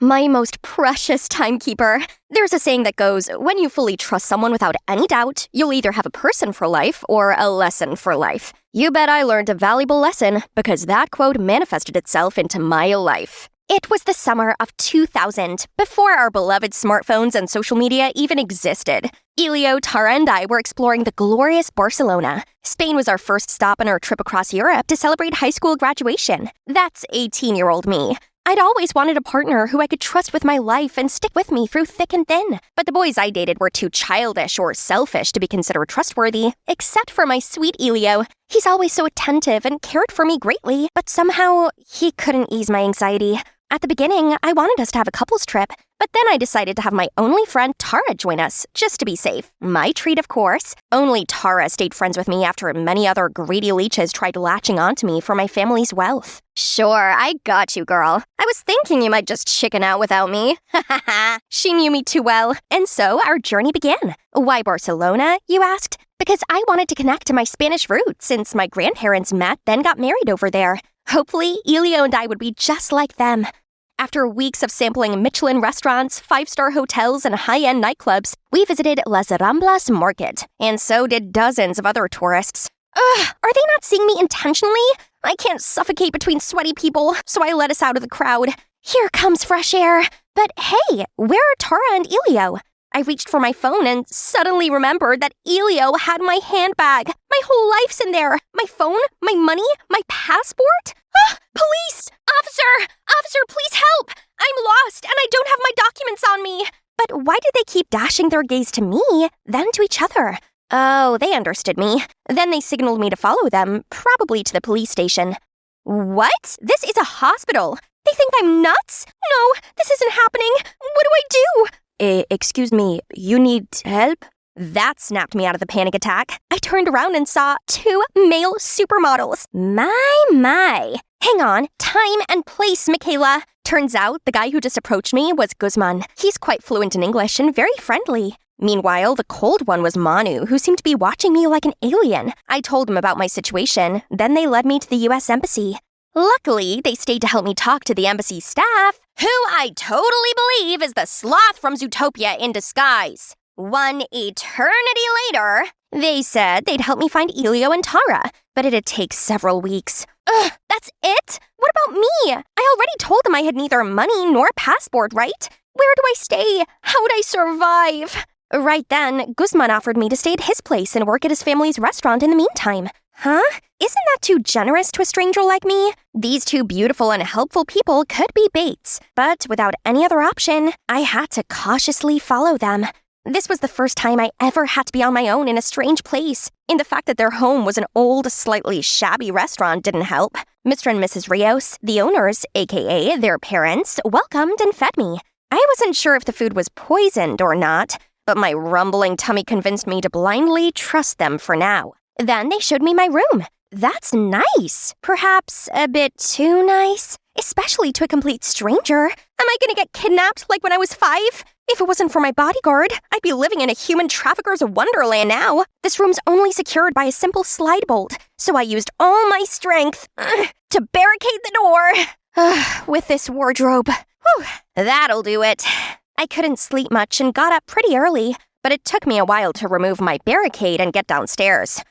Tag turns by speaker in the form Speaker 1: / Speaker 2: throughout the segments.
Speaker 1: My most precious timekeeper. There's a saying that goes, when you fully trust someone without any doubt, you'll either have a person for life or a lesson for life. You bet I learned a valuable lesson because that quote manifested itself into my life. It was the summer of 2000, before our beloved smartphones and social media even existed. Elio, Tara, and I were exploring the glorious Barcelona. Spain was our first stop on our trip across Europe to celebrate high school graduation. That's 18-year-old me. I'd always wanted a partner who I could trust with my life and stick with me through thick and thin. But the boys I dated were too childish or selfish to be considered trustworthy, except for my sweet Elio. He's always so attentive and cared for me greatly, but somehow he couldn't ease my anxiety. At the beginning, I wanted us to have a couples trip, but then I decided to have my only friend Tara join us, just to be safe. My treat, of course. Only Tara stayed friends with me after many other greedy leeches tried latching onto me for my family's wealth. Sure, I got you, girl. I was thinking you might just chicken out without me. Ha ha ha. She knew me too well. And so our journey began. Why Barcelona, you asked? Because I wanted to connect to my Spanish roots since my grandparents met, then got married over there. Hopefully, Elio and I would be just like them. After weeks of sampling Michelin restaurants, 5-star hotels, and high-end nightclubs, we visited Las Ramblas Market, and so did dozens of other tourists. Ugh, are they not seeing me intentionally? I can't suffocate between sweaty people, so I let us out of the crowd. Here comes fresh air. But hey, where are Tara and Elio? I reached for my phone and suddenly remembered that Elio had my handbag. My whole life's in there. My phone, my money, my passport. Ah, police! Officer, please help! I'm lost and I don't have my documents on me. But why did they keep dashing their gaze to me, then to each other? Oh, they understood me. Then they signaled me to follow them, probably to the police station. What? This is a hospital. They think I'm nuts? No, this isn't happening. What do I do? Excuse me, you need help? That snapped me out of the panic attack. I turned around and saw 2 male supermodels. My. Hang on, time and place, Michaela. Turns out the guy who just approached me was Guzman. He's quite fluent in English and very friendly. Meanwhile, the cold one was Manu, who seemed to be watching me like an alien. I told him about my situation, then they led me to the U.S. Embassy. Luckily, they stayed to help me talk to the embassy staff, who I totally believe is the sloth from Zootopia in disguise. One eternity later, they said they'd help me find Elio and Tara, but it'd take several weeks. Ugh, that's it? What about me? I already told them I had neither money nor a passport, right? Where do I stay? How would I survive? Right then, Guzman offered me to stay at his place and work at his family's restaurant in the meantime. Huh? Isn't that too generous to a stranger like me? These 2 beautiful and helpful people could be baits, but without any other option, I had to cautiously follow them. This was the first time I ever had to be on my own in a strange place, and the fact that their home was an old, slightly shabby restaurant didn't help. Mr. and Mrs. Rios, the owners, aka their parents, welcomed and fed me. I wasn't sure if the food was poisoned or not, but my rumbling tummy convinced me to blindly trust them for now. Then they showed me my room. That's nice. Perhaps a bit too nice, especially to a complete stranger. Am I gonna get kidnapped like when I was 5? If it wasn't for my bodyguard, I'd be living in a human trafficker's wonderland now. This room's only secured by a simple slide bolt, so I used all my strength to barricade the door. With this wardrobe. Whew, that'll do it. I couldn't sleep much and got up pretty early, but it took me a while to remove my barricade and get downstairs.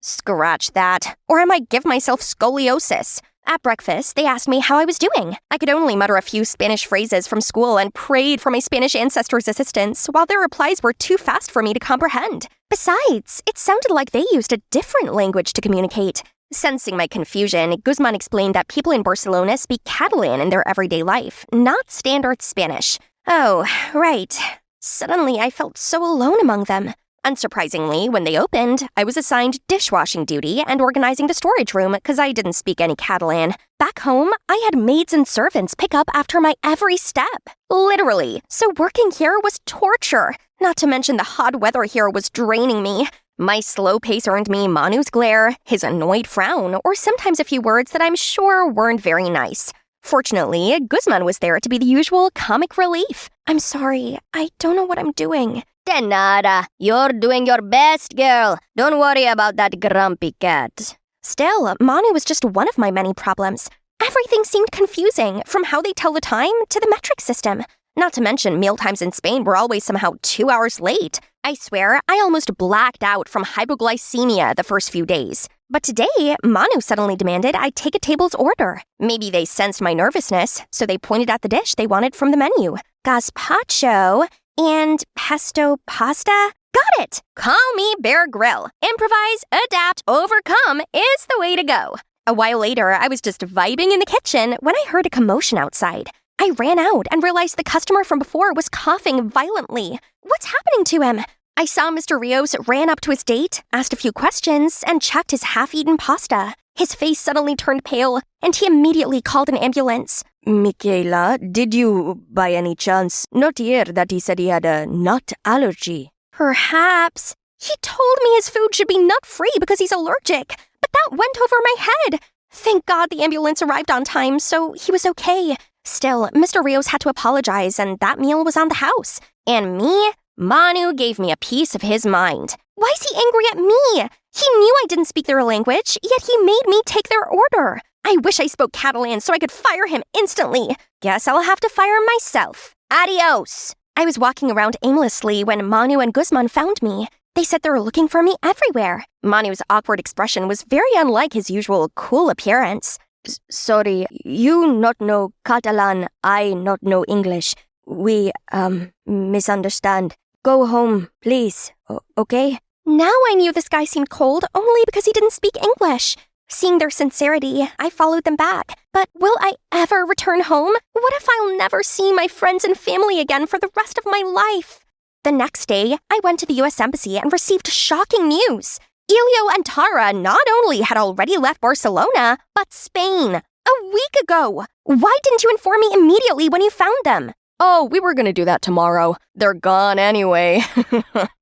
Speaker 1: Scratch that, or I might give myself scoliosis. At breakfast, they asked me how I was doing. I could only mutter a few Spanish phrases from school and prayed for my Spanish ancestors' assistance, while their replies were too fast for me to comprehend. Besides, it sounded like they used a different language to communicate. Sensing my confusion, Guzman explained that people in Barcelona speak Catalan in their everyday life, not standard Spanish. Oh, right. Suddenly, I felt so alone among them. Unsurprisingly, when they opened, I was assigned dishwashing duty and organizing the storage room because I didn't speak any Catalan. Back home, I had maids and servants pick up after my every step. Literally. So working here was torture. Not to mention the hot weather here was draining me. My slow pace earned me Manu's glare, his annoyed frown, or sometimes a few words that I'm sure weren't very nice. Fortunately, Guzman was there to be the usual comic relief. I'm sorry, I don't know what I'm doing. De nada. You're doing your best, girl. Don't worry about that grumpy cat. Still, Manu was just one of my many problems. Everything seemed confusing, from how they tell the time to the metric system. Not to mention, mealtimes in Spain were always somehow 2 hours late. I swear, I almost blacked out from hypoglycemia the first few days. But today, Manu suddenly demanded I take a table's order. Maybe they sensed my nervousness, so they pointed at the dish they wanted from the menu. Gazpacho and pesto pasta? Got it! Call me Bear Grylls. Improvise, adapt, overcome is the way to go. A while later, I was just vibing in the kitchen when I heard a commotion outside. I ran out and realized the customer from before was coughing violently. What's happening to him? I saw Mr. Rios ran up to his date, asked a few questions, and checked his half-eaten pasta. His face suddenly turned pale, and he immediately called an ambulance.
Speaker 2: Michaela, did you, by any chance, not hear that he said he had a nut allergy?
Speaker 1: Perhaps. He told me his food should be nut-free because he's allergic, but that went over my head. Thank God the ambulance arrived on time, so he was okay. Still, Mr. Rios had to apologize, and that meal was on the house. And me? Manu gave me a piece of his mind. Why is he angry at me? He knew I didn't speak their language, yet he made me take their order. I wish I spoke Catalan so I could fire him instantly. Guess I'll have to fire him myself. Adios! I was walking around aimlessly when Manu and Guzman found me. They said they were looking for me everywhere. Manu's awkward expression was very unlike his usual cool appearance.
Speaker 2: Sorry, you not know Catalan, I not know English. We, misunderstand. Go home, please, okay?
Speaker 1: Now I knew this guy seemed cold only because he didn't speak English. Seeing their sincerity, I followed them back. But will I ever return home? What if I'll never see my friends and family again for the rest of my life? The next day, I went to the U.S. Embassy and received shocking news. Elio and Tara not only had already left Barcelona, but Spain. A week ago. Why didn't you inform me immediately when you found them?
Speaker 2: Oh, we were gonna do that tomorrow. They're gone anyway.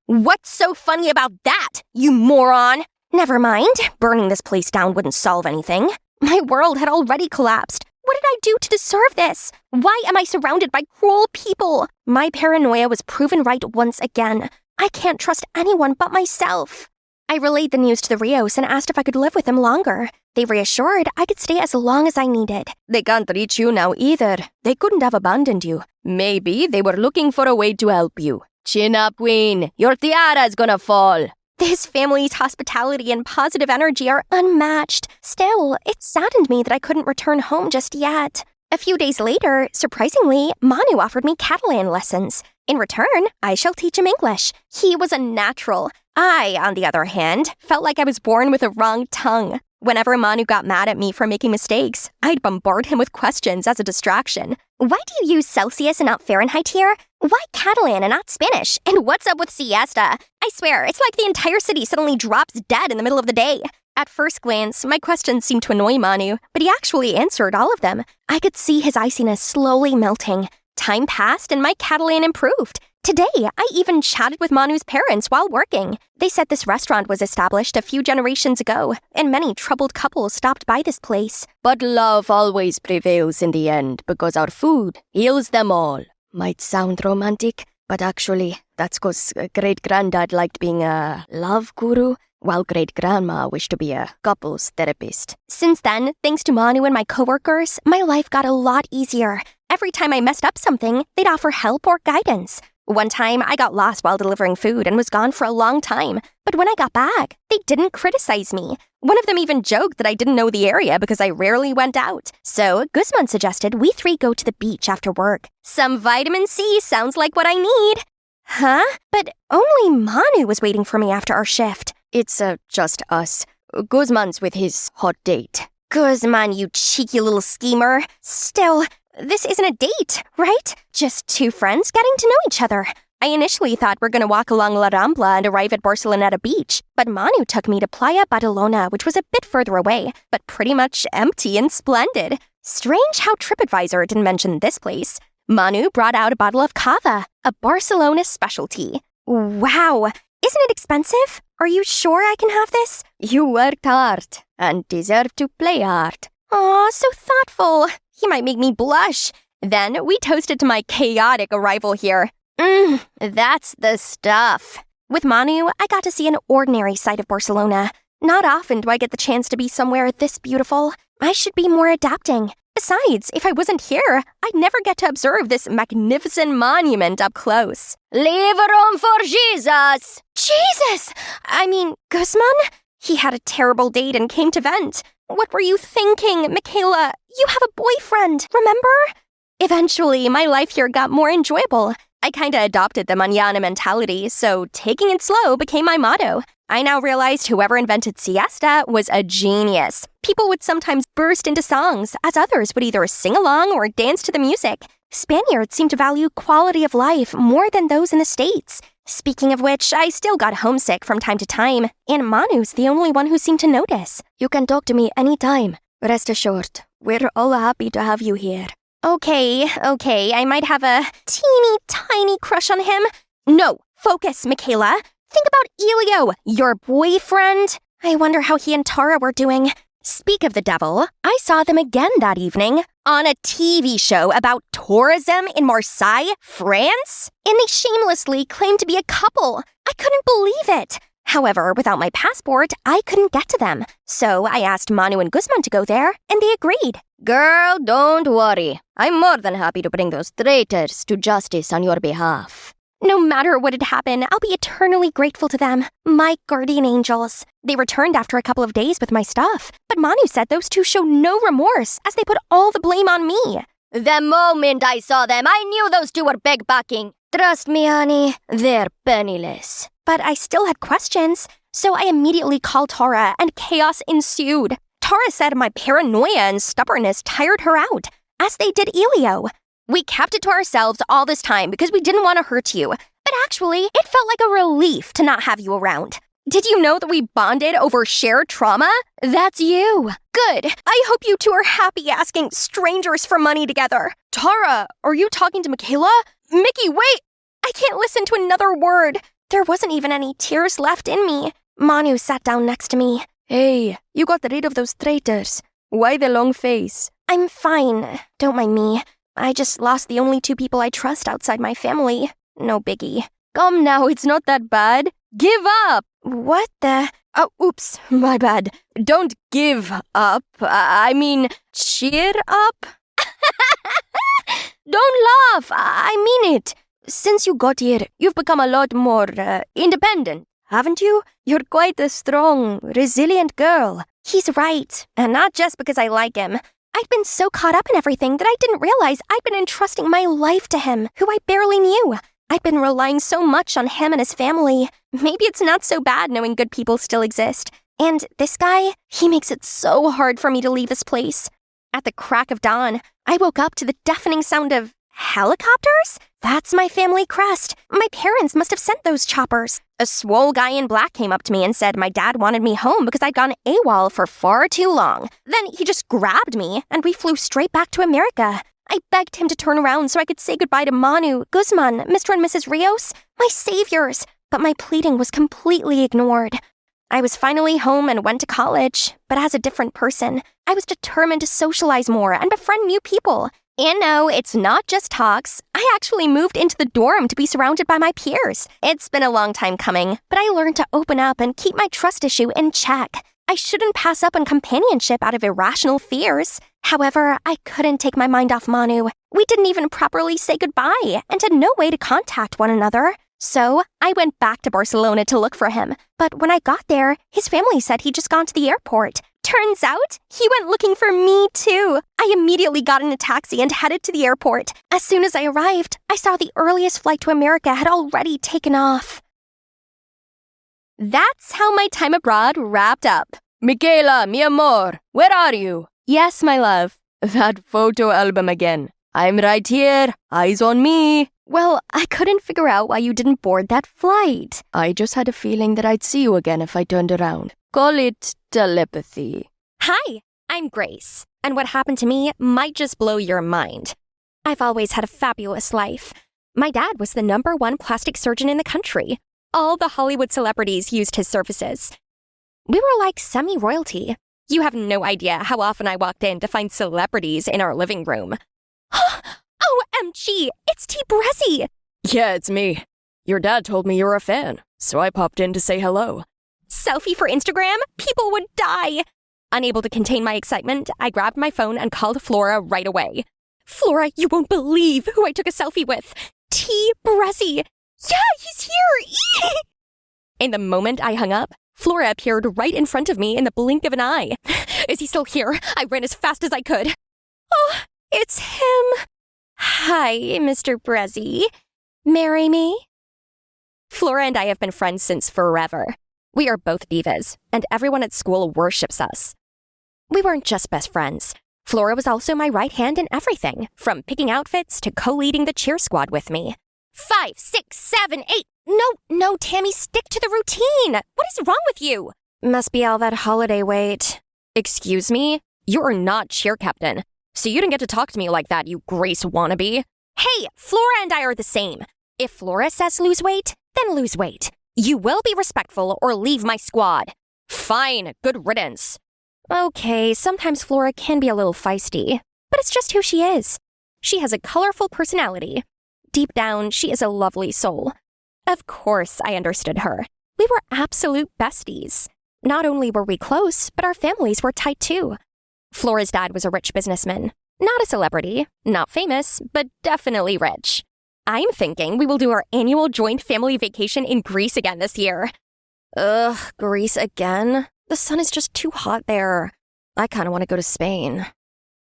Speaker 1: What's so funny about that, you moron? Never mind. Burning this place down wouldn't solve anything. My world had already collapsed. What did I do to deserve this? Why am I surrounded by cruel people? My paranoia was proven right once again. I can't trust anyone but myself. I relayed the news to the Rios and asked if I could live with them longer. They reassured I could stay as long as I needed.
Speaker 2: They can't reach you now either. They couldn't have abandoned you. Maybe they were looking for a way to help you. Chin up, Queen. Your tiara's gonna fall.
Speaker 1: This family's hospitality and positive energy are unmatched. Still, it saddened me that I couldn't return home just yet. A few days later, surprisingly, Manu offered me Catalan lessons. In return, I shall teach him English. He was a natural. I, on the other hand, felt like I was born with a wrong tongue. Whenever Manu got mad at me for making mistakes, I'd bombard him with questions as a distraction. Why do you use Celsius and not Fahrenheit here? Why Catalan and not Spanish? And what's up with siesta? I swear, it's like the entire city suddenly drops dead in the middle of the day. At first glance, my questions seemed to annoy Manu, but he actually answered all of them. I could see his iciness slowly melting. Time passed and my Catalan improved. Today, I even chatted with Manu's parents while working. They said this restaurant was established a few generations ago, and many troubled couples stopped by this place.
Speaker 2: But love always prevails in the end, because our food heals them all. Might sound romantic, but actually, that's because great-granddad liked being a love guru, while great-grandma wished to be a couples therapist.
Speaker 1: Since then, thanks to Manu and my coworkers, my life got a lot easier. Every time I messed up something, they'd offer help or guidance. One time, I got lost while delivering food and was gone for a long time. But when I got back, they didn't criticize me. One of them even joked that I didn't know the area because I rarely went out. So Guzman suggested we three go to the beach after work. Some vitamin C sounds like what I need. Huh? But only Manu was waiting for me after our shift.
Speaker 2: It's just us. Guzman's with his hot date.
Speaker 1: Guzman, you cheeky little schemer. Still, this isn't a date, right? Just two friends getting to know each other. I initially thought we're going to walk along La Rambla and arrive at Barceloneta Beach, but Manu took me to Playa Badalona, which was a bit further away, but pretty much empty and splendid. Strange how TripAdvisor didn't mention this place. Manu brought out a bottle of cava, a Barcelona specialty. Wow, isn't it expensive? Are you sure I can have this?
Speaker 2: You worked hard and deserve to play hard.
Speaker 1: Aw, so thoughtful. He might make me blush. Then we toasted to my chaotic arrival here. That's the stuff. With Manu, I got to see an ordinary side of Barcelona. Not often do I get the chance to be somewhere this beautiful. I should be more adapting. Besides, if I wasn't here, I'd never get to observe this magnificent monument up close.
Speaker 2: Leave room for Jesus!
Speaker 1: Jesus! I mean, Guzman? He had a terrible date and came to vent. What were you thinking, Michaela? You have a boyfriend, remember? Eventually, my life here got more enjoyable. I kinda adopted the mañana mentality, so taking it slow became my motto. I now realized whoever invented siesta was a genius. People would sometimes burst into songs, as others would either sing along or dance to the music. Spaniards seem to value quality of life more than those in the States. Speaking of which, I still got homesick from time to time, and Manu's the only one who seemed to notice.
Speaker 2: You can talk to me anytime. Rest assured, we're all happy to have you here.
Speaker 1: Okay, I might have a teeny tiny crush on him. No, focus, Michaela. Think about Elio, your boyfriend. I wonder how he and Tara were doing. Speak of the devil, I saw them again that evening on a TV show about tourism in Marseille, France, and they shamelessly claimed to be a couple. I couldn't believe it. However, without my passport, I couldn't get to them. So I asked Manu and Guzman to go there, and they agreed.
Speaker 2: Girl, don't worry. I'm more than happy to bring those traitors to justice on your behalf.
Speaker 1: No matter what had happened, I'll be eternally grateful to them. My guardian angels. They returned after a couple of days with my stuff, but Manu said those two showed no remorse as they put all the blame on me.
Speaker 2: The moment I saw them, I knew those two were beg-bucking. Trust me, honey, they're penniless.
Speaker 1: But I still had questions, so I immediately called Tara, and chaos ensued. Tara said my paranoia and stubbornness tired her out, as they did Elio. We kept it to ourselves all this time because we didn't want to hurt you, but actually, it felt like a relief to not have you around. Did you know that we bonded over shared trauma? That's you. Good. I hope you two are happy asking strangers for money together. Tara, are you talking to Michaela? Mickey, wait! I can't listen to another word. There wasn't even any tears left in me. Manu sat down next to me.
Speaker 2: Hey, you got rid of those traitors. Why the long face?
Speaker 1: I'm fine. Don't mind me. I just lost the only two people I trust outside my family. No biggie.
Speaker 2: Come now, it's not that bad. Give up!
Speaker 1: What the?
Speaker 2: Oh, oops, my bad. Don't give up. I mean, cheer up.
Speaker 1: Don't laugh. I mean it.
Speaker 2: Since you got here, you've become a lot more independent, haven't you? You're quite a strong, resilient girl.
Speaker 1: He's right, and not just because I like him. I'd been so caught up in everything that I didn't realize I'd been entrusting my life to him, who I barely knew. I'd been relying so much on him and his family. Maybe it's not so bad knowing good people still exist. And this guy, he makes it so hard for me to leave this place. At the crack of dawn, I woke up to the deafening sound of helicopters? That's my family crest. My parents must have sent those choppers. A swole guy in black came up to me and said my dad wanted me home because I'd gone AWOL for far too long. Then he just grabbed me and we flew straight back to America. I begged him to turn around so I could say goodbye to Manu, Guzman, Mr. and Mrs. Rios, my saviors, but my pleading was completely ignored. I was finally home and went to college, but as a different person. I was determined to socialize more and befriend new people. And no, it's not just talks. I actually moved into the dorm to be surrounded by my peers. It's been a long time coming, but I learned to open up and keep my trust issue in check. I shouldn't pass up on companionship out of irrational fears. However, I couldn't take my mind off Manu. We didn't even properly say goodbye and had no way to contact one another. So I went back to Barcelona to look for him. But when I got there, his family said he'd just gone to the airport. Turns out, he went looking for me too. I immediately got in a taxi and headed to the airport. As soon as I arrived, I saw the earliest flight to America had already taken off. That's how my time abroad wrapped up.
Speaker 2: Michaela, mi amor, where are you?
Speaker 1: Yes, my love.
Speaker 2: That photo album again. I'm right here, eyes on me.
Speaker 1: Well, I couldn't figure out why you didn't board that flight.
Speaker 2: I just had a feeling that I'd see you again if I turned around. Call it telepathy.
Speaker 1: Hi, I'm Grace, and what happened to me might just blow your mind. I've always had a fabulous life. My dad was the #1 plastic surgeon in the country. All the Hollywood celebrities used his services. We were like semi-royalty. You have no idea how often I walked in to find celebrities in our living room. OMG, it's T. Brezzy!
Speaker 2: Yeah, it's me. Your dad told me you're a fan, so I popped in to say hello.
Speaker 1: Selfie for Instagram? People would die. Unable to contain my excitement, I grabbed my phone and called Flora right away. Flora, you won't believe who I took a selfie with. Bestie. Yeah, he's here. In the moment I hung up, Flora appeared right in front of me in the blink of an eye. Is he still here? I ran as fast as I could. Oh, it's him. Hi, Mr. Bestie. Marry me? Flora and I have been friends since forever. We are both divas, and everyone at school worships us. We weren't just best friends. Flora was also my right hand in everything, from picking outfits to co-leading the cheer squad with me. 5, 6, 7, 8. No, Tammy, stick to the routine. What is wrong with you? Must be all that holiday weight. Excuse me? You are not cheer captain, so you didn't get to talk to me like that, you Grace wannabe. Hey, Flora and I are the same. If Flora says lose weight, then lose weight. You will be respectful or leave my squad. Fine, good riddance. Okay, sometimes Flora can be a little feisty, but it's just who she is. She has a colorful personality. Deep down, she is a lovely soul. Of course, I understood her. We were absolute besties. Not only were we close, but our families were tight too. Flora's dad was a rich businessman. Not a celebrity, not famous, but definitely rich. I'm thinking we will do our annual joint family vacation in Greece again this year. Ugh, Greece again? The sun is just too hot there. I kind of want to go to Spain.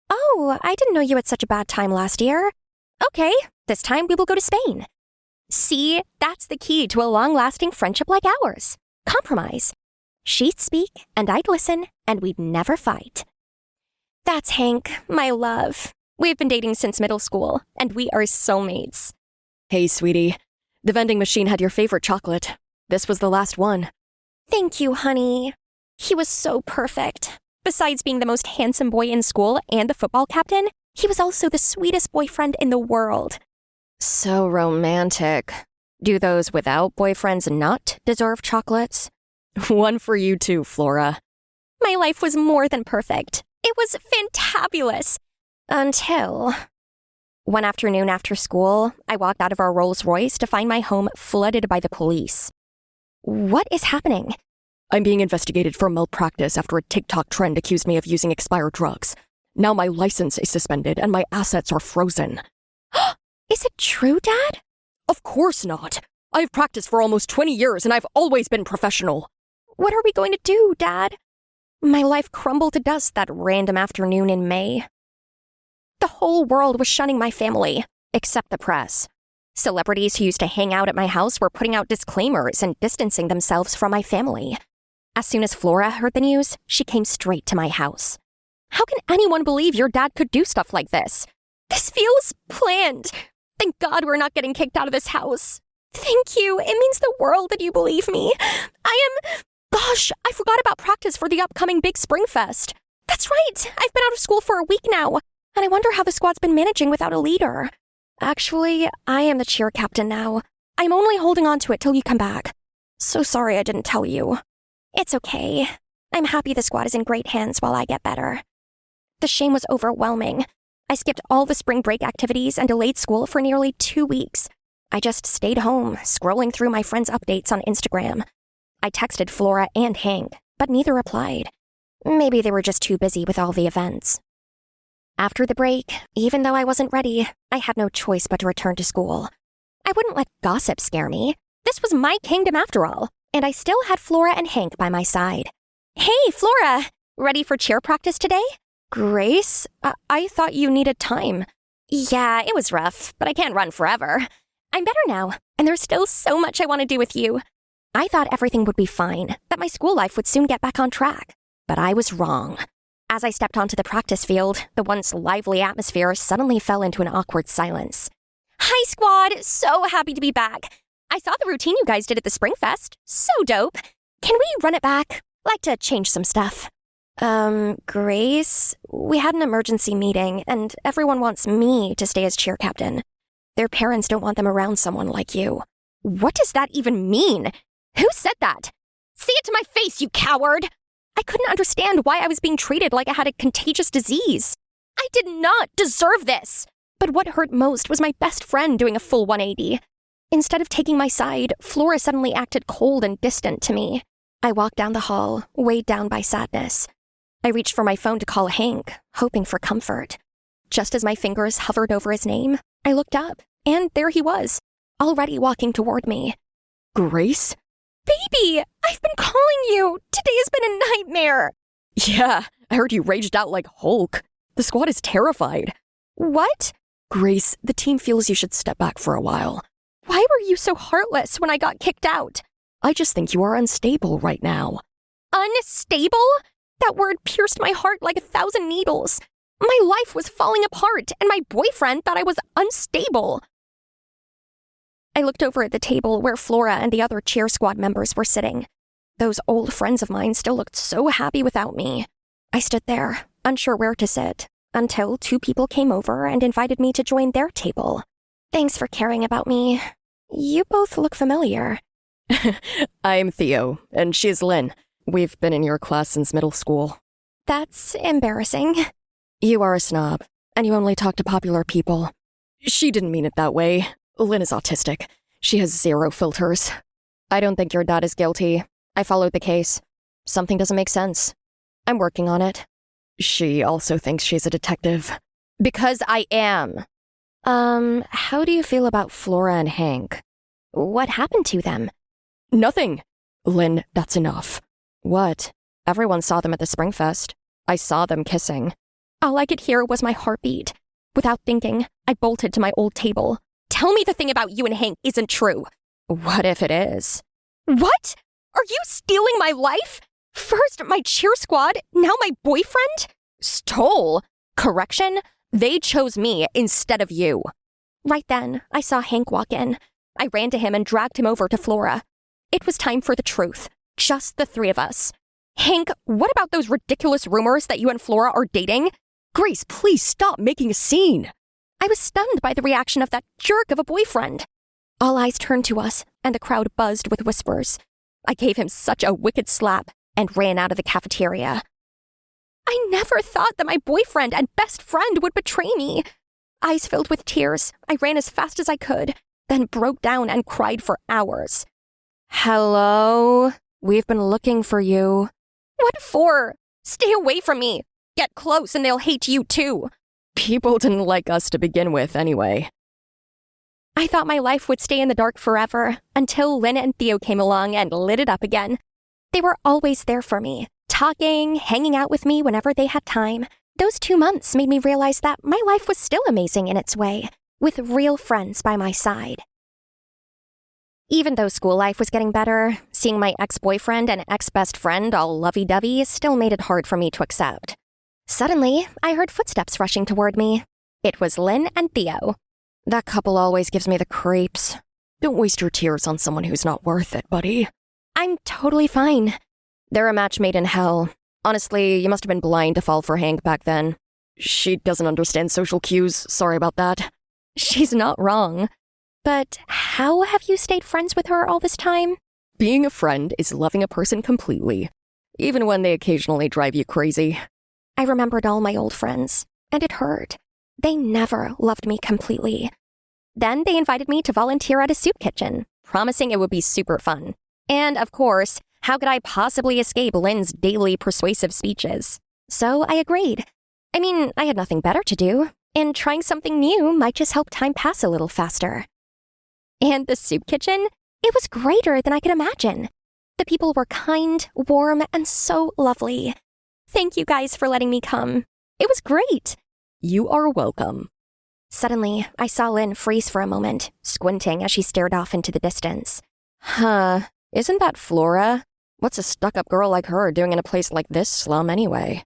Speaker 1: Oh, I didn't know you had such a bad time last year. Okay, this time we will go to Spain. See, that's the key to a long-lasting friendship like ours. Compromise. She'd speak, and I'd listen, and we'd never fight. That's Hank, my love. We've been dating since middle school, and we are soulmates. Hey, sweetie. The vending machine had your favorite chocolate. This was the last one. Thank you, honey. He was so perfect. Besides being the most handsome boy in school and the football captain, he was also the sweetest boyfriend in the world. So romantic. Do those without boyfriends not deserve chocolates? One for you too, Flora. My life was more than perfect. It was fantabulous. Until... One afternoon after school, I walked out of our Rolls Royce to find my home flooded by the police. What is happening? I'm being investigated for malpractice after a TikTok trend accused me of using expired drugs. Now my license is suspended and my assets are frozen. Is it true, Dad? Of course not. I've practiced for almost 20 years and I've always been professional. What are we going to do, Dad? My life crumbled to dust that random afternoon in May. The whole world was shunning my family, except the press. Celebrities who used to hang out at my house were putting out disclaimers and distancing themselves from my family. As soon as Flora heard the news, she came straight to my house. How can anyone believe your dad could do stuff like this? This feels planned. Thank God we're not getting kicked out of this house. Thank you. It means the world that you believe me. Gosh, I forgot about practice for the upcoming big Spring Fest. That's right. I've been out of school for a week now, and I wonder how the squad's been managing without a leader. Actually, I am the cheer captain now. I'm only holding on to it till you come back. So sorry I didn't tell you. It's okay. I'm happy the squad is in great hands while I get better. The shame was overwhelming. I skipped all the spring break activities and delayed school for nearly 2 weeks. I just stayed home, scrolling through my friends' updates on Instagram. I texted Flora and Hank, but neither replied. Maybe they were just too busy with all the events. After the break, even though I wasn't ready, I had no choice but to return to school. I wouldn't let gossip scare me. This was my kingdom after all, and I still had Flora and Hank by my side. Hey, Flora! Ready for cheer practice today? Grace? I thought you needed time. Yeah, it was rough, but I can't run forever. I'm better now, and there's still so much I want to do with you. I thought everything would be fine, that my school life would soon get back on track. But I was wrong. As I stepped onto the practice field, the once lively atmosphere suddenly fell into an awkward silence. Hi, squad! So happy to be back. I saw the routine you guys did at the Spring Fest. So dope. Can we run it back? Like to change some stuff. Grace, we had an emergency meeting, and everyone wants me to stay as cheer captain. Their parents don't want them around someone like you. What does that even mean? Who said that? Say it to my face, you coward! I couldn't understand why I was being treated like I had a contagious disease. I did not deserve this! But what hurt most was my best friend doing a full 180. Instead of taking my side, Flora suddenly acted cold and distant to me. I walked down the hall, weighed down by sadness. I reached for my phone to call Hank, hoping for comfort. Just as my fingers hovered over his name, I looked up, and there he was, already walking toward me.
Speaker 2: Grace?
Speaker 1: Baby, I've been calling you. Today has been a nightmare.
Speaker 2: Yeah, I heard you raged out like Hulk. The squad is terrified.
Speaker 1: What?
Speaker 2: Grace, the team feels you should step back for a while.
Speaker 1: Why were you so heartless when I got kicked out?
Speaker 2: I just think you are unstable right now.
Speaker 1: Unstable? That word pierced my heart like 1,000 needles. My life was falling apart, and my boyfriend thought I was unstable. I looked over at the table where Flora and the other cheer squad members were sitting. Those old friends of mine still looked so happy without me. I stood there, unsure where to sit, until 2 people came over and invited me to join their table. Thanks for caring about me. You both look familiar.
Speaker 2: I'm Theo, and she's Lynn. We've been in your class since middle school.
Speaker 1: That's embarrassing.
Speaker 2: You are a snob, and you only talk to popular people. She didn't mean it that way. Lynn is autistic. She has 0 filters. I don't think your dad is guilty. I followed the case. Something doesn't make sense. I'm working on it. She also thinks she's a detective.
Speaker 1: Because I am.
Speaker 2: How do you feel about Flora and Hank?
Speaker 1: What happened to them?
Speaker 2: Nothing. Lynn, that's enough. What? Everyone saw them at the Springfest. I saw them kissing.
Speaker 1: All I could hear was my heartbeat. Without thinking, I bolted to my old table. Tell me the thing about you and Hank isn't true.
Speaker 2: What if it is?
Speaker 1: What? Are you stealing my life? First my cheer squad, now my boyfriend?
Speaker 2: Stole? Correction? They chose me instead of you.
Speaker 1: Right then, I saw Hank walk in. I ran to him and dragged him over to Flora. It was time for the truth. Just the 3 of us. Hank, what about those ridiculous rumors that you and Flora are dating?
Speaker 2: Grace, please stop making a scene.
Speaker 1: I was stunned by the reaction of that jerk of a boyfriend. All eyes turned to us, and the crowd buzzed with whispers. I gave him such a wicked slap and ran out of the cafeteria. I never thought that my boyfriend and best friend would betray me. Eyes filled with tears, I ran as fast as I could, then broke down and cried for hours.
Speaker 2: Hello? We've been looking for you.
Speaker 1: What for? Stay away from me. Get close and they'll hate you too.
Speaker 2: People didn't like us to begin with anyway.
Speaker 1: I thought my life would stay in the dark forever until Lynn and Theo came along and lit it up again. They were always there for me, talking, hanging out with me whenever they had time. Those 2 months made me realize that my life was still amazing in its way, with real friends by my side. Even though school life was getting better, seeing my ex-boyfriend and ex-best friend all lovey-dovey still made it hard for me to accept. Suddenly, I heard footsteps rushing toward me. It was Lynn and Theo.
Speaker 2: That couple always gives me the creeps. Don't waste your tears on someone who's not worth it, buddy.
Speaker 1: I'm totally fine.
Speaker 2: They're a match made in hell. Honestly, you must have been blind to fall for Hank back then. She doesn't understand social cues. Sorry about that.
Speaker 1: She's not wrong. But how have you stayed friends with her all this time?
Speaker 2: Being a friend is loving a person completely, even when they occasionally drive you crazy.
Speaker 1: I remembered all my old friends, and it hurt. They never loved me completely. Then they invited me to volunteer at a soup kitchen, promising it would be super fun. And of course, how could I possibly escape Lynn's daily persuasive speeches? So I agreed. I mean, I had nothing better to do, and trying something new might just help time pass a little faster. And the soup kitchen? It was greater than I could imagine. The people were kind, warm, and so lovely. Thank you guys for letting me come. It was great.
Speaker 2: You are welcome.
Speaker 1: Suddenly, I saw Lynn freeze for a moment, squinting as she stared off into the distance.
Speaker 2: Huh, isn't that Flora? What's a stuck-up girl like her doing in a place like this slum anyway?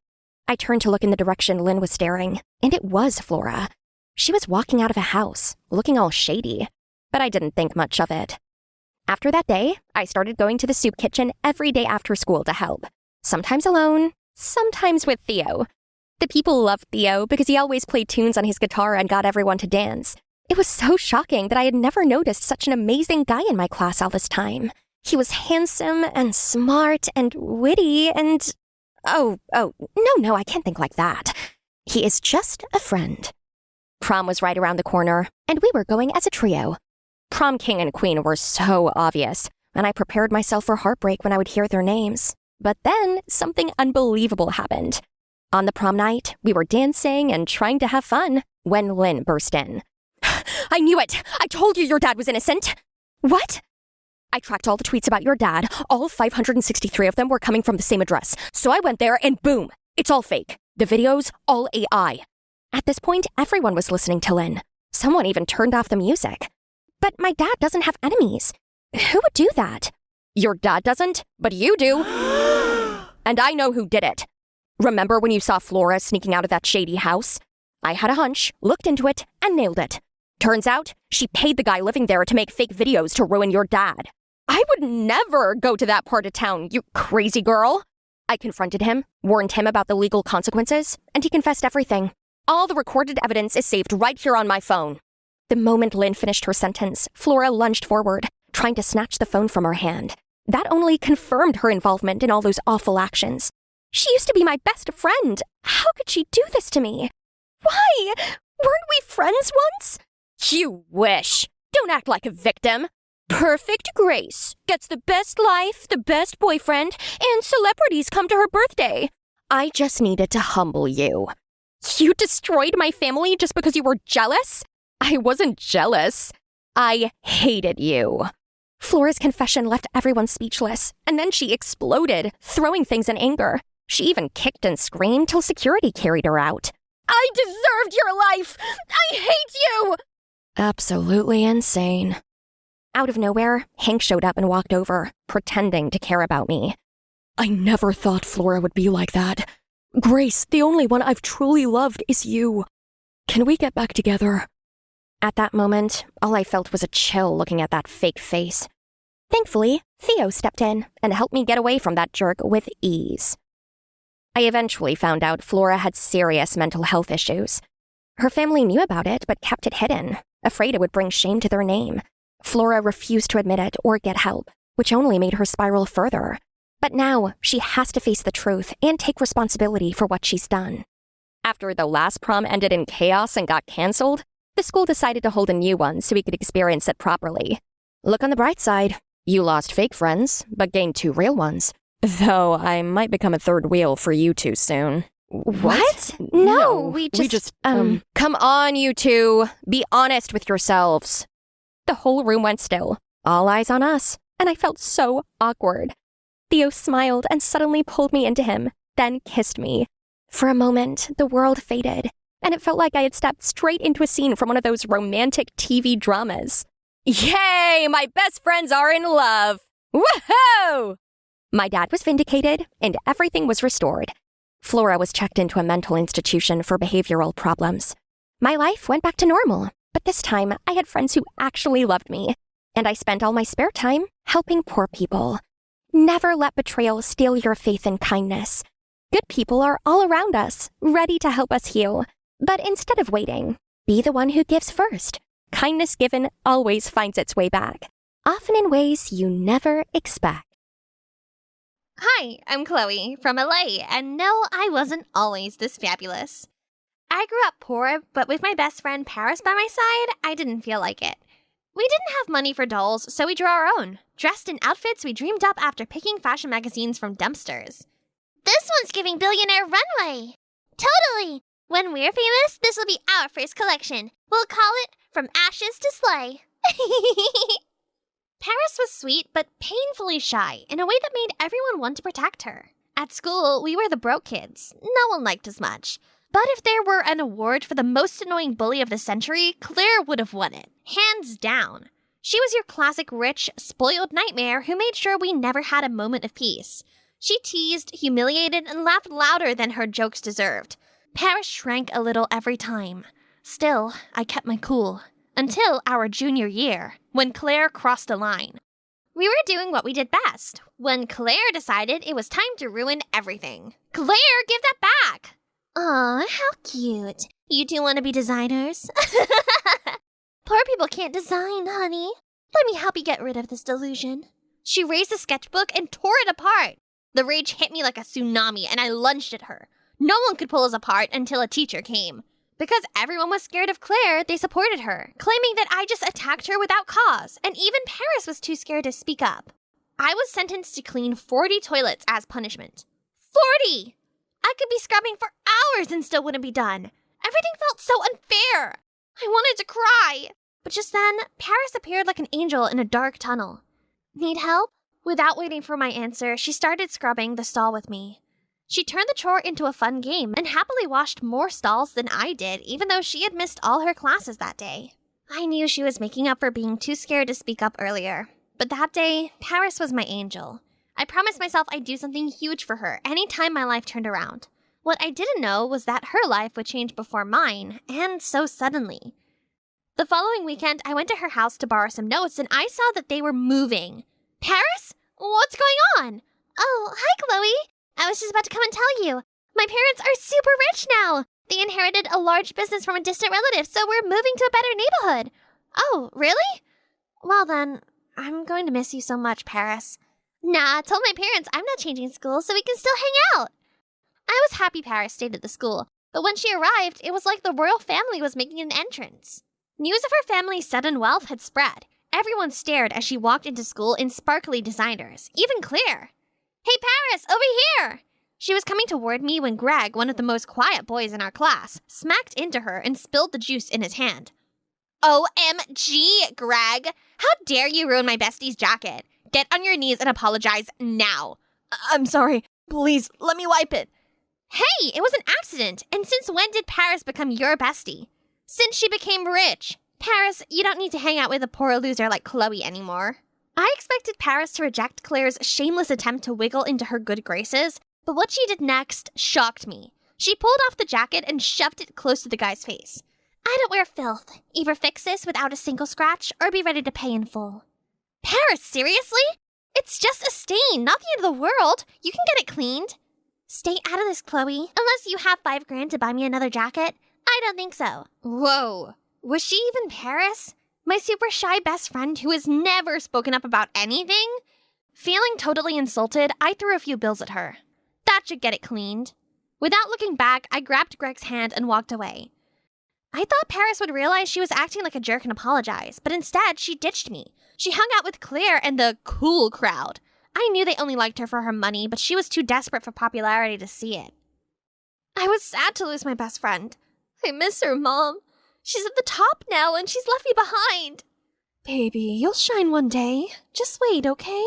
Speaker 1: I turned to look in the direction Lynn was staring, and it was Flora. She was walking out of a house, looking all shady, but I didn't think much of it. After that day, I started going to the soup kitchen every day after school to help. Sometimes alone, sometimes with Theo. The people loved Theo because he always played tunes on his guitar and got everyone to dance. It was so shocking that I had never noticed such an amazing guy in my class all this time. He was handsome and smart and witty and... Oh, no, I can't think like that. He is just a friend. Prom was right around the corner, and we were going as a trio. Prom king and queen were so obvious. and I prepared myself for heartbreak when I would hear their names. But then something unbelievable happened. On the prom night, we were dancing and trying to have fun when Lynn burst in. I knew it! I told you your dad was innocent! What? I tracked all the tweets about your dad. All 563 of them were coming from the same address. So I went there and boom! It's all fake. The videos, all AI. At this point, everyone was listening to Lynn. Someone even turned off the music. But my dad doesn't have enemies. Who would do that? Your dad doesn't, but you do. And I know who did it. Remember when you saw Flora sneaking out of that shady house? I had a hunch, looked into it, and nailed it. Turns out, she paid the guy living there to make fake videos to ruin your dad. I would never go to that part of town, you crazy girl. I confronted him, warned him about the legal consequences, and he confessed everything. All the recorded evidence is saved right here on my phone. The moment Lynn finished her sentence, Flora lunged forward, trying to snatch the phone from her hand. That only confirmed her involvement in all those awful actions. She used to be my best friend. How could she do this to me? Why? Weren't we friends once? You wish. Don't act like a victim. Perfect Grace gets the best life, the best boyfriend, and celebrities come to her birthday. I just needed to humble you. You destroyed my family just because you were jealous? I wasn't jealous. I hated you. Flora's confession left everyone speechless, and then she exploded, throwing things in anger. She even kicked and screamed till security carried her out. I deserved your life! I hate you! Absolutely insane. Out of nowhere, Hank showed up and walked over, pretending to care about me. I never thought Flora would be like that. Grace, the only one I've truly loved is you. Can we get back together? At that moment, all I felt was a chill looking at that fake face. Thankfully, Theo stepped in and helped me get away from that jerk with ease. I eventually found out Flora had serious mental health issues. Her family knew about it but kept it hidden, afraid it would bring shame to their name. Flora refused to admit it or get help, which only made her spiral further. But now, she has to face the truth and take responsibility for what she's done. After the last prom ended in chaos and got cancelled, the school decided to hold a new one so we could experience it properly. Look on the bright side. You lost fake friends, but gained 2 real ones. Though I might become a third wheel for you two soon. What? No, we just... Come on, you two. Be honest with yourselves. The whole room went still, all eyes on us, and I felt so awkward. Theo smiled and suddenly pulled me into him, then kissed me. For a moment, the world faded, and it felt like I had stepped straight into a scene from one of those romantic TV dramas. Yay! My best friends are in love! Woohoo! My dad was vindicated, and everything was restored. Flora was checked into a mental institution for behavioral problems. My life went back to normal, but this time I had friends who actually loved me, and I spent all my spare time helping poor people. Never let betrayal steal your faith and kindness. Good people are all around us, ready to help us heal. But instead of waiting, be the one who gives first. Kindness given always finds its way back, often in ways you never expect.
Speaker 3: Hi, I'm Chloe from LA, and no, I wasn't always this fabulous. I grew up poor, but with my best friend Paris by my side, I didn't feel like it. We didn't have money for dolls, so we drew our own, dressed in outfits we dreamed up after picking fashion magazines from dumpsters. This one's giving billionaire runway. Totally! When we're famous, this will be our first collection. We'll call it From Ashes to Slay. Paris was sweet, but painfully shy, in a way that made everyone want to protect her. At school, we were the broke kids. No one liked us much. But if there were an award for the most annoying bully of the century, Claire would have won it. Hands down. She was your classic rich, spoiled nightmare who made sure we never had a moment of peace. She teased, humiliated, and laughed louder than her jokes deserved. Paris shrank a little every time. Still, I kept my cool. Until our junior year, when Claire crossed a line. We were doing what we did best, when Claire decided it was time to ruin everything. Claire, give that back! Aw, how cute. You two want to be designers? Poor people can't design, honey. Let me help you get rid of this delusion. She raised the sketchbook and tore it apart. The rage hit me like a tsunami, and I lunged at her. No one could pull us apart until a teacher came. Because everyone was scared of Claire, they supported her, claiming that I just attacked her without cause, and even Paris was too scared to speak up. I was sentenced to clean 40 toilets as punishment. 40! I could be scrubbing for hours and still wouldn't be done. Everything felt so unfair. I wanted to cry. But just then, Paris appeared like an angel in a dark tunnel. Need help? Without waiting for my answer, she started scrubbing the stall with me. She turned the chore into a fun game and happily washed more stalls than I did, even though she had missed all her classes that day. I knew she was making up for being too scared to speak up earlier. But that day, Paris was my angel. I promised myself I'd do something huge for her anytime my life turned around. What I didn't know was that her life would change before mine, and so suddenly. The following weekend, I went to her house to borrow some notes, and I saw that they were moving. Paris? What's going on? Oh, hi, Chloe. I was just about to come and tell you. My parents are super rich now. They inherited a large business from a distant relative, so we're moving to a better neighborhood. Oh, really? Well then, I'm going to miss you so much, Paris. Nah, I told my parents I'm not changing school so we can still hang out. I was happy Paris stayed at the school, but when she arrived, it was like the royal family was making an entrance. News of her family's sudden wealth had spread. Everyone stared as she walked into school in sparkly designers, even Claire. Hey, Paris, over here! She was coming toward me when Greg, one of the most quiet boys in our class, smacked into her and spilled the juice in his hand. OMG, Greg! How dare you ruin my bestie's jacket? Get on your knees and apologize now. I'm sorry. Please, let me wipe it. Hey, it was an accident. And since when did Paris become your bestie? Since she became rich. Paris, you don't need to hang out with a poor loser like Chloe anymore. I expected Paris to reject Claire's shameless attempt to wiggle into her good graces, but what she did next shocked me. She pulled off the jacket and shoved it close to the guy's face. I don't wear filth. Either fix this without a single scratch or be ready to pay in full. Paris, seriously? It's just a stain, not the end of the world. You can get it cleaned. Stay out of this, Chloe. Unless you have $5,000 to buy me another jacket. I don't think so. Whoa. Was she even Paris? My super shy best friend who has never spoken up about anything? Feeling totally insulted, I threw a few bills at her. That should get it cleaned. Without looking back, I grabbed Greg's hand and walked away. I thought Paris would realize she was acting like a jerk and apologize, but instead she ditched me. She hung out with Claire and the cool crowd. I knew they only liked her for her money, but she was too desperate for popularity to see it. I was sad to lose my best friend. I miss her, Mom. She's at the top now and she's left me behind. Baby, you'll shine one day. Just wait, okay?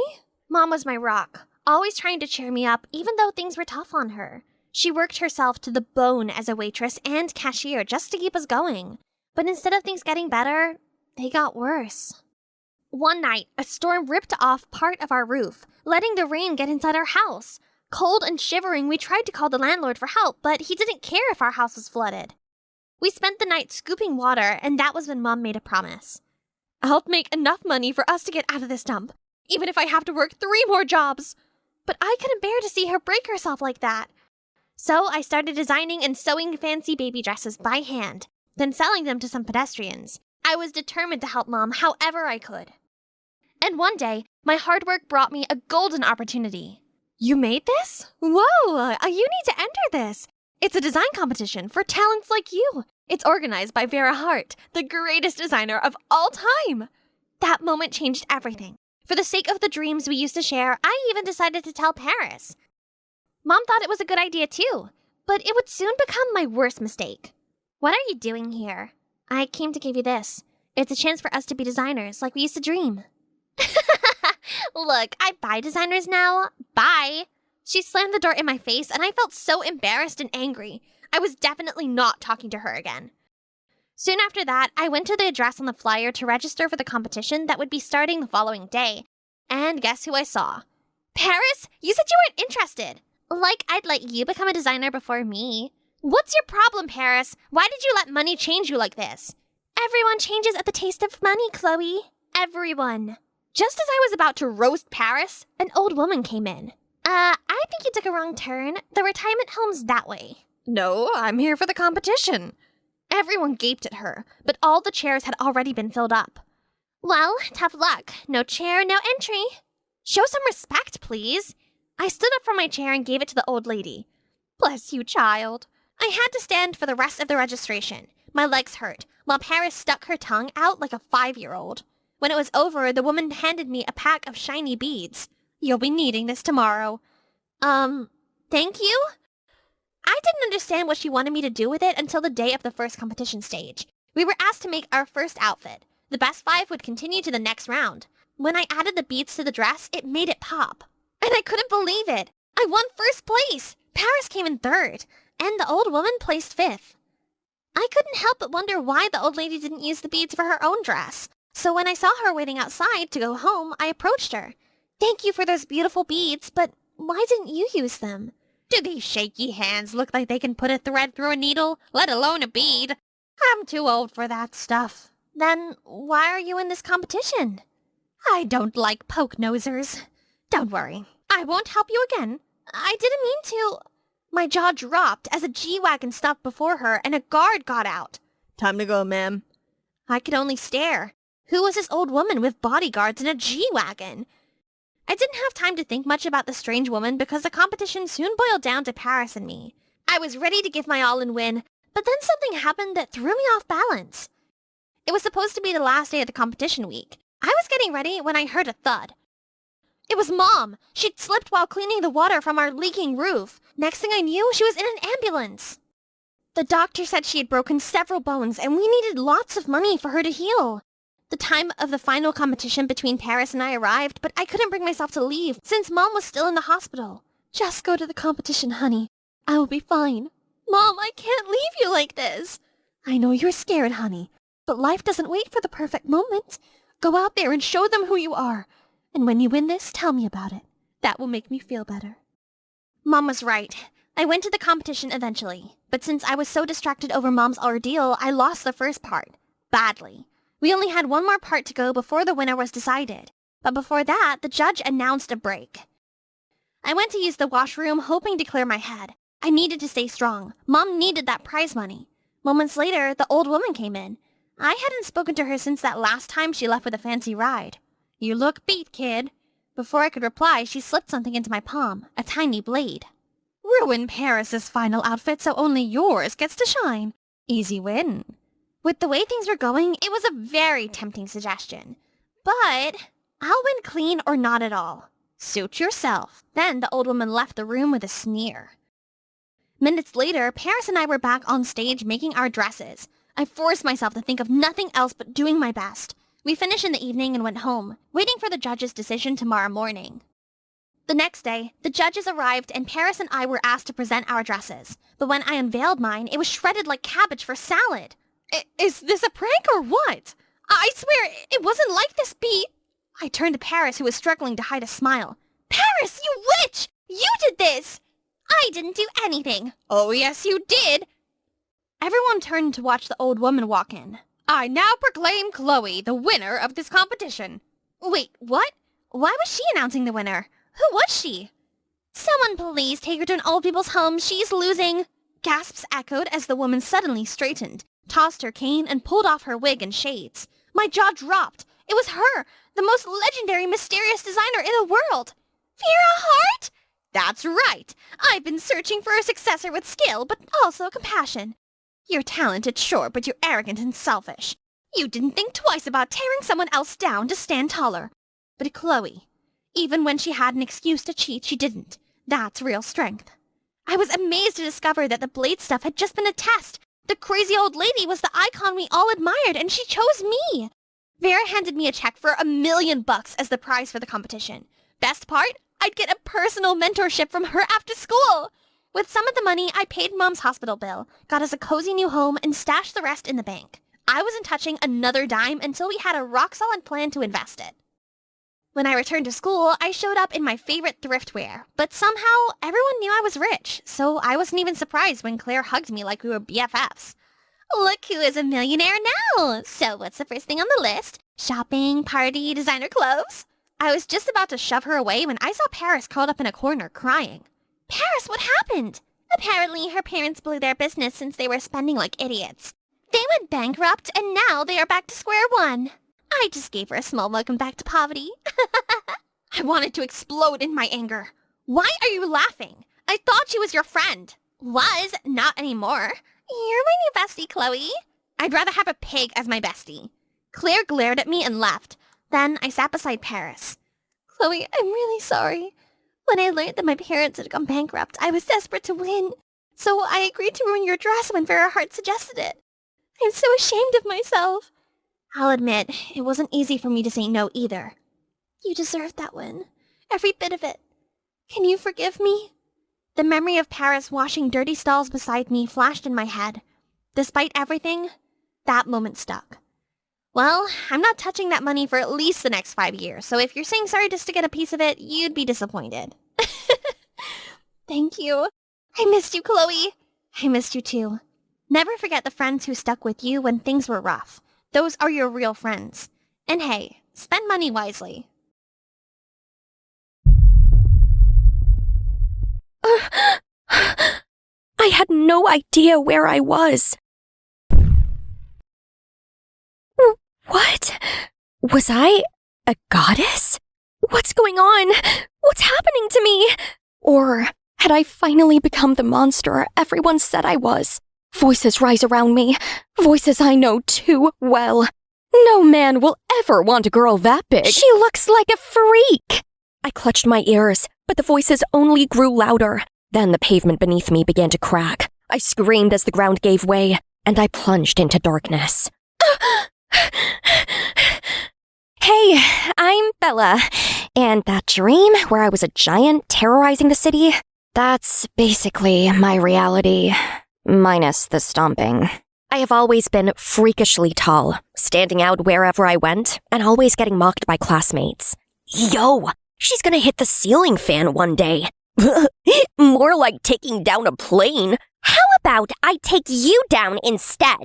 Speaker 3: Mom was my rock, always trying to cheer me up even though things were tough on her. She worked herself to the bone as a waitress and cashier just to keep us going. But instead of things getting better, they got worse. One night, a storm ripped off part of our roof, letting the rain get inside our house. Cold and shivering, we tried to call the landlord for help, but he didn't care if our house was flooded. We spent the night scooping water, and that was when Mom made a promise. I'll make enough money for us to get out of this dump, even if I have to work 3 more jobs. But I couldn't bear to see her break herself like that. So I started designing and sewing fancy baby dresses by hand, then selling them to some pedestrians. I was determined to help Mom however I could. And one day, my hard work brought me a golden opportunity. You made this? Whoa, you need to enter this. It's a design competition for talents like you. It's organized by Vera Hart, the greatest designer of all time. That moment changed everything. For the sake of the dreams we used to share, I even decided to tell Paris. Mom thought it was a good idea too, but it would soon become my worst mistake. What are you doing here? I came to give you this. It's a chance for us to be designers like we used to dream. Look, I buy designers now. Bye. She slammed the door in my face and I felt so embarrassed and angry. I was definitely not talking to her again. Soon after that, I went to the address on the flyer to register for the competition that would be starting the following day. And guess who I saw? Paris, you said you weren't interested. Like I'd let you become a designer before me. What's your problem, Paris? Why did you let money change you like this? Everyone changes at the taste of money, Chloe. Everyone. Just as I was about to roast Paris, an old woman came in. I think you took a wrong turn. The retirement home's that way. No, I'm here for the competition. Everyone gaped at her, but all the chairs had already been filled up. Well, tough luck. No chair, no entry. Show some respect, please. I stood up from my chair and gave it to the old lady. Bless you, child. I had to stand for the rest of the registration. My legs hurt, while Paris stuck her tongue out like a 5-year-old. When it was over, the woman handed me a pack of shiny beads. You'll be needing this tomorrow. Thank you? I didn't understand what she wanted me to do with it until the day of the first competition stage. We were asked to make our first outfit. The best 5 would continue to the next round. When I added the beads to the dress, it made it pop. And I couldn't believe it. I won first place. Paris came in third, and the old woman placed 5th. I couldn't help but wonder why the old lady didn't use the beads for her own dress. So when I saw her waiting outside to go home, I approached her. Thank you for those beautiful beads, but why didn't you use them? Do these shaky hands look like they can put a thread through a needle, let alone a bead? I'm too old for that stuff. Then why are you in this competition? I don't like poke-nosers. Don't worry, I won't help you again. I didn't mean to. My jaw dropped as a G-Wagon stopped before her and a guard got out. Time to go, ma'am. I could only stare. Who was this old woman with bodyguards in a G-Wagon? I didn't have time to think much about the strange woman because the competition soon boiled down to Paris and me. I was ready to give my all and win, but then something happened that threw me off balance. It was supposed to be the last day of the competition week. I was getting ready when I heard a thud. It was Mom. She'd slipped while cleaning the water from our leaking roof. Next thing I knew, she was in an ambulance. The doctor said she had broken several bones and we needed lots of money for her to heal. The time of the final competition between Paris and I arrived, but I couldn't bring myself to leave since Mom was still in the hospital. Just go to the competition, honey. I will be fine. Mom, I can't leave you like this. I know you're scared, honey, but life doesn't wait for the perfect moment. Go out there and show them who you are. And when you win this, tell me about it. That will make me feel better. Mom was right. I went to the competition eventually, but since I was so distracted over Mom's ordeal, I lost the first part. Badly. We only had one more part to go before the winner was decided. But before that, the judge announced a break. I went to use the washroom, hoping to clear my head. I needed to stay strong. Mom needed that prize money. Moments later, the old woman came in. I hadn't spoken to her since that last time she left with a fancy ride. You look beat, kid. Before I could reply, she slipped something into my palm, a tiny blade. Ruin Paris's final outfit so only yours gets to shine. Easy win. With the way things were going, it was a very tempting suggestion. But I'll win clean or not at all. Suit yourself. Then the old woman left the room with a sneer. Minutes later, Paris and I were back on stage making our dresses. I forced myself to think of nothing else but doing my best. We finished in the evening and went home, waiting for the judge's decision tomorrow morning. The next day, the judges arrived and Paris and I were asked to present our dresses. But when I unveiled mine, it was shredded like cabbage for salad. Is this a prank or what? I swear, it wasn't like this, Pete. I turned to Paris, who was struggling to hide a smile. Paris, you witch! You did this! I didn't do anything. Oh, yes, you did. Everyone turned to watch the old woman walk in. I now proclaim Chloe the winner of this competition. Wait, what? Why was she announcing the winner? Who was she? Someone please take her to an old people's home. She's losing. Gasps echoed as the woman suddenly straightened, tossed her cane, and pulled off her wig and shades. My jaw dropped. It was her, the most legendary, mysterious designer in the world. Vera Hart? That's right. I've been searching for a successor with skill, but also compassion. You're talented, sure, but you're arrogant and selfish. You didn't think twice about tearing someone else down to stand taller. But Chloe, even when she had an excuse to cheat, she didn't. That's real strength. I was amazed to discover that the blade stuff had just been a test. The crazy old lady was the icon we all admired, and she chose me. Vera handed me a check for $1 million as the prize for the competition. Best part? I'd get a personal mentorship from her after school. With some of the money, I paid Mom's hospital bill, got us a cozy new home, and stashed the rest in the bank. I wasn't touching another dime until we had a rock-solid plan to invest it. When I returned to school, I showed up in my favorite thriftwear, but somehow everyone knew I was rich, so I wasn't even surprised when Claire hugged me like we were BFFs. Look who is a millionaire now! So what's the first thing on the list? Shopping, party, designer clothes? I was just about to shove her away when I saw Paris curled up in a corner crying. Paris, what happened? Apparently, her parents blew their business since they were spending like idiots. They went bankrupt, and now they are back to square one. I just gave her a small welcome back to poverty. I wanted to explode in my anger. Why are you laughing? I thought she was your friend. Was, not anymore. You're my new bestie, Chloe. I'd rather have a pig as my bestie. Claire glared at me and left. Then I sat beside Paris. Chloe, I'm really sorry. When I learned that my parents had gone bankrupt, I was desperate to win. So I agreed to ruin your dress when Vera Hart suggested it. I'm so ashamed of myself. I'll admit, it wasn't easy for me to say no either. You deserved that win. Every bit of it. Can you forgive me? The memory of Paris washing dirty stalls beside me flashed in my head. Despite everything, that moment stuck. Well, I'm not touching that money for at least the next 5 years, so if you're saying sorry just to get a piece of it, you'd be disappointed. Thank you. I missed you, Chloe. I missed you too. Never forget the friends who stuck with you when things were rough. Those are your real friends. And hey, spend money wisely.
Speaker 2: I had no idea where I was. What? Was I a goddess? What's going on? What's happening to me? Or had I finally become the monster everyone said I was? Voices rise around me, voices I know too well. No man will ever want a girl that big. She looks like a freak. I clutched my ears, but the voices only grew louder. Then the pavement beneath me began to crack. I screamed as the ground gave way, and I plunged into darkness. Hey, I'm Bella, and that dream where I was a giant terrorizing the city, that's basically my reality, minus the stomping. I have always been freakishly tall, standing out wherever I went, and always getting mocked by classmates. Yo, she's gonna hit the ceiling fan one day. More like taking down a plane. How about I take you down instead?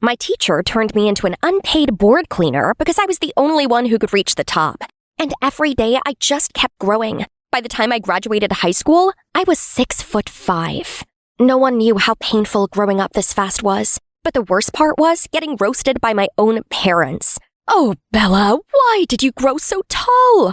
Speaker 2: My teacher turned me into an unpaid board cleaner because I was the only one who could reach the top. And every day I just kept growing. By the time I graduated high school, I was 6'5". No one knew how painful growing up this fast was. But the worst part was getting roasted by my own parents. Oh, Bella, why did you grow so tall?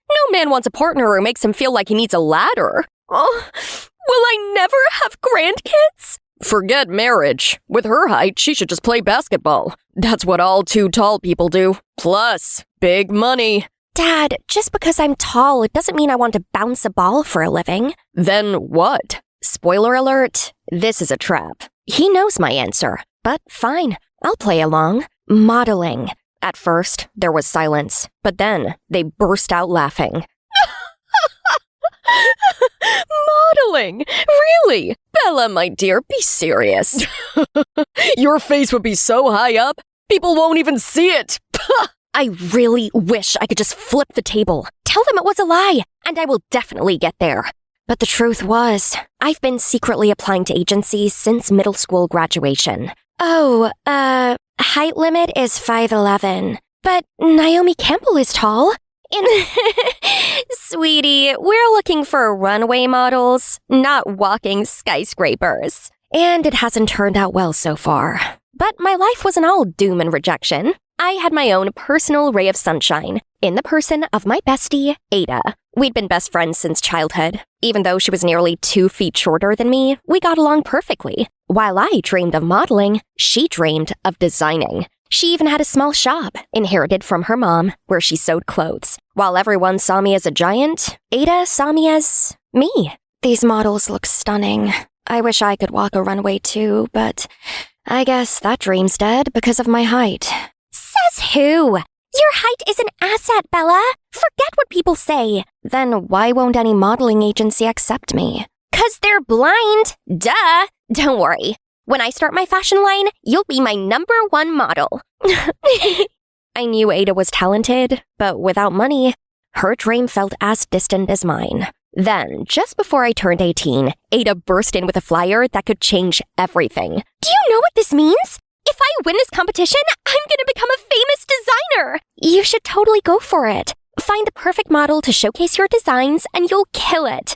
Speaker 2: No man wants a partner who makes him feel like he needs a ladder. Oh, will I never have grandkids? Forget marriage. With her height, she should just play basketball. That's what all too tall people do. Plus, big money. Dad, just because I'm tall, it doesn't mean I want to bounce a ball for a living. Then what? Spoiler alert, this is a trap. He knows my answer, but fine, I'll play along. Modeling. At first, there was silence, but then they burst out laughing. Modeling? Really? Bella, my dear, be serious. Your face would be so high up, people won't even see it. I really wish I could just flip the table. Tell them it was a lie, and I will definitely get there. But the truth was, I've been secretly applying to agencies since middle school graduation. Oh, height limit is 5'11", but Naomi Campbell is tall. Sweetie, we're looking for runway models, not walking skyscrapers. And it hasn't turned out well so far. But my life wasn't all doom and rejection. I had my own personal ray of sunshine, in the person of my bestie, Ada. We'd been best friends since childhood. Even though she was nearly 2 feet shorter than me, we got along perfectly. While I dreamed of modeling, she dreamed of designing. She even had a small shop, inherited from her mom, where she sewed clothes. While everyone saw me as a giant, Ada saw me as me. These models look stunning. I wish I could walk a runway too, but I guess that dream's dead because of my height. Says who? Your height is an asset, Bella. Forget what people say. Then why won't any modeling agency accept me? 'Cause they're blind. Duh. Don't worry. When I start my fashion line, you'll be my #1 model. I knew Ada was talented, but without money, her dream felt as distant as mine. Then, just before I turned 18, Ada burst in with a flyer that could change everything. Do you know what this means? If I win this competition, I'm gonna become a famous designer! You should totally go for it. Find the perfect model to showcase your designs and you'll kill it.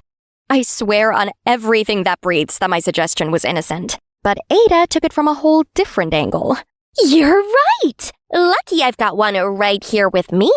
Speaker 2: I swear on everything that breathes that my suggestion was innocent. But Ada took it from a whole different angle. You're right! Lucky I've got one right here with me.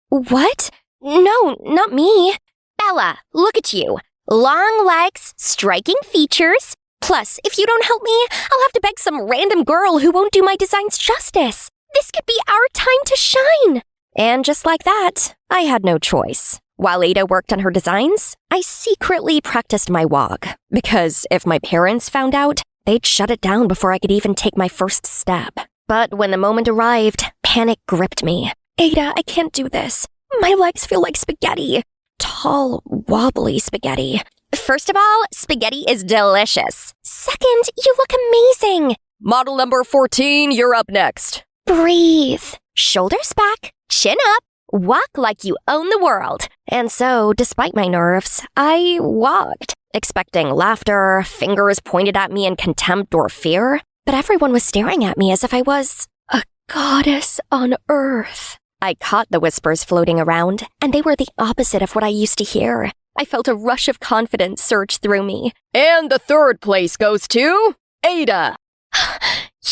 Speaker 2: What? No, not me. Bella, look at you. Long legs, striking features. Plus, if you don't help me, I'll have to beg some random girl who won't do my designs justice. This could be our time to shine.
Speaker 1: And just like that, I had no choice. While Ada worked on her designs, I secretly practiced my walk, because if my parents found out, they'd shut it down before I could even take my first step. But when the moment arrived, panic gripped me. Ada, I can't do this. My legs feel like spaghetti. Tall, wobbly spaghetti. First of all, spaghetti is delicious. Second, you look amazing. Model number 14, you're up next. Breathe. Shoulders back, chin up, walk like you own the world. And so, despite my nerves, I walked, expecting laughter, fingers pointed at me in contempt or fear. But everyone was staring at me as if I was a goddess on earth. I caught the whispers floating around, and they were the opposite of what I used to hear. I felt a rush of confidence surge through me. And the third place goes to Ada.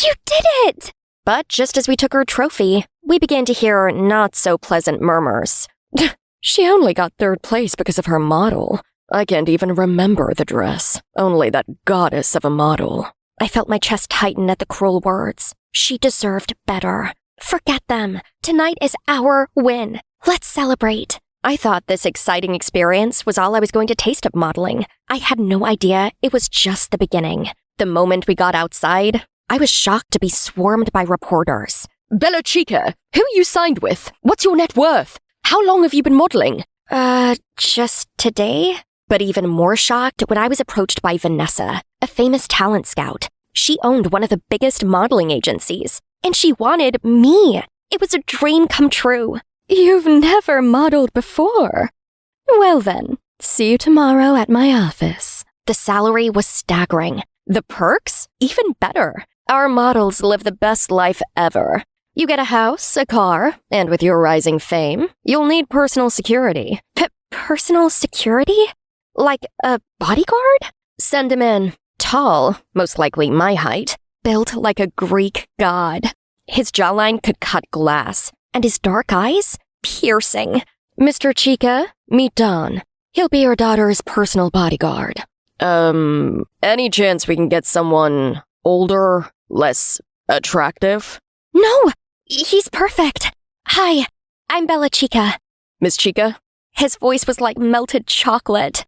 Speaker 1: You did it! But just as we took her trophy, we began to hear not-so-pleasant murmurs. She only got third place because of her model. I can't even remember the dress. Only that goddess of a model. I felt my chest tighten at the cruel words. She deserved better. Forget them. Tonight is our win. Let's celebrate. I thought this exciting experience was all I was going to taste of modeling. I had no idea it was just the beginning. The moment we got outside, I was shocked to be swarmed by reporters. Bella Chica, who you signed with? What's your net worth? How long have you been modeling? Just today? But even more shocked when I was approached by Vanessa, a famous talent scout. She owned one of the biggest modeling agencies, and she wanted me. It was a dream come true. You've never modeled before. Well then, see you tomorrow at my office. The salary was staggering. The perks? Even better. Our models live the best life ever. You get a house, a car, and with your rising fame, you'll need personal security. Personal security? Like a bodyguard? Send him in. Tall, most likely my height, built like a Greek god. His jawline could cut glass, and his dark eyes, piercing. Mr. Chica, meet Don. He'll be your daughter's personal bodyguard. Any chance we can get someone older, less attractive? No, he's perfect. Hi, I'm Bella Chica. Miss Chica? His voice was like melted chocolate.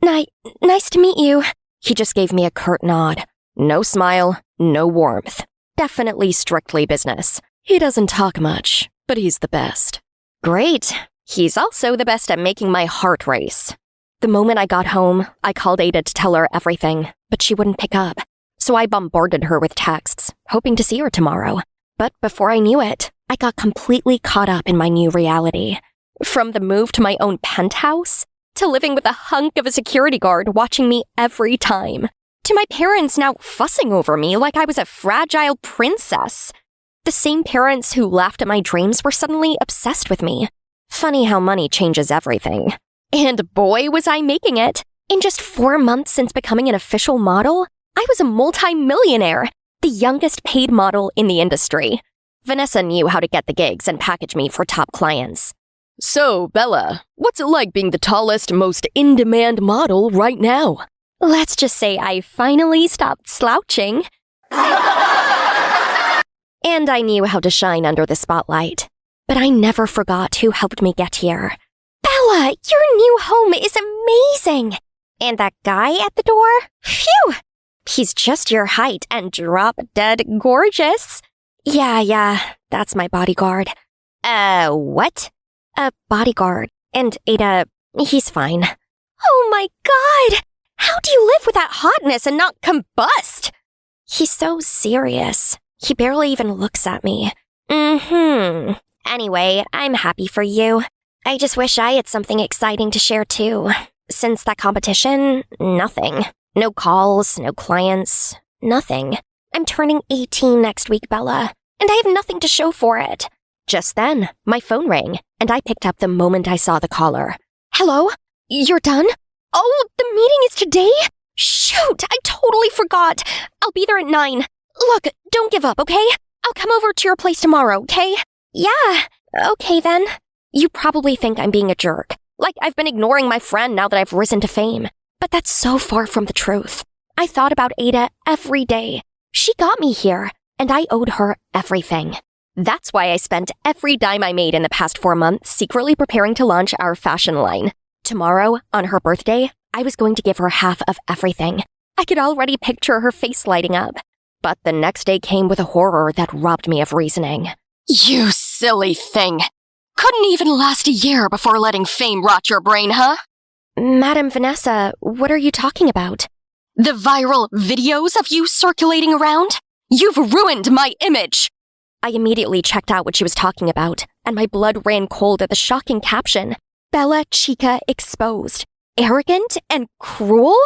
Speaker 1: Nice to meet you. He just gave me a curt nod. No smile, no warmth. Definitely strictly business. He doesn't talk much, but he's the best. Great. He's also the best at making my heart race. The moment I got home, I called Ada to tell her everything, but she wouldn't pick up. So I bombarded her with texts, hoping to see her tomorrow. But before I knew it, I got completely caught up in my new reality. From the move to my own penthouse, to living with a hunk of a security guard watching me every time, to my parents now fussing over me like I was a fragile princess. The same parents who laughed at my dreams were suddenly obsessed with me. Funny how money changes everything. And boy, was I making it. In just 4 months since becoming an official model, I was a multi-millionaire, the youngest paid model in the industry. Vanessa knew how to get the gigs and package me for top clients. So, Bella, what's it like being the tallest, most in-demand model right now? Let's just say I finally stopped slouching. And I knew how to shine under the spotlight. But I never forgot who helped me get here. Bella, your new home is amazing! And that guy at the door? Phew! He's just your height and drop-dead gorgeous. Yeah, that's my bodyguard. What? A bodyguard. And Ada, he's fine. Oh my god! How do you live with that hotness and not combust? He's so serious. He barely even looks at me. Anyway, I'm happy for you. I just wish I had something exciting to share too. Since that competition, nothing. No calls, no clients, nothing. I'm turning 18 next week, Bella, and I have nothing to show for it. Just then, my phone rang, and I picked up the moment I saw the caller. Hello? You're done? Oh, the meeting is today? Shoot, I totally forgot. I'll be there at 9. Look, don't give up, okay? I'll come over to your place tomorrow, okay? Yeah, okay then. You probably think I'm being a jerk. Like I've been ignoring my friend now that I've risen to fame. But that's so far from the truth. I thought about Ada every day. She got me here, and I owed her everything. That's why I spent every dime I made in the past 4 months secretly preparing to launch our fashion line. Tomorrow, on her birthday, I was going to give her half of everything. I could already picture her face lighting up. But the next day came with a horror that robbed me of reasoning.
Speaker 2: You silly thing. Couldn't even last a year before letting fame rot your brain, huh?
Speaker 1: Madam Vanessa, what are you talking about?
Speaker 2: The viral videos of you circulating around? You've ruined my image!
Speaker 1: I immediately checked out what she was talking about, and my blood ran cold at the shocking caption. Bella Chica exposed. Arrogant and cruel?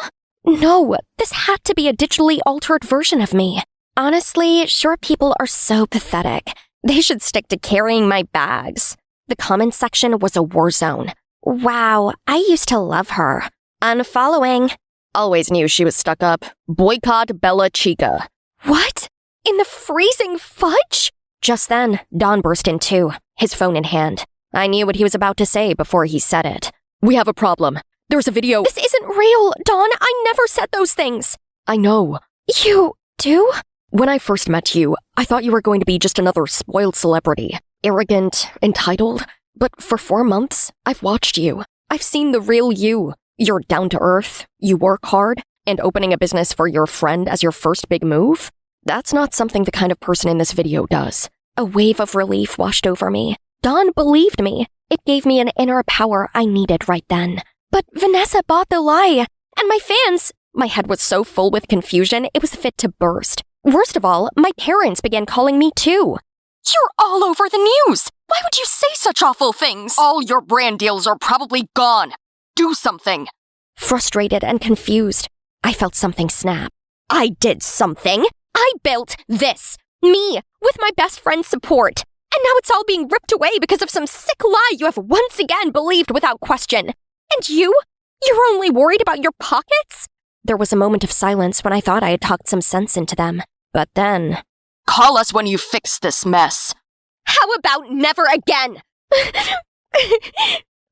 Speaker 1: No, this had to be a digitally altered version of me. Honestly, short people are so pathetic. They should stick to carrying my bags. The comments section was a war zone. Wow, I used to love her. Unfollowing.
Speaker 2: Always knew she was stuck up. Boycott Bella Chica.
Speaker 1: What? In the freezing fudge? Just then, Don burst in too, his phone in hand. I knew what he was about to say before he said it.
Speaker 2: We have a problem. There's a video.
Speaker 1: This isn't real, Don. I never said those things.
Speaker 2: I know.
Speaker 1: You do?
Speaker 2: When I first met you, I thought you were going to be just another spoiled celebrity. Arrogant, entitled. But for 4 months, I've watched you. I've seen the real you. You're down to earth, you work hard, and opening a business for your friend as your first big move? That's not something the kind of person in this video does.
Speaker 1: A wave of relief washed over me. Don believed me. It gave me an inner power I needed right then. But Vanessa bought the lie. And my fans... My head was so full with confusion, it was fit to burst. Worst of all, my parents began calling me too.
Speaker 2: You're all over the news! Why would you say such awful things? All your brand deals are probably gone. Do something.
Speaker 1: Frustrated and confused, I felt something snap. I did something. I built this. Me, with my best friend's support. And now it's all being ripped away because of some sick lie you have once again believed without question. And you? You're only worried about your pockets? There was a moment of silence when I thought I had talked some sense into them. But then...
Speaker 2: Call us when you fix this mess.
Speaker 1: How about never again?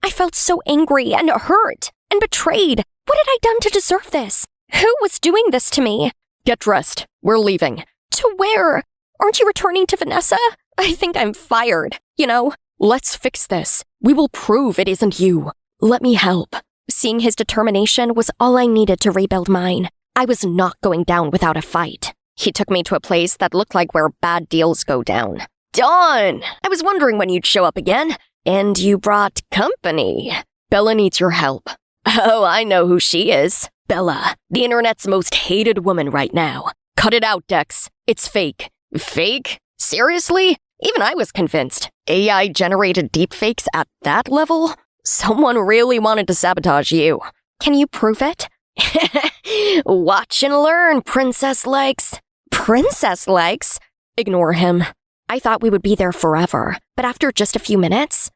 Speaker 1: I felt so angry and hurt and betrayed. What had I done to deserve this? Who was doing this to me?
Speaker 2: Get dressed. We're leaving.
Speaker 1: To where? Aren't you returning to Vanessa? I think I'm fired, you know?
Speaker 2: Let's fix this. We will prove it isn't you. Let me help.
Speaker 1: Seeing his determination was all I needed to rebuild mine. I was not going down without a fight. He took me to a place that looked like where bad deals go down.
Speaker 2: Dawn! I was wondering when you'd show up again. And you brought company. Bella needs your help. Oh, I know who she is. Bella, the internet's most hated woman right now. Cut it out, Dex. It's fake. Fake? Seriously? Even I was convinced. AI-generated deepfakes at that level? Someone really wanted to sabotage you.
Speaker 1: Can you prove it?
Speaker 2: Watch and learn, Princess Legs.
Speaker 1: Princess Legs?
Speaker 2: Ignore him.
Speaker 1: I thought we would be there forever, but after just a few minutes...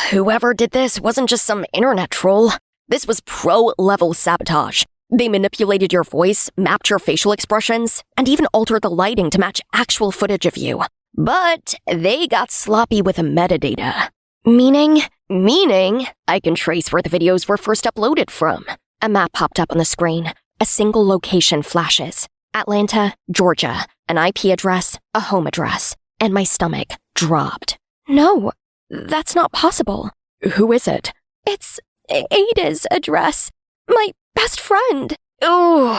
Speaker 2: Whoever did this wasn't just some internet troll. This was pro-level sabotage. They manipulated your voice, mapped your facial expressions, and even altered the lighting to match actual footage of you. But they got sloppy with the metadata.
Speaker 1: Meaning?
Speaker 2: Meaning, I can trace where the videos were first uploaded from.
Speaker 1: A map popped up on the screen. A single location flashes. Atlanta, Georgia. An IP address, a home address. And my stomach dropped. No, that's not possible.
Speaker 2: Who is it?
Speaker 1: It's Ada's address. My best friend.
Speaker 2: Ooh,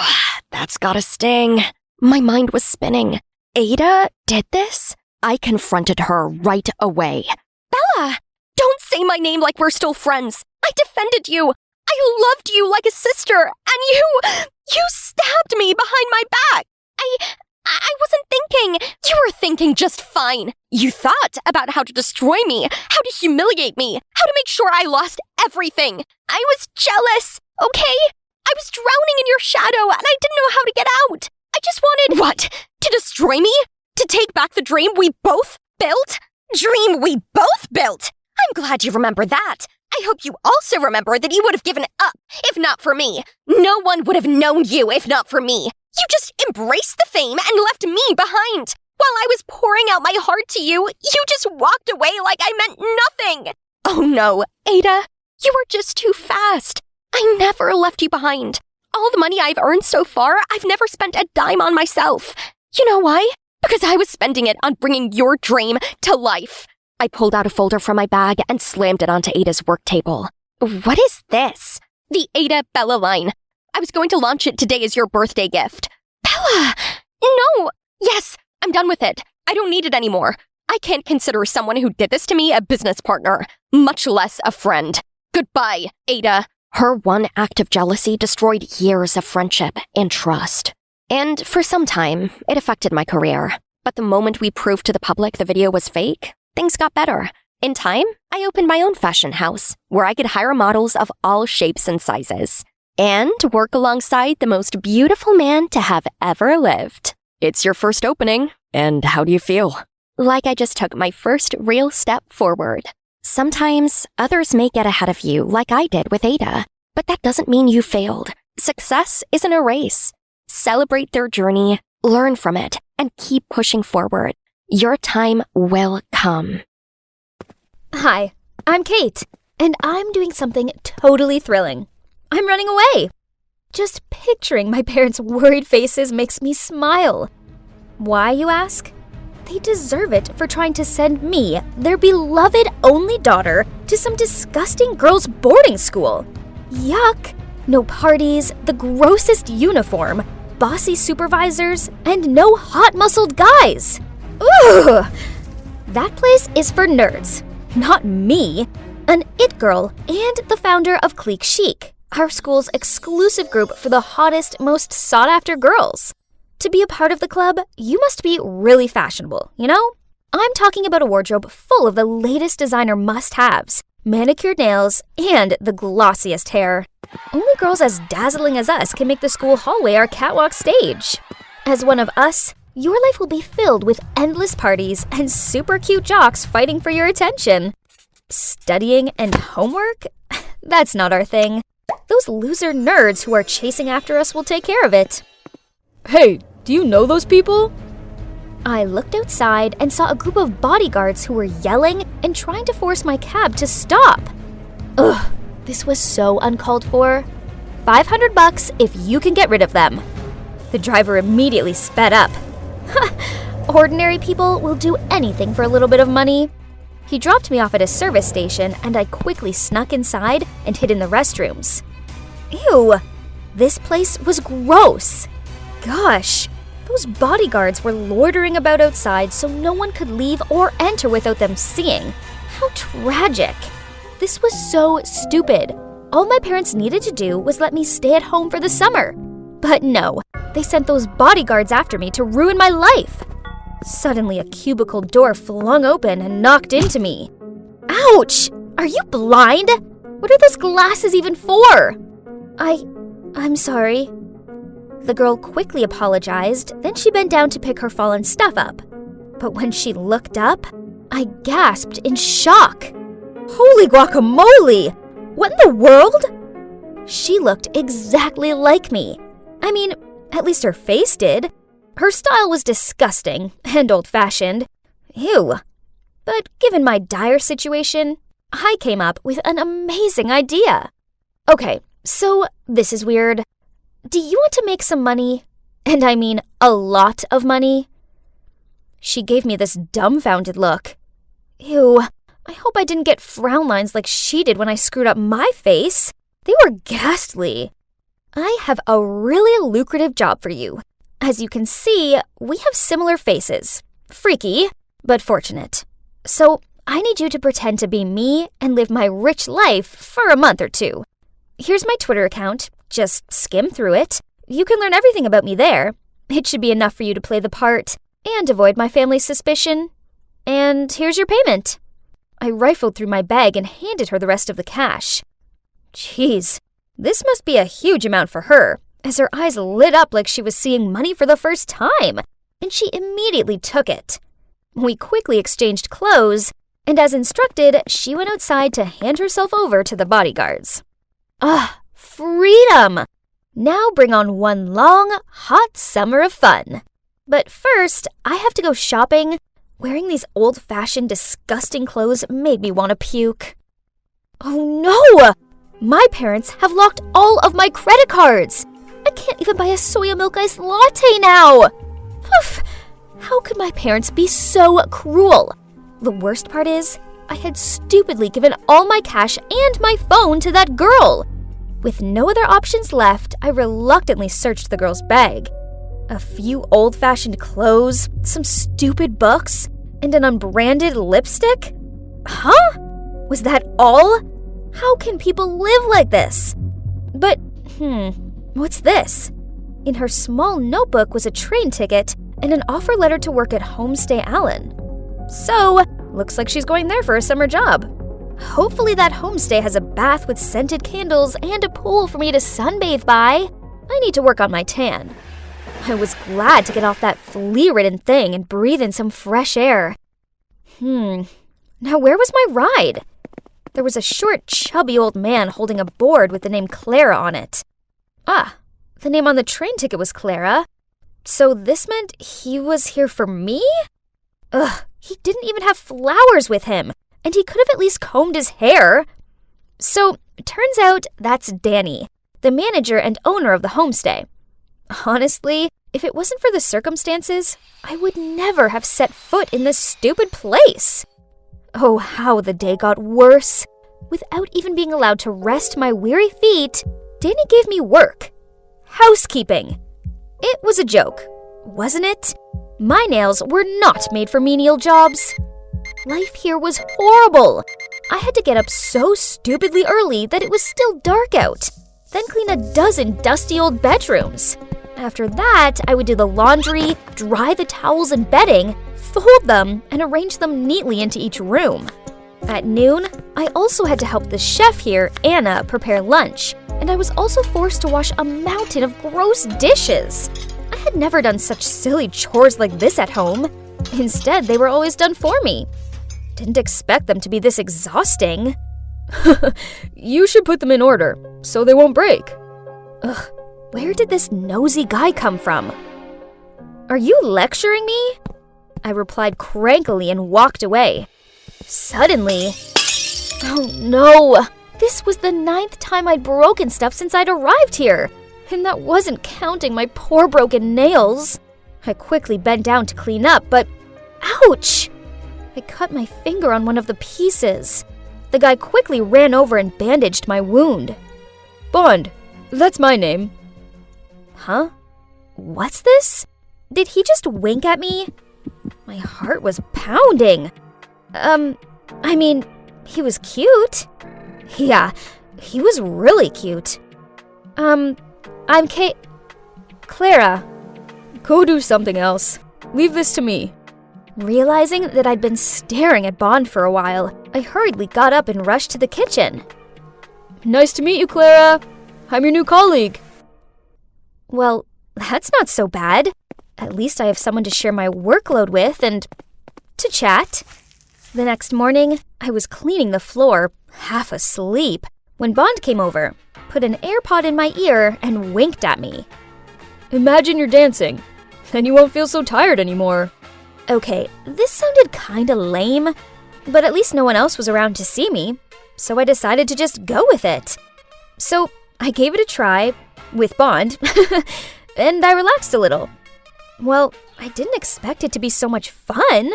Speaker 2: that's gotta sting.
Speaker 1: My mind was spinning. Ada did this? I confronted her right away. Bella! Don't say my name like we're still friends. I defended you. I loved you like a sister. And you stabbed me behind my back. I wasn't thinking. You were thinking just fine. You thought about how to destroy me, how to humiliate me, how to make sure I lost everything. I was jealous, okay? I was drowning in your shadow and I didn't know how to get out. I just wanted... What? To destroy me? To take back the dream we both built? Dream we both built? I'm glad you remember that. I hope you also remember that you would have given up if not for me. No one would have known you if not for me. You just embraced the fame and left me behind. While I was pouring out my heart to you, you just walked away like I meant nothing. Oh no, Ada, you were just too fast. I never left you behind. All the money I've earned so far, I've never spent a dime on myself. You know why? Because I was spending it on bringing your dream to life. I pulled out a folder from my bag and slammed it onto Ada's work table. What is this? The Ada Bella line. I was going to launch it today as your birthday gift. Bella! No! Yes, I'm done with it. I don't need it anymore. I can't consider someone who did this to me a business partner, much less a friend. Goodbye, Ada. Her one act of jealousy destroyed years of friendship and trust. And for some time, it affected my career. But the moment we proved to the public the video was fake, things got better. In time, I opened my own fashion house, where I could hire models of all shapes and sizes, and work alongside the most beautiful man to have ever lived. It's your first opening, and how do you feel? Like I just took my first real step forward. Sometimes others may get ahead of you like I did with Ada, but that doesn't mean you failed. Success isn't a race. Celebrate their journey, learn from it, and keep pushing forward. Your time will come.
Speaker 4: Hi, I'm Kate, and I'm doing something totally thrilling. I'm running away. Just picturing my parents' worried faces makes me smile. Why, you ask? They deserve it for trying to send me, their beloved only daughter, to some disgusting girls' boarding school. Yuck! No parties, the grossest uniform, bossy supervisors, and no hot-muscled guys. Ugh! That place is for nerds. Not me, an it girl and the founder of Clique Chic, our school's exclusive group for the hottest, most sought-after girls. To be a part of the club, you must be really fashionable, you know? I'm talking about a wardrobe full of the latest designer must-haves, manicured nails, and the glossiest hair. Only girls as dazzling as us can make the school hallway our catwalk stage. As one of us, your life will be filled with endless parties and super cute jocks fighting for your attention. Studying and homework? That's not our thing. Those loser nerds who are chasing after us will take care of it.
Speaker 5: Hey, do you know those people?
Speaker 4: I looked outside and saw a group of bodyguards who were yelling and trying to force my cab to stop. Ugh, this was so uncalled for. $500 if you can get rid of them. The driver immediately sped up. Ordinary people will do anything for a little bit of money. He dropped me off at a service station, and I quickly snuck inside and hid in the restrooms. Ew, this place was gross. Gosh, those bodyguards were loitering about outside so no one could leave or enter without them seeing. How tragic. This was so stupid. All my parents needed to do was let me stay at home for the summer. But no, they sent those bodyguards after me to ruin my life. Suddenly, a cubicle door flung open and knocked into me. Ouch! Are you blind? What are those glasses even for? I'm sorry. The girl quickly apologized, then she bent down to pick her fallen stuff up. But when she looked up, I gasped in shock. Holy guacamole! What in the world? She looked exactly like me. I mean, at least her face did. Her style was disgusting and old-fashioned. Ew. But given my dire situation, I came up with an amazing idea. Okay, so this is weird. Do you want to make some money? And I mean a lot of money? She gave me this dumbfounded look. Ew, I hope I didn't get frown lines like she did when I screwed up my face. They were ghastly. I have a really lucrative job for you. As you can see, we have similar faces. Freaky, but fortunate. So I need you to pretend to be me and live my rich life for a month or two. Here's my Twitter account. Just skim through it. You can learn everything about me there. It should be enough for you to play the part and avoid my family's suspicion. And here's your payment. I rifled through my bag and handed her the rest of the cash. Jeez, this must be a huge amount for her, as her eyes lit up like she was seeing money for the first time, and she immediately took it. We quickly exchanged clothes, and as instructed, she went outside to hand herself over to the bodyguards. Freedom! Now bring on one long, hot summer of fun. But first, I have to go shopping. Wearing these old-fashioned, disgusting clothes made me want to puke. Oh no! My parents have locked all of my credit cards! I can't even buy a soya milk iced latte now! Oof! How could my parents be so cruel? The worst part is, I had stupidly given all my cash and my phone to that girl. With no other options left, I reluctantly searched the girl's bag. A few old-fashioned clothes, some stupid books, and an unbranded lipstick? Huh? Was that all? How can people live like this? But, what's this? In her small notebook was a train ticket and an offer letter to work at Homestay Allen. So, looks like she's going there for a summer job. Hopefully that homestay has a bath with scented candles and a pool for me to sunbathe by. I need to work on my tan. I was glad to get off that flea-ridden thing and breathe in some fresh air. Now where was my ride? There was a short, chubby old man holding a board with the name Clara on it. Ah, the name on the train ticket was Clara. So this meant he was here for me? Ugh, he didn't even have flowers with him, and he could have at least combed his hair. So, turns out that's Danny, the manager and owner of the homestay. Honestly, if it wasn't for the circumstances, I would never have set foot in this stupid place. Oh, how the day got worse. Without even being allowed to rest my weary feet, Danny gave me work. Housekeeping. It was a joke, wasn't it? My nails were not made for menial jobs. Life here was horrible. I had to get up so stupidly early that it was still dark out, then clean a dozen dusty old bedrooms. After that, I would do the laundry, dry the towels and bedding, fold them, and arrange them neatly into each room. At noon, I also had to help the chef here, Anna, prepare lunch, and I was also forced to wash a mountain of gross dishes. I had never done such silly chores like this at home. Instead, they were always done for me. Didn't expect them to be this exhausting.
Speaker 5: You should put them in order, so they won't break.
Speaker 4: Ugh, where did this nosy guy come from? Are you lecturing me? I replied crankily and walked away. Suddenly, oh no! This was the 9th time I'd broken stuff since I'd arrived here, and that wasn't counting my poor broken nails. I quickly bent down to clean up, but ouch! I cut my finger on one of the pieces. The guy quickly ran over and bandaged my wound.
Speaker 5: Bond, that's my name.
Speaker 4: Huh? What's this? Did he just wink at me? My heart was pounding. I mean, he was cute. Yeah, he was really cute. I'm Clara.
Speaker 5: Go do something else. Leave this to me.
Speaker 4: Realizing that I'd been staring at Bond for a while, I hurriedly got up and rushed to the kitchen.
Speaker 5: Nice to meet you, Clara. I'm your new colleague.
Speaker 4: Well, that's not so bad. At least I have someone to share my workload with and to chat. The next morning, I was cleaning the floor, half asleep, when Bond came over, put an AirPod in my ear, and winked at me.
Speaker 5: Imagine you're dancing. Then you won't feel so tired anymore.
Speaker 4: Okay, this sounded kinda lame, but at least no one else was around to see me, so I decided to just go with it. So I gave it a try, with Bond, and I relaxed a little. Well, I didn't expect it to be so much fun.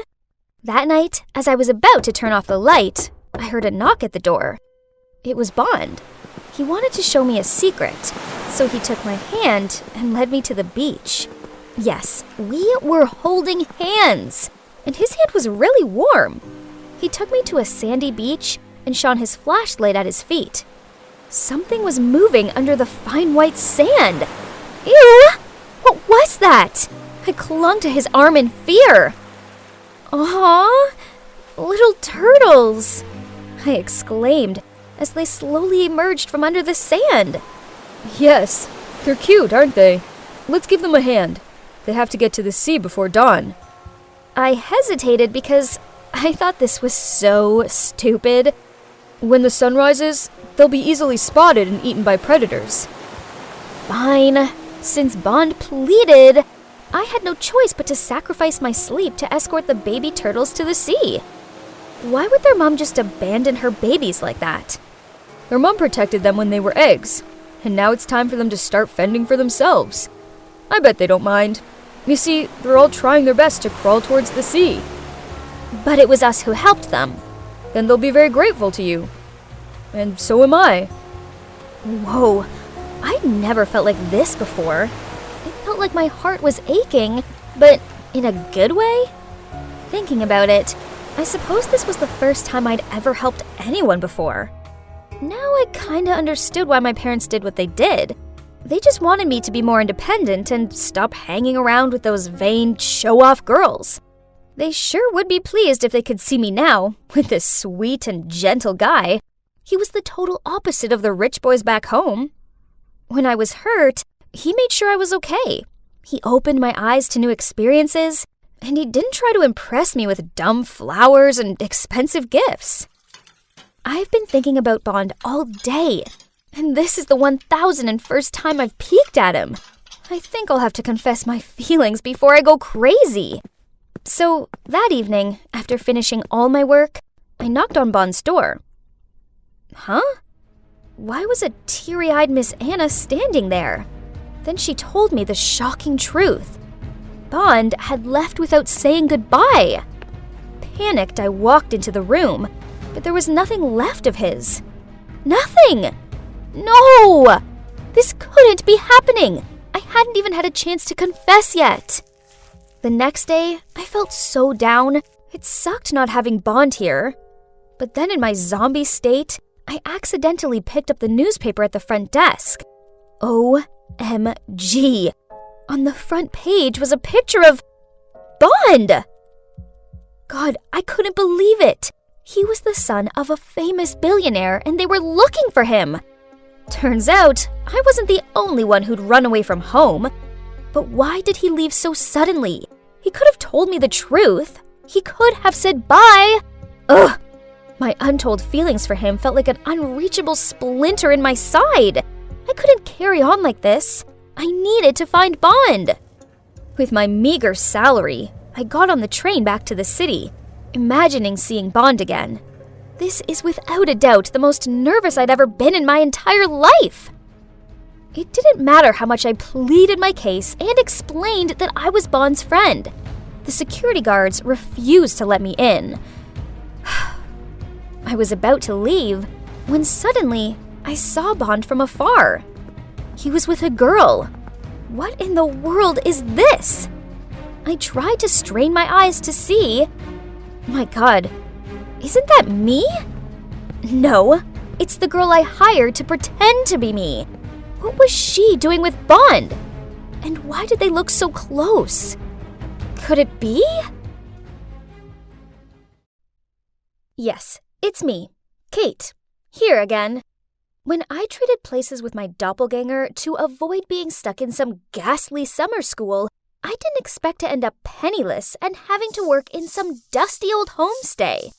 Speaker 4: That night, as I was about to turn off the light, I heard a knock at the door. It was Bond. He wanted to show me a secret, so he took my hand and led me to the beach. Yes, we were holding hands, and his hand was really warm. He took me to a sandy beach and shone his flashlight at his feet. Something was moving under the fine white sand. Ew! What was that? I clung to his arm in fear. Aw, little turtles, I exclaimed as they slowly emerged from under the sand.
Speaker 5: Yes, they're cute, aren't they? Let's give them a hand. They have to get to the sea before dawn.
Speaker 4: I hesitated because I thought this was so stupid.
Speaker 5: When the sun rises, they'll be easily spotted and eaten by predators.
Speaker 4: Fine. Since Bond pleaded, I had no choice but to sacrifice my sleep to escort the baby turtles to the sea. Why would their mom just abandon her babies like that?
Speaker 5: Their mom protected them when they were eggs, and now it's time for them to start fending for themselves. I bet they don't mind. You see, they're all trying their best to crawl towards the sea.
Speaker 4: But it was us who helped them.
Speaker 5: Then they'll be very grateful to you. And so am I.
Speaker 4: Whoa, I'd never felt like this before. It felt like my heart was aching, but in a good way? Thinking about it, I suppose this was the first time I'd ever helped anyone before. Now I kinda understood why my parents did what they did. They just wanted me to be more independent and stop hanging around with those vain, show-off girls. They sure would be pleased if they could see me now, with this sweet and gentle guy. He was the total opposite of the rich boys back home. When I was hurt, he made sure I was okay. He opened my eyes to new experiences, and he didn't try to impress me with dumb flowers and expensive gifts. I've been thinking about Bond all day, and this is the 1001st time I've peeked at him. I think I'll have to confess my feelings before I go crazy. So, that evening, after finishing all my work, I knocked on Bond's door. Huh? Why was a teary-eyed Miss Anna standing there? Then she told me the shocking truth. Bond had left without saying goodbye. Panicked, I walked into the room, but there was nothing left of his. Nothing! No! This couldn't be happening! I hadn't even had a chance to confess yet. The next day, I felt so down. It sucked not having Bond here. But then in my zombie state, I accidentally picked up the newspaper at the front desk. OMG! On the front page was a picture of Bond! God, I couldn't believe it. He was the son of a famous billionaire, and they were looking for him. Turns out, I wasn't the only one who'd run away from home. But why did he leave so suddenly? He could have told me the truth. He could have said bye. Ugh! My untold feelings for him felt like an unreachable splinter in my side. I couldn't carry on like this. I needed to find Bond. With my meager salary, I got on the train back to the city, imagining seeing Bond again. This is without a doubt the most nervous I'd ever been in my entire life. It didn't matter how much I pleaded my case and explained that I was Bond's friend. The security guards refused to let me in. I was about to leave when suddenly I saw Bond from afar. He was with a girl. What in the world is this? I tried to strain my eyes to see. My God, isn't that me? No, it's the girl I hired to pretend to be me. What was she doing with Bond? And why did they look so close? Could it be? Yes, it's me, Kate, here again. When I traded places with my doppelganger to avoid being stuck in some ghastly summer school, I didn't expect to end up penniless and having to work in some dusty old homestay.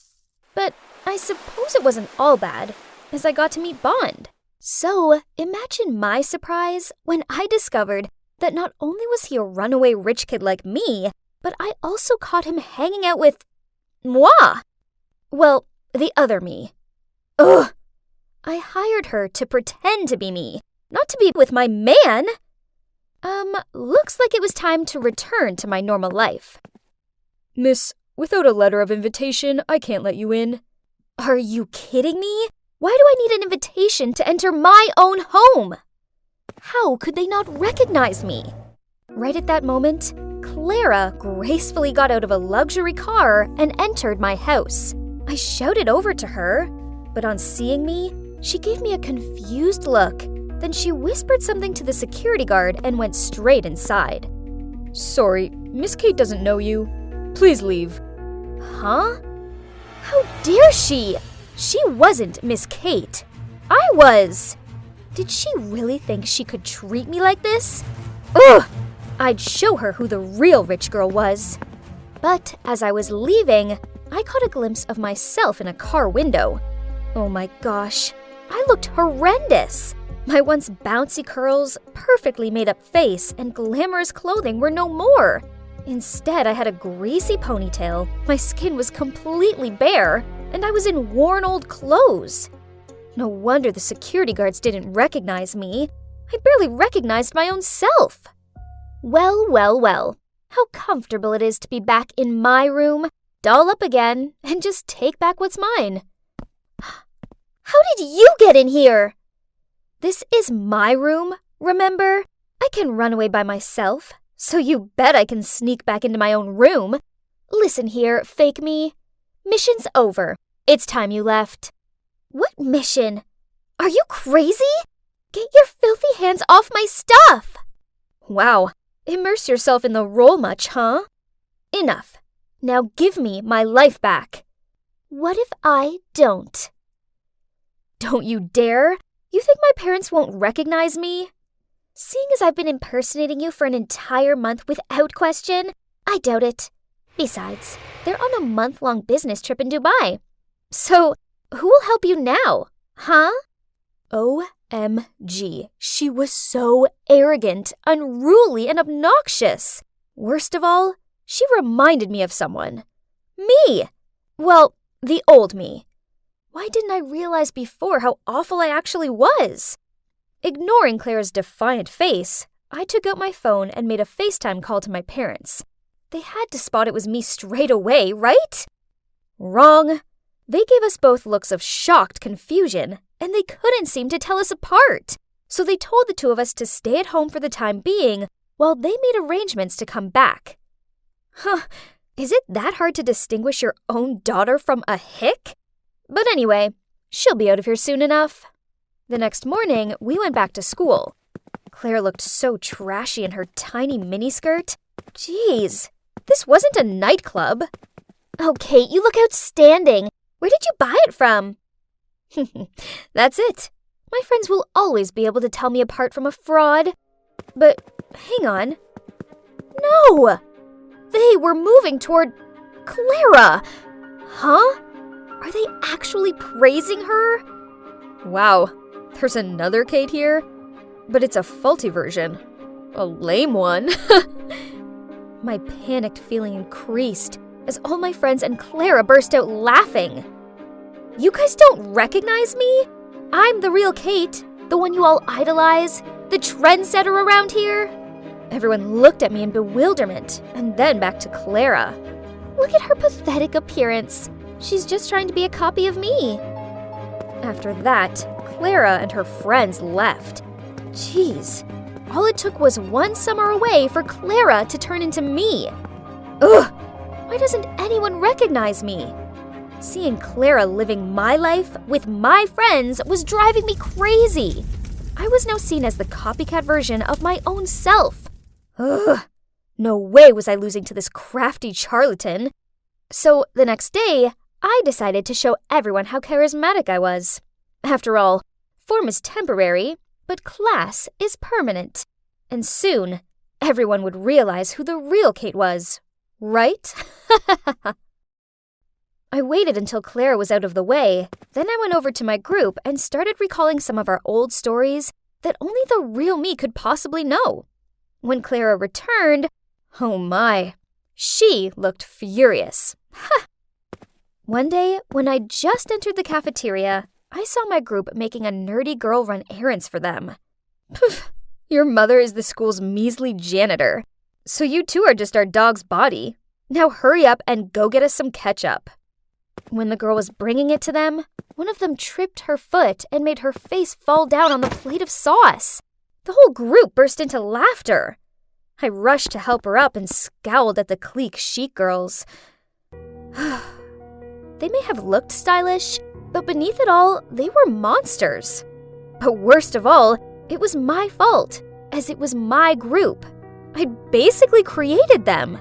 Speaker 4: But I suppose it wasn't all bad, as I got to meet Bond. So imagine my surprise when I discovered that not only was he a runaway rich kid like me, but I also caught him hanging out with moi. Well, the other me. Ugh! I hired her to pretend to be me, not to be with my man. Looks like it was time to return to my normal life.
Speaker 5: Miss, without a letter of invitation, I can't let you in.
Speaker 4: Are you kidding me? Why do I need an invitation to enter my own home? How could they not recognize me? Right at that moment, Clara gracefully got out of a luxury car and entered my house. I shouted over to her, but on seeing me, she gave me a confused look. Then she whispered something to the security guard and went straight inside.
Speaker 5: Sorry, Miss Kate doesn't know you. Please leave.
Speaker 4: Huh? How dare she? She wasn't Miss Kate. I was. Did she really think she could treat me like this? Ugh! I'd show her who the real rich girl was. But as I was leaving, I caught a glimpse of myself in a car window. Oh my gosh, I looked horrendous. My once bouncy curls, perfectly made-up face, and glamorous clothing were no more. Instead, I had a greasy ponytail, my skin was completely bare, and I was in worn old clothes. No wonder the security guards didn't recognize me. I barely recognized my own self. Well, well, well. How comfortable it is to be back in my room, doll up again, and just take back what's mine. How did you get in here? This is my room, remember? I can run away by myself, so you bet I can sneak back into my own room. Listen here, fake me. Mission's over. It's time you left. What mission? Are you crazy? Get your filthy hands off my stuff!
Speaker 5: Wow, immerse yourself in the role much, huh?
Speaker 4: Enough. Now give me my life back. What if I don't?
Speaker 5: Don't you dare! You think my parents won't recognize me?
Speaker 4: Seeing as I've been impersonating you for an entire month without question, I doubt it. Besides, they're on a month-long business trip in Dubai. So, who will help you now, huh?
Speaker 5: OMG, she was so arrogant, unruly, and obnoxious. Worst of all, she reminded me of someone. Me! Well, the old me. Why didn't I realize before how awful I actually was? Ignoring Clara's defiant face, I took out my phone and made a FaceTime call to my parents. They had to spot it was me straight away, right? Wrong. They gave us both looks of shocked confusion, and they couldn't seem to tell us apart. So they told the two of us to stay at home for the time being while they made arrangements to come back. Huh, is it that hard to distinguish your own daughter from a hick? But anyway, she'll be out of here soon enough. The next morning, we went back to school. Claire looked so trashy in her tiny miniskirt. Jeez, this wasn't a nightclub.
Speaker 4: Oh, Kate, you look outstanding. Where did you buy it from?
Speaker 5: That's it. My friends will always be able to tell me apart from a fraud. But hang on. No! They were moving toward Clara. Huh? Are they actually praising her? Wow, there's another Kate here, but it's a faulty version. A lame one. My panicked feeling increased as all my friends and Clara burst out laughing. You guys don't recognize me? I'm the real Kate, the one you all idolize, the trendsetter around here. Everyone looked at me in bewilderment, and then back to Clara.
Speaker 4: Look at her pathetic appearance. She's just trying to be a copy of me.
Speaker 5: After that, Clara and her friends left. Jeez, all it took was one summer away for Clara to turn into me. Ugh, why doesn't anyone recognize me? Seeing Clara living my life with my friends was driving me crazy. I was now seen as the copycat version of my own self. Ugh, no way was I losing to this crafty charlatan. So the next day, I decided to show everyone how charismatic I was. After all, form is temporary, but class is permanent. And soon, everyone would realize who the real Kate was, right? I waited until Clara was out of the way, then I went over to my group and started recalling some of our old stories that only the real me could possibly know. When Clara returned, oh my, she looked furious. Ha! One day, when I just entered the cafeteria, I saw my group making a nerdy girl run errands for them. Poof, your mother is the school's measly janitor, so you two are just our dog's body. Now hurry up and go get us some ketchup. When the girl was bringing it to them, one of them tripped her foot and made her face fall down on the plate of sauce. The whole group burst into laughter. I rushed to help her up and scowled at the clique chic girls. They may have looked stylish, but beneath it all, they were monsters. But worst of all, it was my fault, as it was my group. I'd basically created them.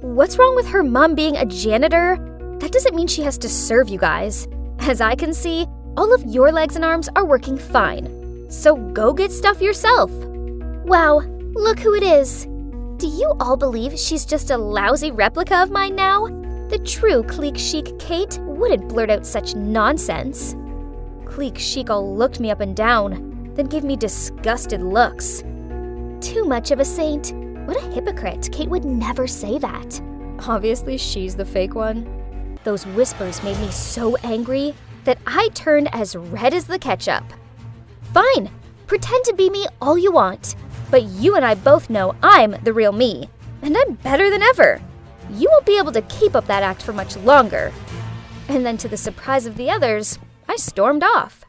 Speaker 5: What's wrong with her mom being a janitor? That doesn't mean she has to serve you guys. As I can see, all of your legs and arms are working fine. So go get stuff yourself.
Speaker 4: Wow, look who it is. Do you all believe she's just a lousy replica of mine now? The true clique chic Kate wouldn't blurt out such nonsense. Clique chic all looked me up and down, then gave me disgusted looks. Too much of a saint. What a hypocrite. Kate would never say that.
Speaker 5: Obviously, she's the fake one. Those whispers made me so angry that I turned as red as the ketchup. Fine, pretend to be me all you want, but you and I both know I'm the real me. and I'm better than ever. You won't be able to keep up that act for much longer." And then to the surprise of the others, I stormed off.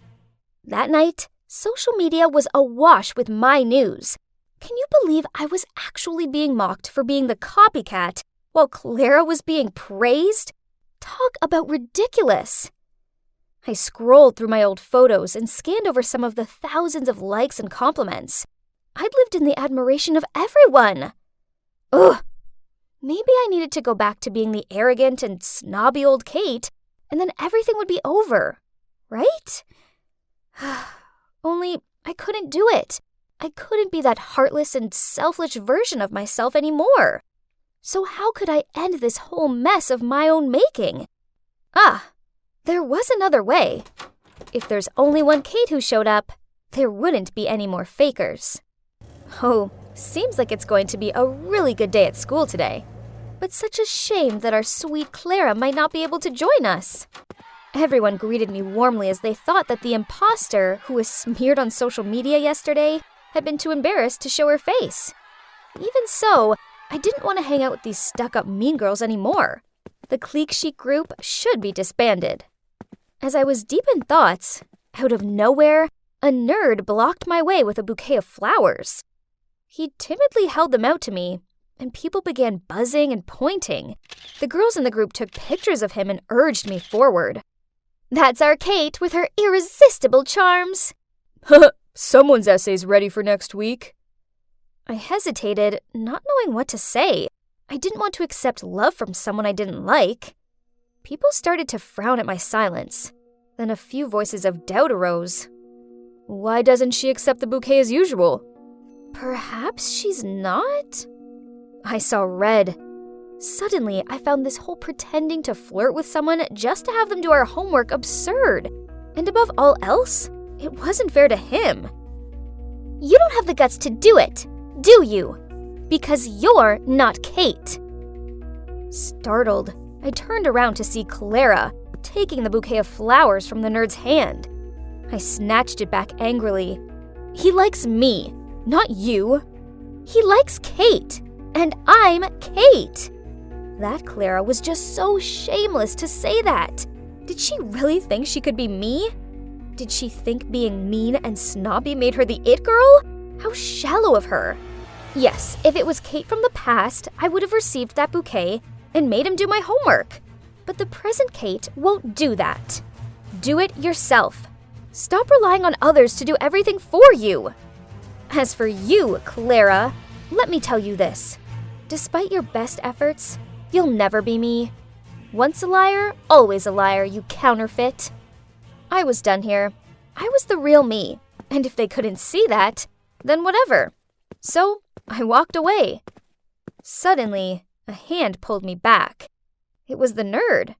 Speaker 5: That night, social media was awash with my news. Can you believe I was actually being mocked for being the copycat while Clara was being praised? Talk about ridiculous. I scrolled through my old photos and scanned over some of the thousands of likes and compliments. I'd lived in the admiration of everyone. Ugh. Maybe I needed to go back to being the arrogant and snobby old Kate, and then everything would be over, right? Only I couldn't do it. I couldn't be that heartless and selfish version of myself anymore. So how could I end this whole mess of my own making? There was another way. If there's only one Kate who showed up, there wouldn't be any more fakers. Oh, seems like it's going to be a really good day at school today. But such a shame that our sweet Clara might not be able to join us. Everyone greeted me warmly as they thought that the imposter who was smeared on social media yesterday had been too embarrassed to show her face. Even so, I didn't want to hang out with these stuck-up mean girls anymore. The clique chic group should be disbanded. As I was deep in thoughts, out of nowhere, a nerd blocked my way with a bouquet of flowers. He timidly held them out to me, and people began buzzing and pointing. The girls in the group took pictures of him and urged me forward. "That's our Kate with her irresistible charms."
Speaker 2: Someone's essay's ready for next week.
Speaker 5: I hesitated, not knowing what to say. I didn't want to accept love from someone I didn't like. People started to frown at my silence. Then a few voices of doubt arose.
Speaker 2: Why doesn't she accept the bouquet as usual?
Speaker 5: Perhaps she's not? I saw red. Suddenly, I found this whole pretending to flirt with someone just to have them do our homework absurd. And above all else, it wasn't fair to him. You don't have the guts to do it, do you? Because you're not Kate. Startled, I turned around to see Clara taking the bouquet of flowers from the nerd's hand. I snatched it back angrily. He likes me, not you. He likes Kate, and I'm Kate. That Clara was just so shameless to say that. Did she really think she could be me? Did she think being mean and snobby made her the it girl? How shallow of her. Yes, if it was Kate from the past, I would have received that bouquet and made him do my homework. But the present Kate won't do that. Do it yourself. Stop relying on others to do everything for you. As for you, Clara, let me tell you this. Despite your best efforts, you'll never be me. Once a liar, always a liar, you counterfeit. I was done here. I was the real me, and if they couldn't see that, then whatever. So, I walked away. Suddenly, a hand pulled me back. It was the nerd.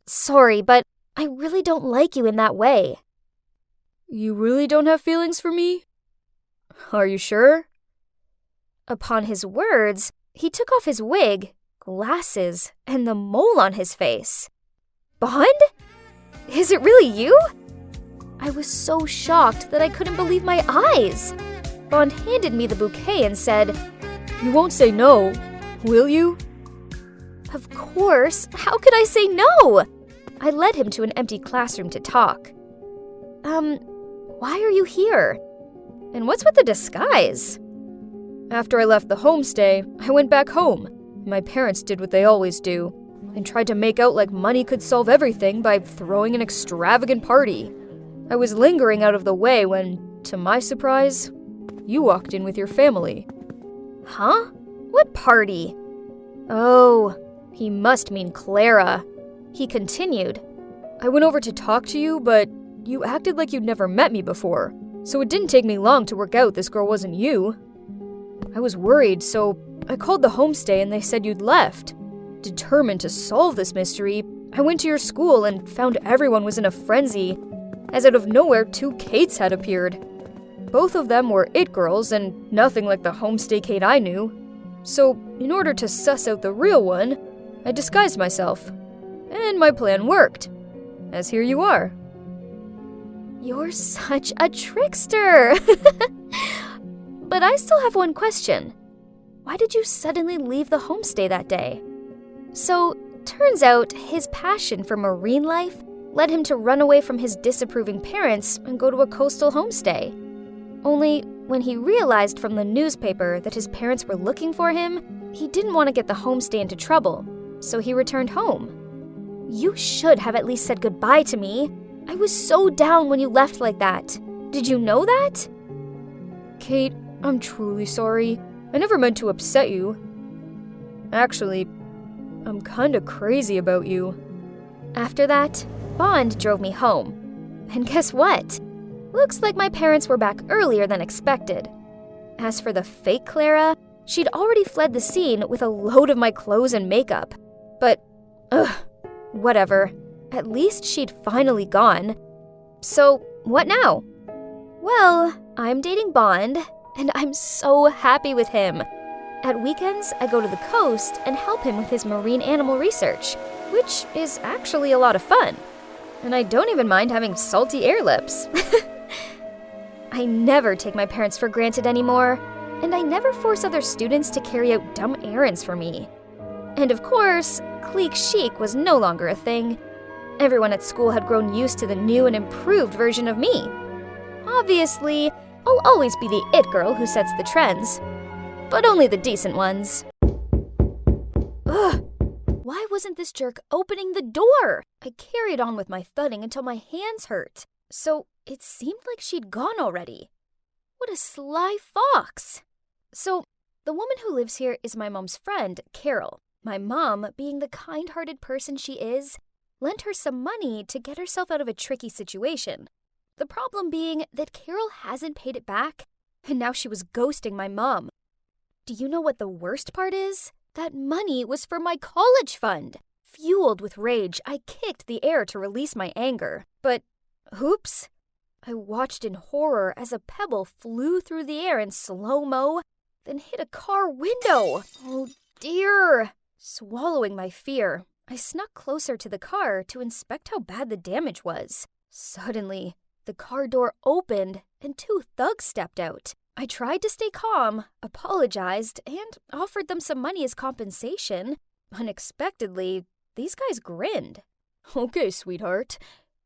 Speaker 5: Sorry, but I really don't like you in that way.
Speaker 2: You really don't have feelings for me? Are you sure?
Speaker 5: Upon his words, he took off his wig, glasses, and the mole on his face. Bond? Is it really you? I was so shocked that I couldn't believe my eyes. Bond handed me the bouquet and said,
Speaker 2: You won't say no, will you?
Speaker 5: Of course. How could I say no? I led him to an empty classroom to talk. Why are you here? And what's with the disguise?
Speaker 2: After I left the homestay, I went back home. My parents did what they always do, and tried to make out like money could solve everything by throwing an extravagant party. I was lingering out of the way when, to my surprise, you walked in with your family.
Speaker 5: Huh? What party? Oh, he must mean Clara. He continued.
Speaker 2: I went over to talk to you, but you acted like you'd never met me before, so it didn't take me long to work out this girl wasn't you. I was worried, so I called the homestay and they said you'd left. Determined to solve this mystery, I went to your school and found everyone was in a frenzy, as out of nowhere 2 Kates had appeared. Both of them were it girls and nothing like the homestay Kate I knew. So, in order to suss out the real one, I disguised myself. And my plan worked. As here you are.
Speaker 5: You're such a trickster! But I still have one question. why did you suddenly leave the homestay that day? So, turns out his passion for marine life led him to run away from his disapproving parents and go to a coastal homestay. Only, when he realized from the newspaper that his parents were looking for him, he didn't want to get the homestay into trouble, so he returned home. You should have at least said goodbye to me. I was so down when you left like that. Did you know that? Kate, I'm truly sorry. I never meant to upset you. Actually, I'm kinda crazy about you. After that, Bond drove me home. And guess what? Looks like my parents were back earlier than expected. As for the fake Clara, she'd already fled the scene with a load of my clothes and makeup. But, whatever. At least she'd finally gone. So, what now? Well, I'm dating Bond, and I'm so happy with him. At weekends, I go to the coast and help him with his marine animal research, which is actually a lot of fun. And I don't even mind having salty air lips. I never take my parents for granted anymore, and I never force other students to carry out dumb errands for me. And of course, clique chic was no longer a thing. Everyone at school had grown used to the new and improved version of me. Obviously, I'll always be the it girl who sets the trends, but only the decent ones. Ugh! Why wasn't this jerk opening the door? I carried on with my thudding until my hands hurt. So it seemed like she'd gone already. What a sly fox! So, the woman who lives here is my mom's friend, Carol. My mom, being the kind-hearted person she is, lent her some money to get herself out of a tricky situation. The problem being that Carol hasn't paid it back, and now she was ghosting my mom. Do you know what the worst part is? That money was for my college fund. Fueled with rage, I kicked the air to release my anger. But, oops. I watched in horror as a pebble flew through the air in slow-mo, then hit a car window. Oh dear. Swallowing my fear, I snuck closer to the car to inspect how bad the damage was. Suddenly, the car door opened and 2 thugs stepped out. I tried to stay calm, apologized, and offered them some money as compensation. Unexpectedly, these guys grinned. Okay, sweetheart.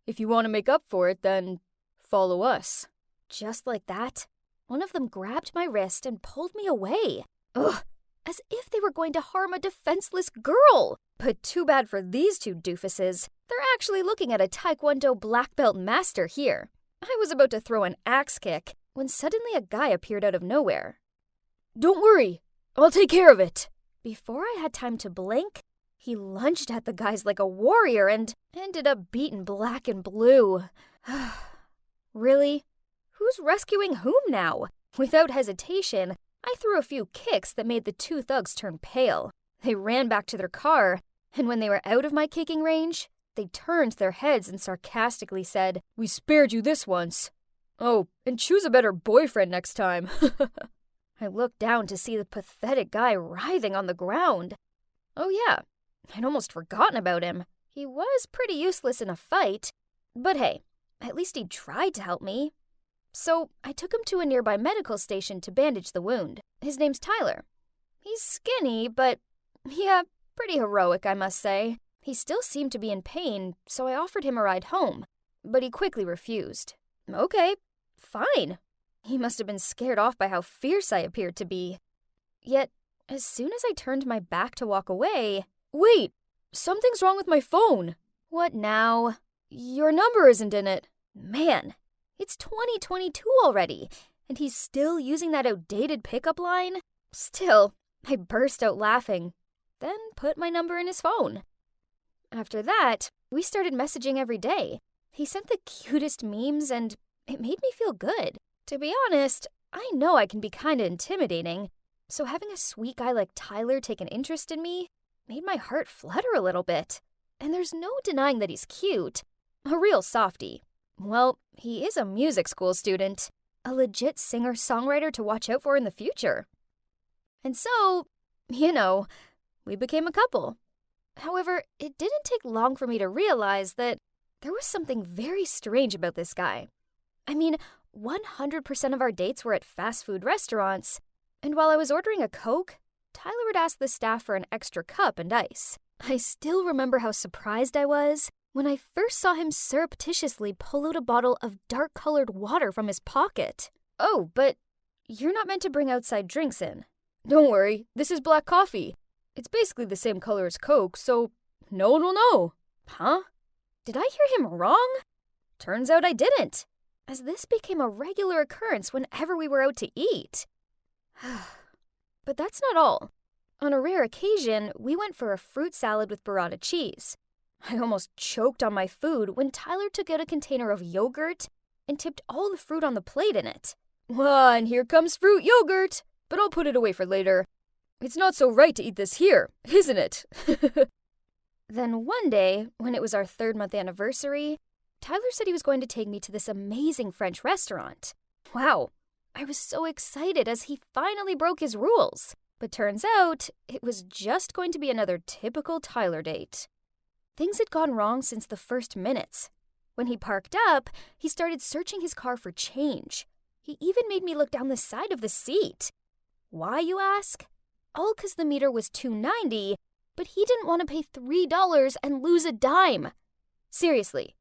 Speaker 5: If you want to make up for it, then follow us. Just like that, one of them grabbed my wrist and pulled me away. Ugh, as if they were going to harm a defenseless girl. But too bad for these 2 doofuses. They're actually looking at a Taekwondo black belt master here. I was about to throw an axe kick when suddenly a guy appeared out of nowhere. Don't worry, I'll take care of it. Before I had time to blink, he lunged at the guys like a warrior and ended up beaten black and blue. Really? Who's rescuing whom now? Without hesitation, I threw a few kicks that made the 2 thugs turn pale. They ran back to their car, and when they were out of my kicking range, they turned their heads and sarcastically said, "We spared you this once. Oh, and choose a better boyfriend next time." I looked down to see the pathetic guy writhing on the ground. Oh yeah, I'd almost forgotten about him. He was pretty useless in a fight, but hey, at least he tried to help me. So I took him to a nearby medical station to bandage the wound. His name's Tyler. He's skinny, but yeah, pretty heroic, I must say. He still seemed to be in pain, so I offered him a ride home, but he quickly refused. Okay, fine. He must have been scared off by how fierce I appeared to be. Yet, as soon as I turned my back to walk away... Wait, something's wrong with my phone. What now? Your number isn't in it. Man, it's 2022 already, and he's still using that outdated pickup line? Still, I burst out laughing, then put my number in his phone. After that, we started messaging every day. He sent the cutest memes, and it made me feel good. To be honest, I know I can be kinda intimidating, so having a sweet guy like Tyler take an interest in me made my heart flutter a little bit. And there's no denying that he's cute. A real softie. Well, he is a music school student. A legit singer-songwriter to watch out for in the future. And so, we became a couple. However, it didn't take long for me to realize that there was something very strange about this guy. I mean, 100% of our dates were at fast food restaurants, and while I was ordering a Coke, Tyler would ask the staff for an extra cup and ice. I still remember how surprised I was when I first saw him surreptitiously pull out a bottle of dark-colored water from his pocket. Oh, but you're not meant to bring outside drinks in. Don't worry, this is black coffee. It's basically the same color as Coke, so no one will know. Huh? Did I hear him wrong? Turns out I didn't, as this became a regular occurrence whenever we were out to eat. But that's not all. On a rare occasion, we went for a fruit salad with burrata cheese. I almost choked on my food when Tyler took out a container of yogurt and tipped all the fruit on the plate in it. Well, and here comes fruit yogurt, but I'll put it away for later. It's not so right to eat this here, isn't it? Then one day, when it was our 3rd-month anniversary, Tyler said he was going to take me to this amazing French restaurant. Wow, I was so excited as he finally broke his rules. But turns out, it was just going to be another typical Tyler date. Things had gone wrong since the first minutes. When he parked up, he started searching his car for change. He even made me look down the side of the seat. Why, you ask? All 'cause the meter was $2.90, but he didn't want to pay $3 and lose a dime. Seriously,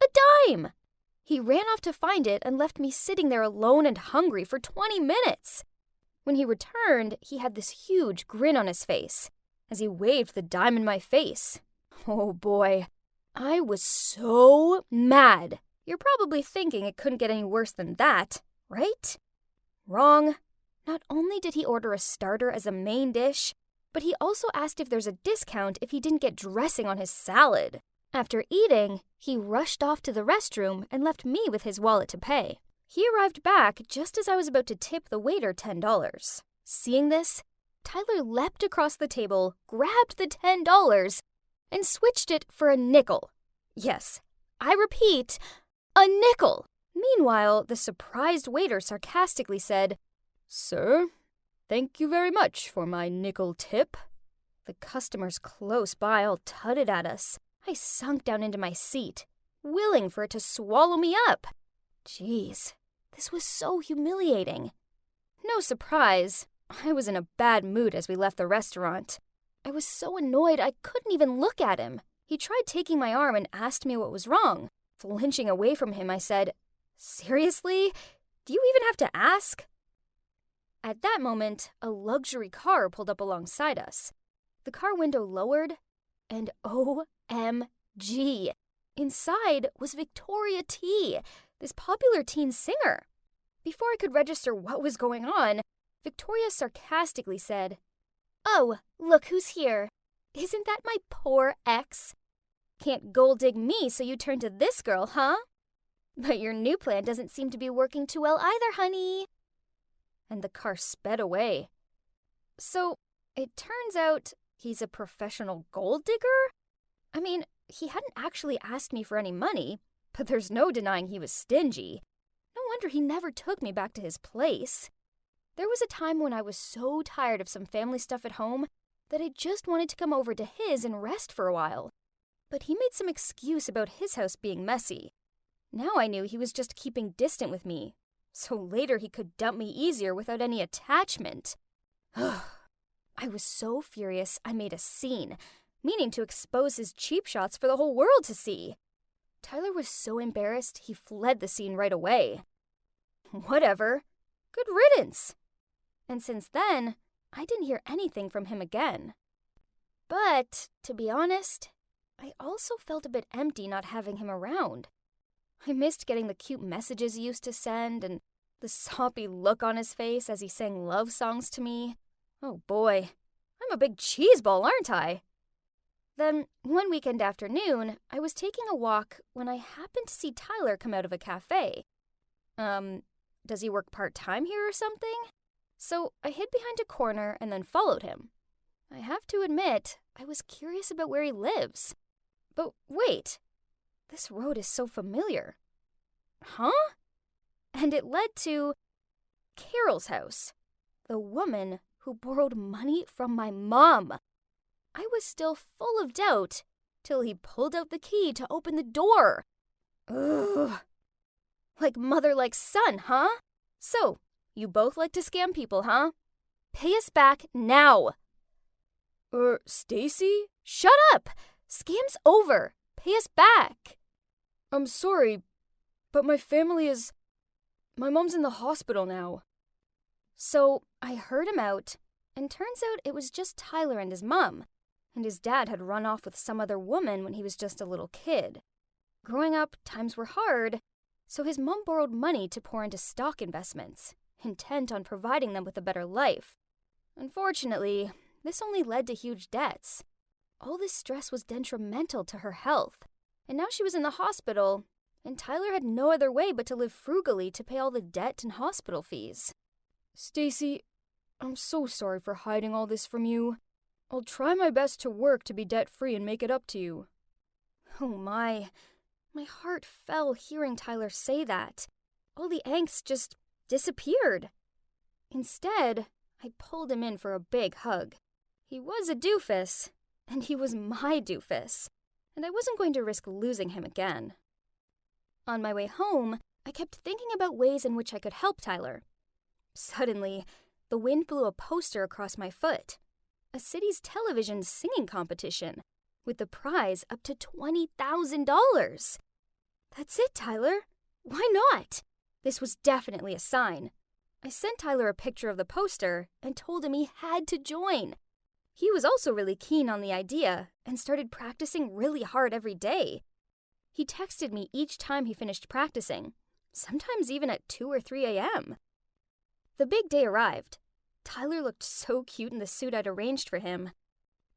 Speaker 5: a dime! He ran off to find it and left me sitting there alone and hungry for 20 minutes. When he returned, he had this huge grin on his face as he waved the dime in my face. Oh boy, I was so mad. You're probably thinking it couldn't get any worse than that, right? Wrong. Not only did he order a starter as a main dish, but he also asked if there's a discount if he didn't get dressing on his salad. After eating, he rushed off to the restroom and left me with his wallet to pay. He arrived back just as I was about to tip the waiter $10. Seeing this, Tyler leapt across the table, grabbed the $10, and switched it for a nickel. Yes, I repeat, a nickel. Meanwhile, the surprised waiter sarcastically said, "Sir, thank you very much for my nickel tip." The customers close by all tutted at us. I sunk down into my seat, willing for it to swallow me up. Jeez, this was so humiliating. No surprise, I was in a bad mood as we left the restaurant. I was so annoyed I couldn't even look at him. He tried taking my arm and asked me what was wrong. Flinching away from him, I said, "Seriously? Do you even have to ask?" At that moment, a luxury car pulled up alongside us. The car window lowered, and OMG! Inside was Victoria T, this popular teen singer. Before I could register what was going on, Victoria sarcastically said, "Oh, look who's here. Isn't that my poor ex? Can't gold dig me, so you turn to this girl, huh? But your new plan doesn't seem to be working too well either, honey." And the car sped away. So, it turns out he's a professional gold digger? I mean, he hadn't actually asked me for any money, but there's no denying he was stingy. No wonder he never took me back to his place. There was a time when I was so tired of some family stuff at home that I just wanted to come over to his and rest for a while. But he made some excuse about his house being messy. Now I knew he was just keeping distant with me, so later he could dump me easier without any attachment. I was so furious I made a scene, meaning to expose his cheap shots for the whole world to see. Tyler was so embarrassed he fled the scene right away. Whatever. Good riddance. And since then, I didn't hear anything from him again. But, to be honest, I also felt a bit empty not having him around. I missed getting the cute messages he used to send and the soppy look on his face as he sang love songs to me. Oh boy, I'm a big cheeseball, aren't I? Then, one weekend afternoon, I was taking a walk when I happened to see Tyler come out of a cafe. Does he work part-time here or something? So I hid behind a corner and then followed him. I have to admit, I was curious about where he lives. But wait, this road is so familiar. Huh? And it led to Carol's house, the woman who borrowed money from my mom. I was still full of doubt till he pulled out the key to open the door. Ugh. Like mother like son, huh? So, you both like to scam people, huh? Pay us back now. Stacy? Shut up! Scam's over. Pay us back. I'm sorry, but my mom's in the hospital now. So I heard him out, and turns out it was just Tyler and his mom, and his dad had run off with some other woman when he was just a little kid. Growing up, times were hard, so his mom borrowed money to pour into stock investments, intent on providing them with a better life. Unfortunately, this only led to huge debts. All this stress was detrimental to her health, and now she was in the hospital, and Tyler had no other way but to live frugally to pay all the debt and hospital fees. Stacy, I'm so sorry for hiding all this from you. I'll try my best to work to be debt-free and make it up to you. Oh my heart fell hearing Tyler say that. All the angst just disappeared. Instead, I pulled him in for a big hug. He was a doofus, and he was my doofus, and I wasn't going to risk losing him again. On my way home, I kept thinking about ways in which I could help Tyler. Suddenly, the wind blew a poster across my foot. A city's television singing competition, with the prize up to $20,000. That's it, Tyler. Why not? This was definitely a sign. I sent Tyler a picture of the poster and told him he had to join. He was also really keen on the idea and started practicing really hard every day. He texted me each time he finished practicing, sometimes even at 2 or 3 a.m. The big day arrived. Tyler looked so cute in the suit I'd arranged for him.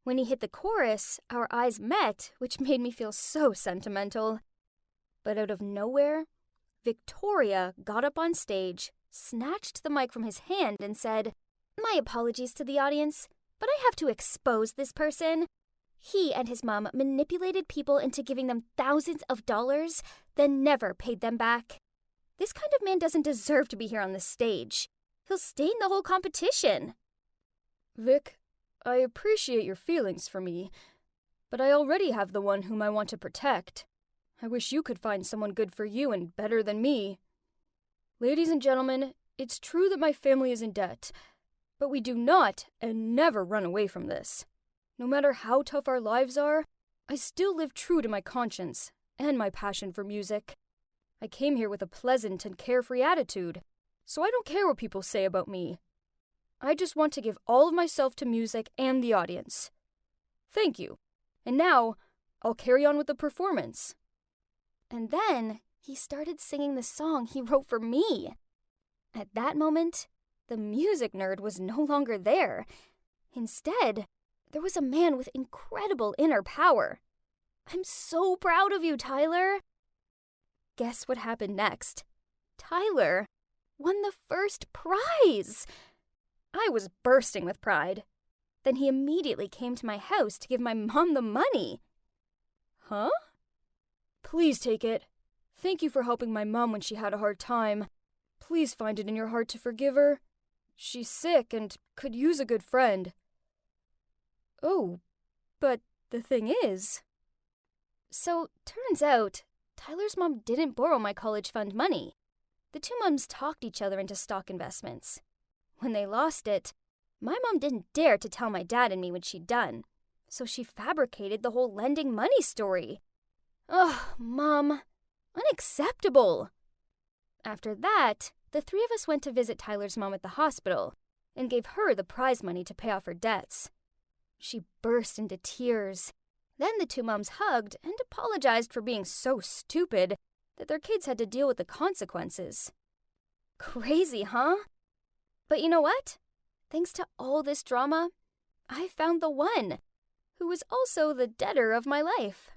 Speaker 5: When he hit the chorus, our eyes met, which made me feel so sentimental. But out of nowhere, Victoria got up on stage, snatched the mic from his hand, and said, "My apologies to the audience, but I have to expose this person. He and his mom manipulated people into giving them thousands of dollars, then never paid them back. This kind of man doesn't deserve to be here on the stage. He'll stain the whole competition." Vic, I appreciate your feelings for me, but I already have the one whom I want to protect. I wish you could find someone good for you and better than me. Ladies and gentlemen, it's true that my family is in debt, but we do not and never run away from this. No matter how tough our lives are, I still live true to my conscience and my passion for music. I came here with a pleasant and carefree attitude, so I don't care what people say about me. I just want to give all of myself to music and the audience. Thank you. And now, I'll carry on with the performance. And then, he started singing the song he wrote for me. At that moment, the music nerd was no longer there. Instead, there was a man with incredible inner power. I'm so proud of you, Tyler. Guess what happened next? Tyler won the first prize. I was bursting with pride. Then he immediately came to my house to give my mom the money. Huh? Please take it. Thank you for helping my mom when she had a hard time. Please find it in your heart to forgive her. She's sick and could use a good friend. Oh, but the thing is... So, turns out, Tyler's mom didn't borrow my college fund money. The two moms talked each other into stock investments. When they lost it, my mom didn't dare to tell my dad and me what she'd done, so she fabricated the whole lending money story. Ugh, Mom. Unacceptable. After that, the three of us went to visit Tyler's mom at the hospital and gave her the prize money to pay off her debts. She burst into tears. Then the two moms hugged and apologized for being so stupid that their kids had to deal with the consequences. Crazy, huh? But you know what? Thanks to all this drama, I found the one, who was also the debtor of my life.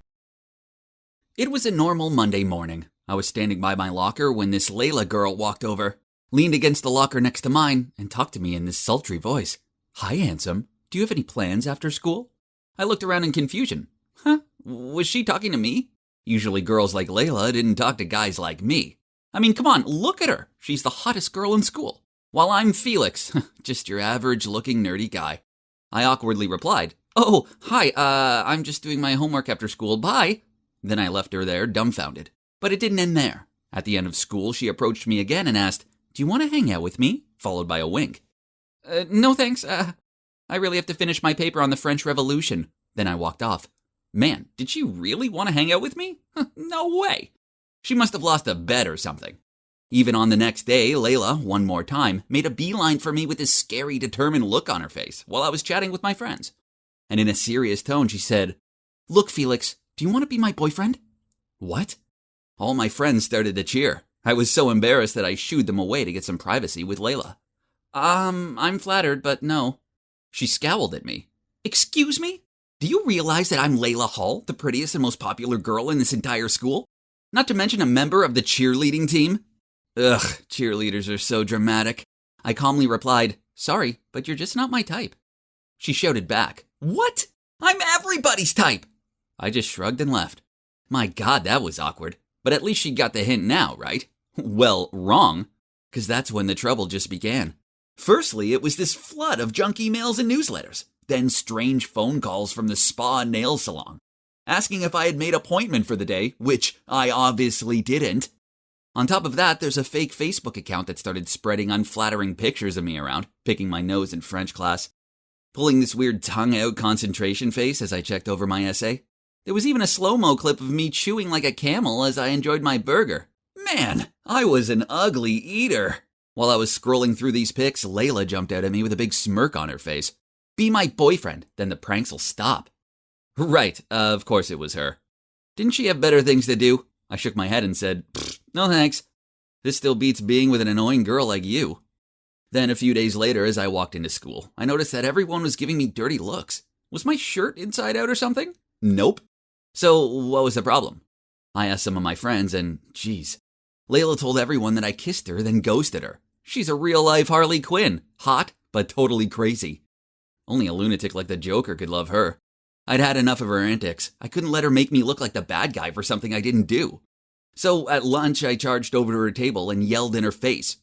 Speaker 6: It was a normal Monday morning. I was standing by my locker when this Layla girl walked over, leaned against the locker next to mine, and talked to me in this sultry voice. "Hi, handsome. Do you have any plans after school?" I looked around in confusion. Huh? Was she talking to me? Usually girls like Layla didn't talk to guys like me. I mean, come on, look at her. She's the hottest girl in school. While I'm Felix, just your average-looking nerdy guy. I awkwardly replied, "Oh, hi, I'm just doing my homework after school, bye." Then I left her there, dumbfounded. But it didn't end there. At the end of school, she approached me again and asked, "Do you want to hang out with me?" Followed by a wink. No thanks, I really have to finish my paper on the French Revolution. Then I walked off. Man, did she really want to hang out with me? No way. She must have lost a bet or something. Even on the next day, Layla, one more time, made a beeline for me with this scary, determined look on her face while I was chatting with my friends. And in a serious tone, she said, "Look, Felix, do you want to be my boyfriend?" What? All my friends started to cheer. I was so embarrassed that I shooed them away to get some privacy with Layla. I'm flattered, but no. She scowled at me. Excuse me? Do you realize that I'm Layla Hall, the prettiest and most popular girl in this entire school? Not to mention a member of the cheerleading team? Ugh, cheerleaders are so dramatic. I calmly replied, "Sorry, but you're just not my type." She shouted back, "What? I'm everybody's type!" I just shrugged and left. My God, that was awkward. But at least she got the hint now, right? Well, wrong, because that's when the trouble just began. Firstly, it was this flood of junk emails and newsletters. Then strange phone calls from the spa and nail salon, asking if I had made an appointment for the day, which I obviously didn't. On top of that, there's a fake Facebook account that started spreading unflattering pictures of me around, picking my nose in French class, pulling this weird tongue-out concentration face as I checked over my essay. There was even a slow-mo clip of me chewing like a camel as I enjoyed my burger. Man, I was an ugly eater. While I was scrolling through these pics, Layla jumped out at me with a big smirk on her face. "Be my boyfriend, then the pranks will stop." Right, of course it was her. Didn't she have better things to do? I shook my head and said, "No thanks. This still beats being with an annoying girl like you." Then a few days later, as I walked into school, I noticed that everyone was giving me dirty looks. Was my shirt inside out or something? Nope. So what was the problem? I asked some of my friends and, geez, Layla told everyone that I kissed her, then ghosted her. She's a real-life Harley Quinn. Hot, but totally crazy. Only a lunatic like the Joker could love her. I'd had enough of her antics. I couldn't let her make me look like the bad guy for something I didn't do. So at lunch, I charged over to her table and yelled in her face,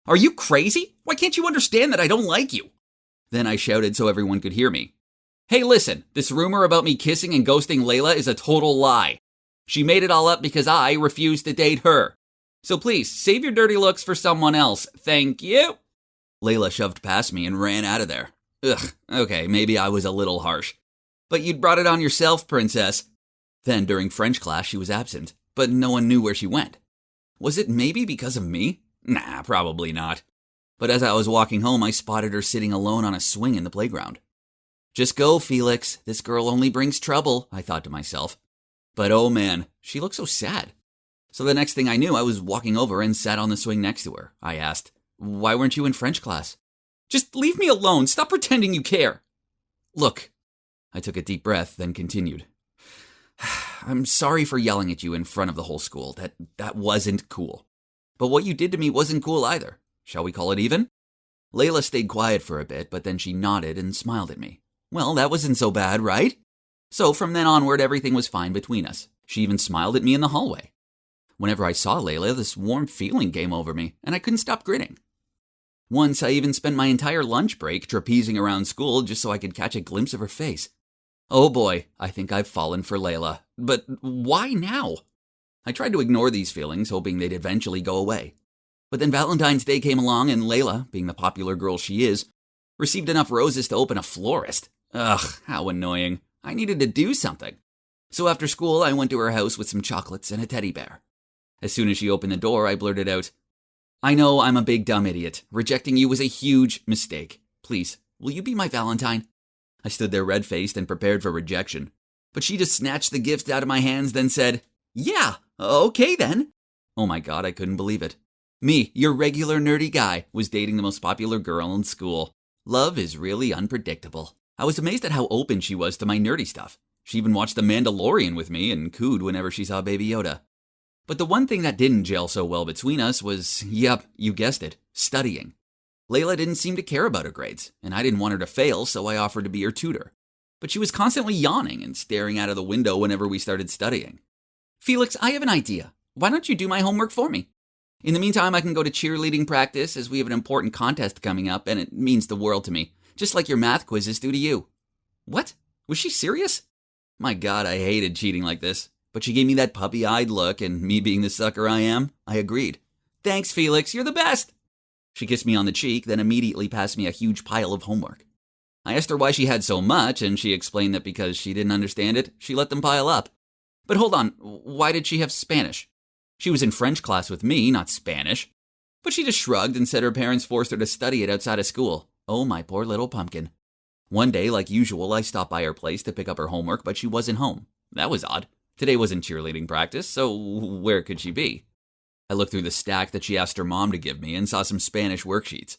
Speaker 6: "Are you crazy? Why can't you understand that I don't like you?" Then I shouted so everyone could hear me. "Hey, listen, this rumor about me kissing and ghosting Layla is a total lie. She made it all up because I refused to date her. So please, save your dirty looks for someone else. Thank you." Layla shoved past me and ran out of there. Ugh, okay, maybe I was a little harsh. But you'd brought it on yourself, princess. Then during French class, she was absent, but no one knew where she went. Was it maybe because of me? Nah, probably not. But as I was walking home, I spotted her sitting alone on a swing in the playground. Just go, Felix. This girl only brings trouble, I thought to myself. But oh man, she looked so sad. So the next thing I knew, I was walking over and sat on the swing next to her. I asked, "Why weren't you in French class?" "Just leave me alone. Stop pretending you care." "Look." I took a deep breath, then continued. "I'm sorry for yelling at you in front of the whole school. That wasn't cool. But what you did to me wasn't cool either. Shall we call it even?" Layla stayed quiet for a bit, but then she nodded and smiled at me. Well, that wasn't so bad, right? So from then onward, everything was fine between us. She even smiled at me in the hallway. Whenever I saw Layla, this warm feeling came over me, and I couldn't stop grinning. Once, I even spent my entire lunch break trapezing around school just so I could catch a glimpse of her face. Oh boy, I think I've fallen for Layla. But why now? I tried to ignore these feelings, hoping they'd eventually go away. But then Valentine's Day came along, and Layla, being the popular girl she is, received enough roses to open a florist. Ugh, how annoying. I needed to do something. So after school, I went to her house with some chocolates and a teddy bear. As soon as she opened the door, I blurted out, "I know I'm a big dumb idiot. Rejecting you was a huge mistake. Please, will you be my Valentine?" I stood there red-faced and prepared for rejection. But she just snatched the gift out of my hands, then said, "Yeah, okay then." Oh my God, I couldn't believe it. Me, your regular nerdy guy, was dating the most popular girl in school. Love is really unpredictable. I was amazed at how open she was to my nerdy stuff. She even watched The Mandalorian with me and cooed whenever she saw Baby Yoda. But the one thing that didn't gel so well between us was, yep, you guessed it, studying. Layla didn't seem to care about her grades, and I didn't want her to fail, so I offered to be her tutor. But she was constantly yawning and staring out of the window whenever we started studying. "Felix, I have an idea. Why don't you do my homework for me? In the meantime, I can go to cheerleading practice as we have an important contest coming up, and it means the world to me, just like your math quizzes do to you." What? Was she serious? My God, I hated cheating like this. But she gave me that puppy-eyed look, and me being the sucker I am, I agreed. "Thanks, Felix. You're the best." She kissed me on the cheek, then immediately passed me a huge pile of homework. I asked her why she had so much, and she explained that because she didn't understand it, she let them pile up. But hold on, why did she have Spanish? She was in French class with me, not Spanish. But she just shrugged and said her parents forced her to study it outside of school. Oh, my poor little pumpkin. One day, like usual, I stopped by her place to pick up her homework, but she wasn't home. That was odd. Today wasn't cheerleading practice, so where could she be? I looked through the stack that she asked her mom to give me and saw some Spanish worksheets.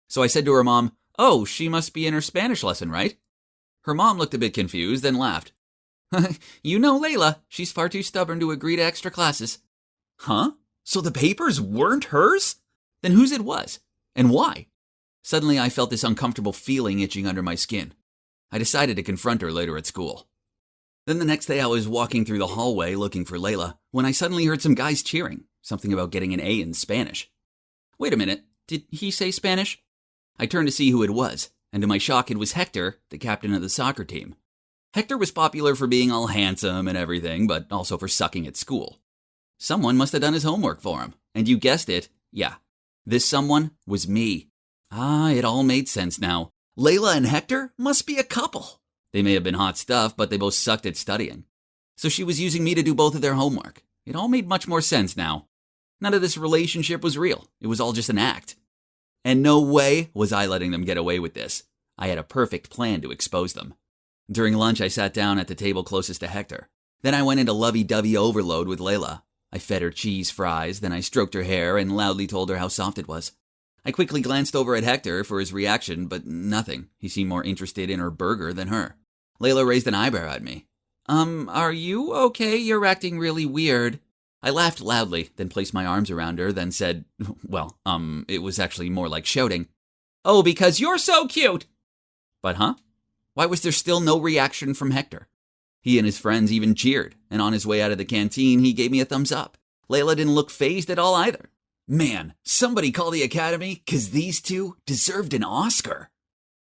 Speaker 6: So I said to her mom, "Oh, she must be in her Spanish lesson, right?" Her mom looked a bit confused, then laughed. "You know Layla, she's far too stubborn to agree to extra classes." Huh? So the papers weren't hers? Then whose it was? And why? Suddenly I felt this uncomfortable feeling itching under my skin. I decided to confront her later at school. Then the next day I was walking through the hallway looking for Layla when I suddenly heard some guys cheering, something about getting an A in Spanish. Wait a minute, did he say Spanish? I turned to see who it was, and to my shock it was Hector, the captain of the soccer team. Hector was popular for being all handsome and everything, but also for sucking at school. Someone must have done his homework for him, and you guessed it, yeah. This someone was me. It all made sense now. Layla and Hector must be a couple. They may have been hot stuff, but they both sucked at studying. So she was using me to do both of their homework. It all made much more sense now. None of this relationship was real. It was all just an act. And no way was I letting them get away with this. I had a perfect plan to expose them. During lunch, I sat down at the table closest to Hector. Then I went into lovey-dovey overload with Layla. I fed her cheese fries, then I stroked her hair and loudly told her how soft it was. I quickly glanced over at Hector for his reaction, but nothing. He seemed more interested in her burger than her. Layla raised an eyebrow at me. Are you okay? You're acting really weird." I laughed loudly, then placed my arms around her, then said, it was actually more like shouting, "Oh, because you're so cute!" But why was there still no reaction from Hector? He and his friends even cheered, and on his way out of the canteen, he gave me a thumbs up. Layla didn't look fazed at all either. Man, somebody call the academy, 'cause these two deserved an Oscar.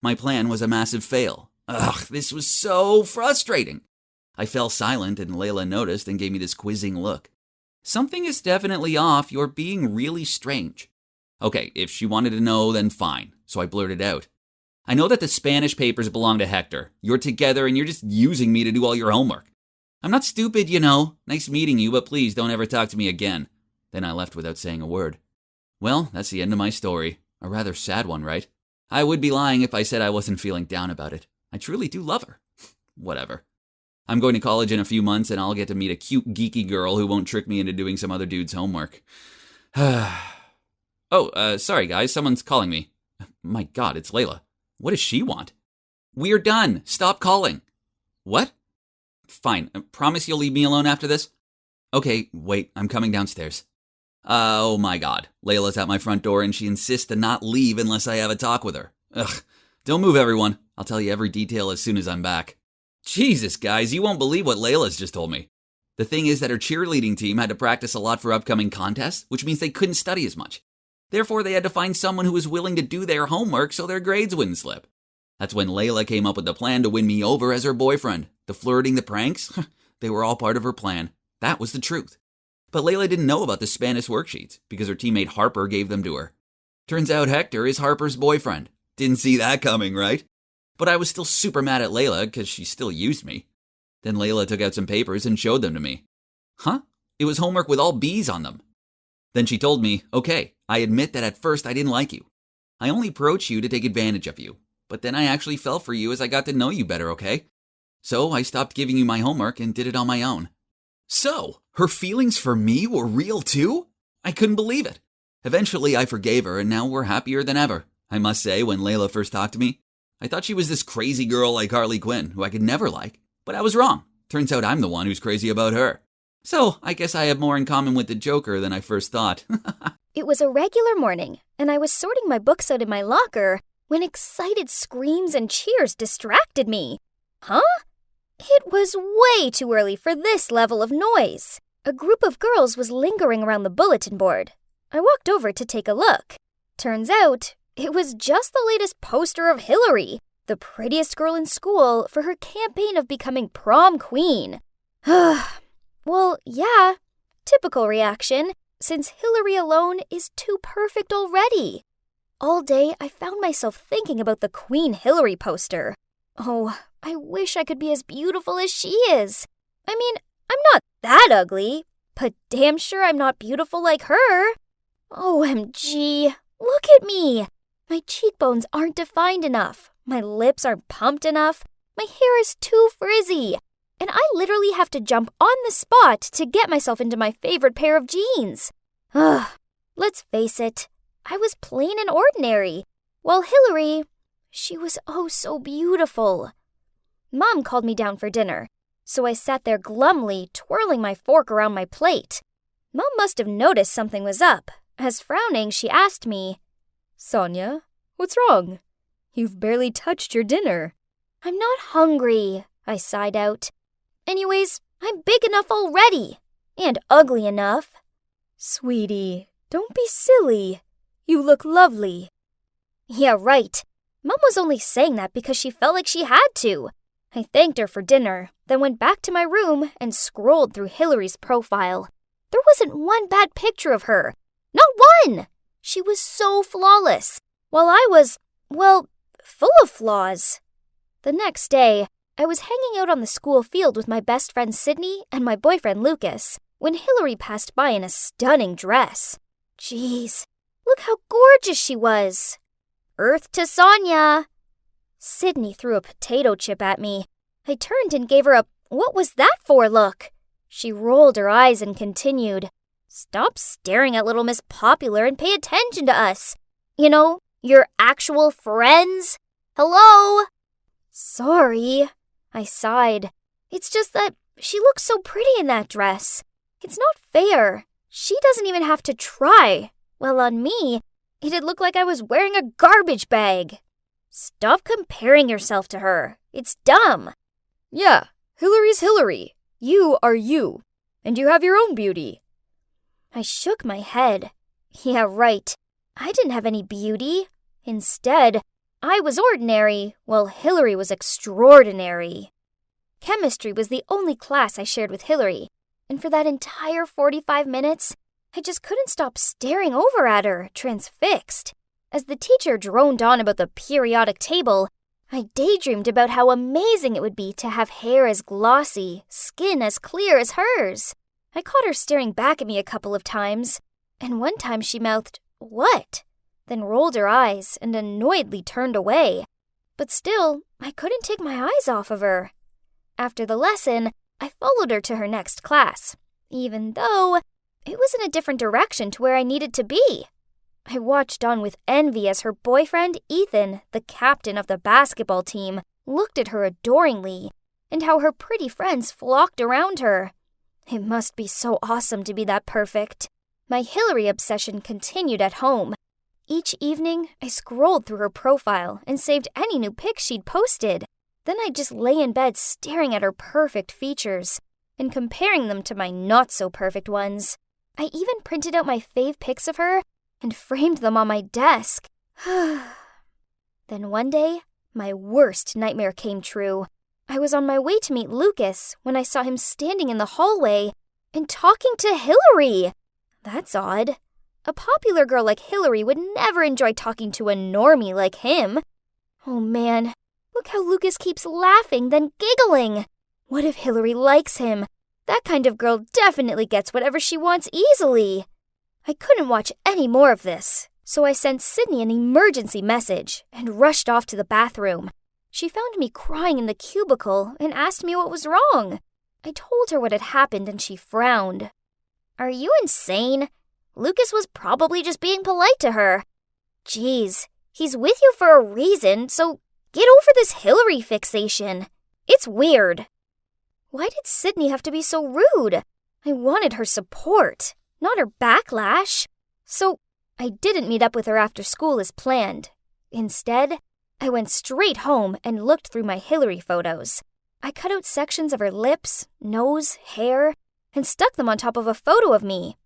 Speaker 6: My plan was a massive fail. This was so frustrating. I fell silent, and Layla noticed and gave me this quizzing look. "Something is definitely off. You're being really strange." Okay, if she wanted to know, then fine. So I blurted out, "I know that the Spanish papers belong to Hector. You're together and you're just using me to do all your homework. I'm not stupid, you know. Nice meeting you, but please don't ever talk to me again." Then I left without saying a word. Well, that's the end of my story. A rather sad one, right? I would be lying if I said I wasn't feeling down about it. I truly do love her. Whatever. I'm going to college in a few months and I'll get to meet a cute, geeky girl who won't trick me into doing some other dude's homework. Sorry guys, someone's calling me. My God, it's Layla. What does she want? "We're done. Stop calling." What? Fine. Promise you'll leave me alone after this? Okay, wait, I'm coming downstairs. Oh my God. Layla's at my front door and she insists to not leave unless I have a talk with her. Ugh. Don't move, everyone. I'll tell you every detail as soon as I'm back. Jesus, guys, you won't believe what Layla's just told me. The thing is that her cheerleading team had to practice a lot for upcoming contests, which means they couldn't study as much. Therefore, they had to find someone who was willing to do their homework so their grades wouldn't slip. That's when Layla came up with the plan to win me over as her boyfriend. The flirting, the pranks, they were all part of her plan. That was the truth. But Layla didn't know about the Spanish worksheets because her teammate Harper gave them to her. Turns out Hector is Harper's boyfriend. Didn't see that coming, right? But I was still super mad at Layla because she still used me. Then Layla took out some papers and showed them to me. It was homework with all B's on them. Then she told me, "Okay, I admit that at first I didn't like you. I only approached you to take advantage of you. But then I actually fell for you as I got to know you better, okay? So I stopped giving you my homework and did it on my own." So, her feelings for me were real too? I couldn't believe it. Eventually I forgave her and now we're happier than ever. I must say, when Layla first talked to me, I thought she was this crazy girl like Harley Quinn, who I could never like. But I was wrong. Turns out I'm the one who's crazy about her. So, I guess I have more in common with the Joker than I first thought.
Speaker 5: It was a regular morning, and I was sorting my books out in my locker when excited screams and cheers distracted me. It was way too early for this level of noise. A group of girls was lingering around the bulletin board. I walked over to take a look. Turns out, it was just the latest poster of Hillary, the prettiest girl in school, for her campaign of becoming prom queen. Well, yeah, typical reaction, since Hillary alone is too perfect already. All day, I found myself thinking about the Queen Hillary poster. Oh, I wish I could be as beautiful as she is. I mean, I'm not that ugly, but damn sure I'm not beautiful like her. OMG, look at me. My cheekbones aren't defined enough. My lips aren't pumped enough. My hair is too frizzy. And I literally have to jump on the spot to get myself into my favorite pair of jeans. Ugh, let's face it, I was plain and ordinary, while Hillary, she was oh so beautiful. Mom called me down for dinner, so I sat there glumly twirling my fork around my plate. Mom must have noticed something was up, as frowning she asked me, "Sonia, what's wrong? You've barely touched your dinner." "I'm not hungry," I sighed out. "Anyways, I'm big enough already, and ugly enough."
Speaker 2: Sweetie, don't be silly. You look lovely.
Speaker 5: Yeah, right. Mom was only saying that because she felt like she had to. I thanked her for dinner, then went back to my room and scrolled through Hillary's profile. There wasn't one bad picture of her. Not one! She was so flawless, while I was, well, full of flaws. The next day, I was hanging out on the school field with my best friend Sydney and my boyfriend Lucas when Hillary passed by in a stunning dress. Jeez, look how gorgeous she was. Earth to Sonia. Sydney threw a potato chip at me. I turned and gave her a "what was that for" look. She rolled her eyes and continued, "Stop staring at little Miss Popular and pay attention to us. You know, your actual friends. Hello?" "Sorry," I sighed. "It's just that she looks so pretty in that dress. It's not fair. She doesn't even have to try. Well, on me, it'd look like I was wearing a garbage bag." "Stop comparing yourself to her. It's dumb."
Speaker 2: Yeah, Hillary's Hillary. You are you. And you have your own beauty.
Speaker 5: I shook my head. Yeah, right. I didn't have any beauty. Instead, I was ordinary, while Hillary was extraordinary. Chemistry was the only class I shared with Hillary, and for that entire 45 minutes, I just couldn't stop staring over at her, transfixed. As the teacher droned on about the periodic table, I daydreamed about how amazing it would be to have hair as glossy, skin as clear as hers. I caught her staring back at me a couple of times, and one time she mouthed, "What?" then rolled her eyes and annoyedly turned away. But still, I couldn't take my eyes off of her. After the lesson, I followed her to her next class, even though it was in a different direction to where I needed to be. I watched on with envy as her boyfriend, Ethan, the captain of the basketball team, looked at her adoringly, and how her pretty friends flocked around her. It must be so awesome to be that perfect. My Hillary obsession continued at home. Each evening, I scrolled through her profile and saved any new pics she'd posted. Then I'd just lay in bed staring at her perfect features and comparing them to my not-so-perfect ones. I even printed out my fave pics of her and framed them on my desk. Then one day, my worst nightmare came true. I was on my way to meet Lucas when I saw him standing in the hallway and talking to Hillary. That's odd. A popular girl like Hillary would never enjoy talking to a normie like him. Oh man, look how Lucas keeps laughing, then giggling. What if Hillary likes him? That kind of girl definitely gets whatever she wants easily. I couldn't watch any more of this, so I sent Sydney an emergency message and rushed off to the bathroom. She found me crying in the cubicle and asked me what was wrong. I told her what had happened and she frowned. "Are you insane? Lucas was probably just being polite to her. Geez, he's with you for a reason, so get over this Hillary fixation. It's weird." Why did Sydney have to be so rude? I wanted her support, not her backlash. So I didn't meet up with her after school as planned. Instead, I went straight home and looked through my Hillary photos. I cut out sections of her lips, nose, hair, and stuck them on top of a photo of me.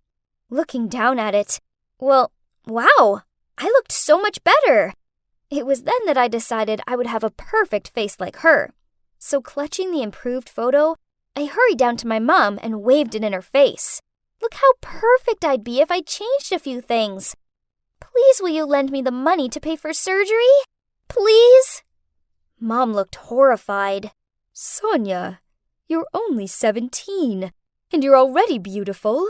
Speaker 5: Looking down at it, well, wow, I looked so much better. It was then that I decided I would have a perfect face like her. So clutching the improved photo, I hurried down to my mom and waved it in her face. Look how perfect I'd be if I changed a few things. Please will you lend me the money to pay for surgery? Please? Mom looked horrified.
Speaker 2: Sonia, you're only 17, and you're already beautiful.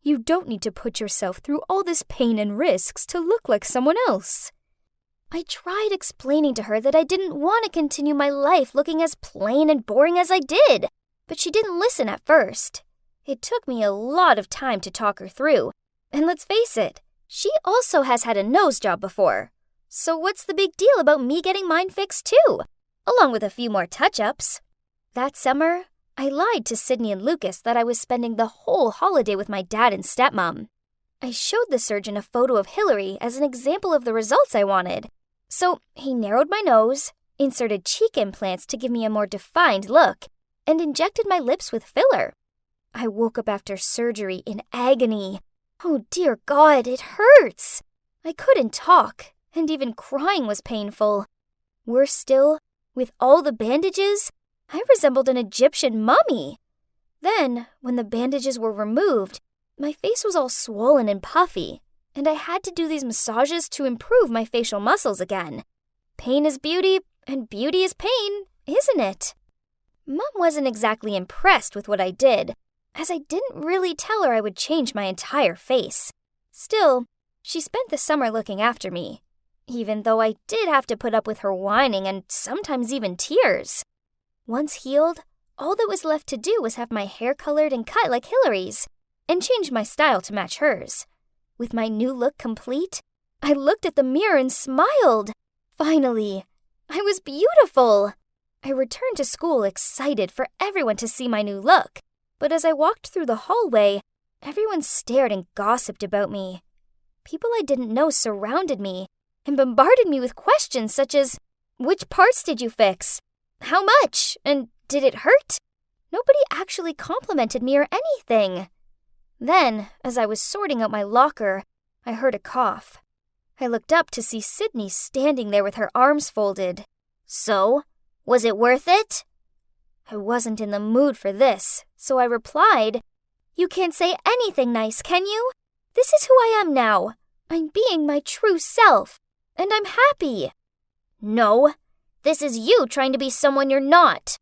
Speaker 2: You don't need to put yourself through all this pain and risks to look like someone else.
Speaker 5: I tried explaining to her that I didn't want to continue my life looking as plain and boring as I did, but she didn't listen at first. It took me a lot of time to talk her through, and let's face it, she also has had a nose job before. So what's the big deal about me getting mine fixed too, along with a few more touch-ups? That summer, I lied to Sydney and Lucas that I was spending the whole holiday with my dad and stepmom. I showed the surgeon a photo of Hillary as an example of the results I wanted. So he narrowed my nose, inserted cheek implants to give me a more defined look, and injected my lips with filler. I woke up after surgery in agony. Oh dear God, it hurts! I couldn't talk, and even crying was painful. Worse still, with all the bandages, I resembled an Egyptian mummy. Then, when the bandages were removed, my face was all swollen and puffy, and I had to do these massages to improve my facial muscles again. Pain is beauty, and beauty is pain, isn't it? Mom wasn't exactly impressed with what I did, as I didn't really tell her I would change my entire face. Still, she spent the summer looking after me, even though I did have to put up with her whining and sometimes even tears. Once healed, all that was left to do was have my hair colored and cut like Hillary's, and change my style to match hers. With my new look complete, I looked at the mirror and smiled. Finally, I was beautiful. I returned to school excited for everyone to see my new look, but as I walked through the hallway, everyone stared and gossiped about me. People I didn't know surrounded me and bombarded me with questions such as, which parts did you fix? How much? And did it hurt? Nobody actually complimented me or anything. Then, as I was sorting out my locker, I heard a cough. I looked up to see Sydney standing there with her arms folded. So, was it worth it? I wasn't in the mood for this, so I replied, You can't say anything nice, can you? This is who I am now. I'm being my true self, and I'm happy. No, this is you trying to be someone you're not.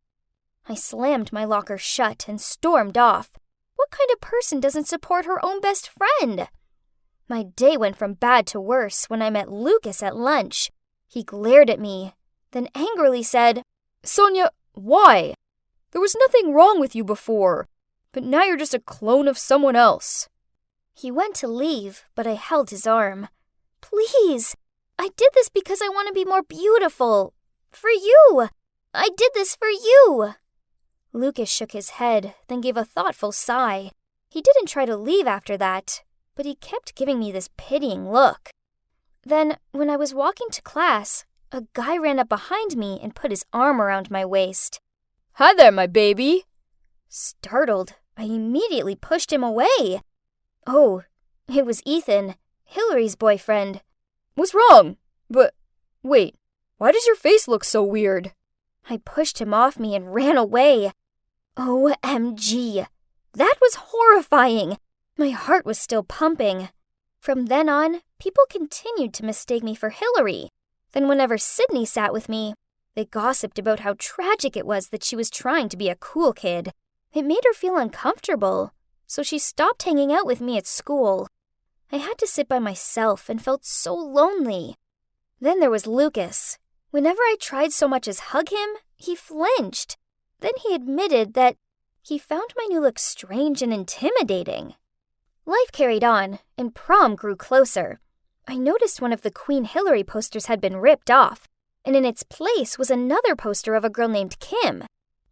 Speaker 5: I slammed my locker shut and stormed off. What kind of person doesn't support her own best friend? My day went from bad to worse when I met Lucas at lunch. He glared at me, then angrily said,
Speaker 2: Sonia, why? There was nothing wrong with you before, but now you're just a clone of someone else.
Speaker 5: He went to leave, but I held his arm. Please, I did this because I want to be more beautiful. For you. I did this for you. Lucas shook his head, then gave a thoughtful sigh. He didn't try to leave after that, but he kept giving me this pitying look. Then, when I was walking to class, a guy ran up behind me and put his arm around my waist.
Speaker 2: Hi there, my baby.
Speaker 5: Startled, I immediately pushed him away. Oh, it was Ethan, Hillary's boyfriend.
Speaker 2: What's wrong? But, wait, why does your face look so weird?
Speaker 5: I pushed him off me and ran away. OMG. That was horrifying. My heart was still pumping. From then on, people continued to mistake me for Hillary. Then whenever Sydney sat with me, they gossiped about how tragic it was that she was trying to be a cool kid. It made her feel uncomfortable, so she stopped hanging out with me at school. I had to sit by myself and felt so lonely. Then there was Lucas. Whenever I tried so much as hug him, he flinched. Then he admitted that he found my new look strange and intimidating. Life carried on, and prom grew closer. I noticed one of the Queen Hillary posters had been ripped off, and in its place was another poster of a girl named Kim.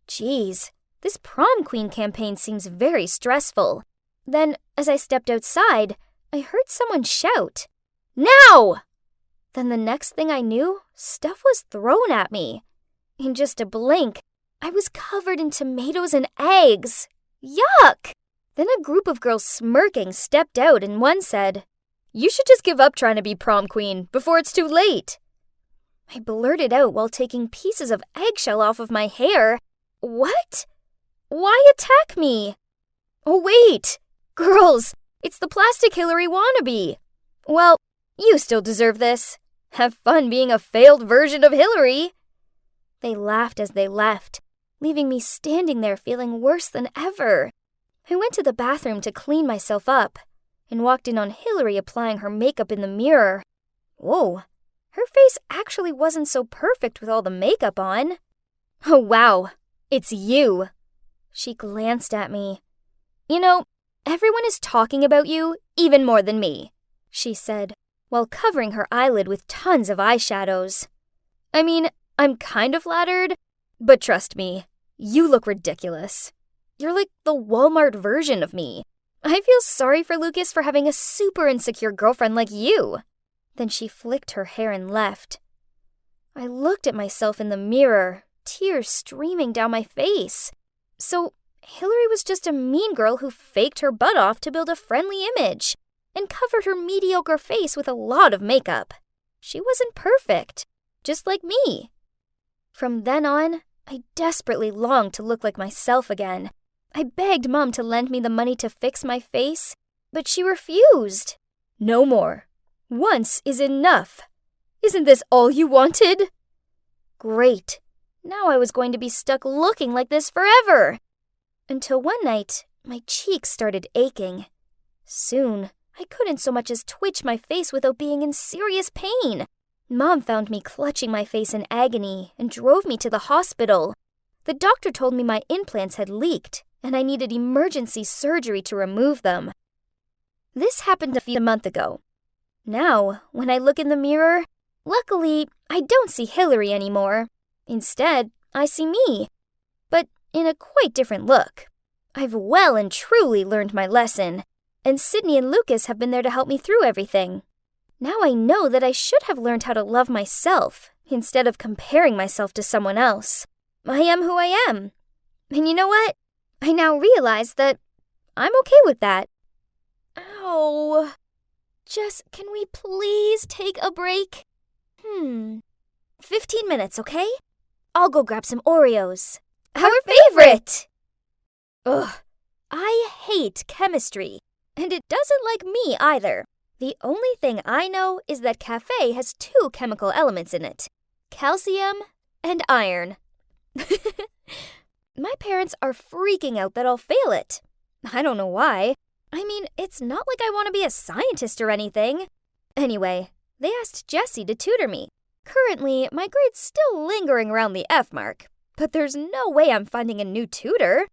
Speaker 5: Geez, this prom queen campaign seems very stressful. Then, as I stepped outside, I heard someone shout, "Now!" Then the next thing I knew, stuff was thrown at me. In just a blink, I was covered in tomatoes and eggs. Yuck! Then a group of girls smirking stepped out and one said,
Speaker 2: You should just give up trying to be prom queen before it's too late.
Speaker 5: I blurted out while taking pieces of eggshell off of my hair. What? Why attack me?
Speaker 2: Oh wait! Girls, it's the plastic Hillary wannabe. Well,
Speaker 5: You still deserve this. Have fun being a failed version of Hillary." They laughed as they left, leaving me standing there feeling worse than ever. I went to the bathroom to clean myself up and walked in on Hillary applying her makeup in the mirror. Whoa, her face actually wasn't so perfect with all the makeup on. "Oh wow, it's you." She glanced at me. "You know, everyone is talking about you even more than me," she said, while covering her eyelid with tons of eyeshadows. "I mean, I'm kind of flattered, but trust me, you look ridiculous. You're like the Walmart version of me. I feel sorry for Lucas for having a super insecure girlfriend like you." Then she flicked her hair and left. I looked at myself in the mirror, tears streaming down my face. So Hillary was just a mean girl who faked her butt off to build a friendly image and covered her mediocre face with a lot of makeup. She wasn't perfect, just like me. From then on, I desperately longed to look like myself again. I begged Mom to lend me the money to fix my face, but she refused. "No more. Once is enough. Isn't this all you wanted?" Great. Now I was going to be stuck looking like this forever. Until one night, my cheeks started aching. Soon, I couldn't so much as twitch my face without being in serious pain. Mom found me clutching my face in agony and drove me to the hospital. The doctor told me my implants had leaked and I needed emergency surgery to remove them. This happened a month ago. Now, when I look in the mirror, luckily, I don't see Hillary anymore. Instead, I see me, but in a quite different look. I've well and truly learned my lesson, and Sydney and Lucas have been there to help me through everything. Now I know that I should have learned how to love myself instead of comparing myself to someone else. I am who I am. And you know what? I now realize that I'm okay with that. Ow. Jess, can we please take a break? 15 minutes, okay? I'll go grab some Oreos. Our favorite! Ugh, I hate chemistry, and it doesn't like me either. The only thing I know is that cafe has 2 chemical elements in it, calcium and iron. My parents are freaking out that I'll fail it. I don't know why. I mean, it's not like I want to be a scientist or anything. Anyway, they asked Jessie to tutor me. Currently, my grade's still lingering around the F mark, but there's no way I'm finding a new tutor.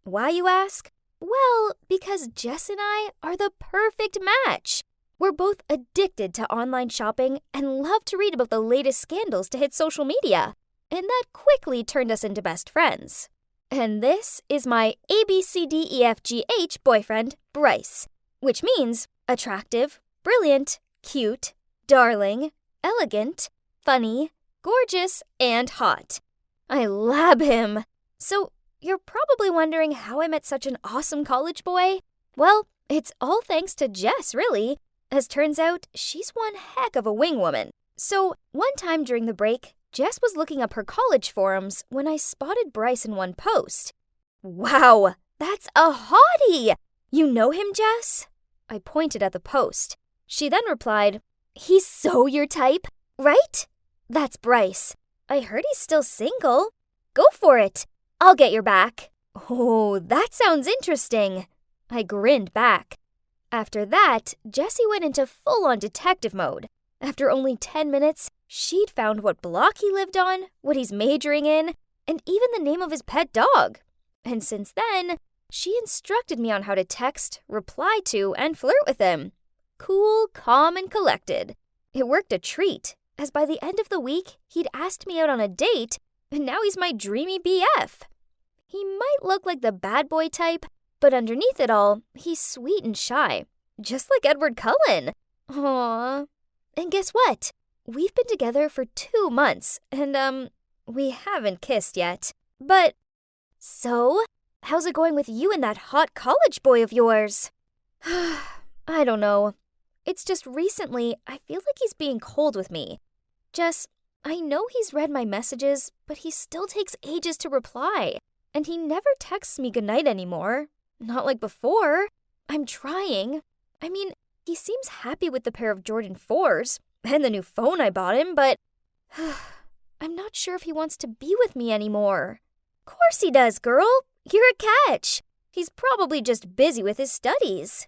Speaker 5: Why, you ask? Well, because Jess and I are the perfect match. We're both addicted to online shopping and love to read about the latest scandals to hit social media. And that quickly turned us into best friends. And this is my ABCDEFGH boyfriend, Bryce, which means attractive, brilliant, cute, darling, elegant, funny, gorgeous, and hot. I love him. So you're probably wondering how I met such an awesome college boy? Well, it's all thanks to Jess, really. As turns out, she's one heck of a wing woman. So one time during the break, Jess was looking up her college forums when I spotted Bryce in one post. Wow, that's a hottie! You know him, Jess? I pointed at the post. She then replied, "He's so your type, right?" That's Bryce. I heard he's still single. Go for it. I'll get your back. Oh, that sounds interesting. I grinned back. After that, Jessie went into full-on detective mode. After only 10 minutes, she'd found what block he lived on, what he's majoring in, and even the name of his pet dog. And since then, she instructed me on how to text, reply to, and flirt with him. Cool, calm, and collected. It worked a treat, as by the end of the week, he'd asked me out on a date, and now he's my dreamy BF. He might look like the bad boy type, but underneath it all, he's sweet and shy, just like Edward Cullen. Aww. And guess what? We've been together for 2 months, and, we haven't kissed yet. But, so, how's it going with you and that hot college boy of yours? I don't know. It's just recently, I feel like he's being cold with me. Jess, I know he's read my messages, but he still takes ages to reply. And he never texts me goodnight anymore. Not like before. I'm trying. I mean, He seems happy with the pair of Jordan 4s and the new phone I bought him, but I'm not sure if he wants to be with me anymore. Course he does, girl. You're a catch. He's probably just busy with his studies.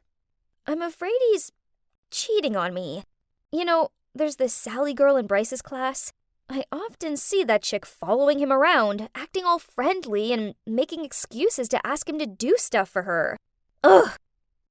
Speaker 5: I'm afraid he's cheating on me. You know, there's this Sally girl in Bryce's class. I often see that chick following him around, acting all friendly and making excuses to ask him to do stuff for her. Ugh!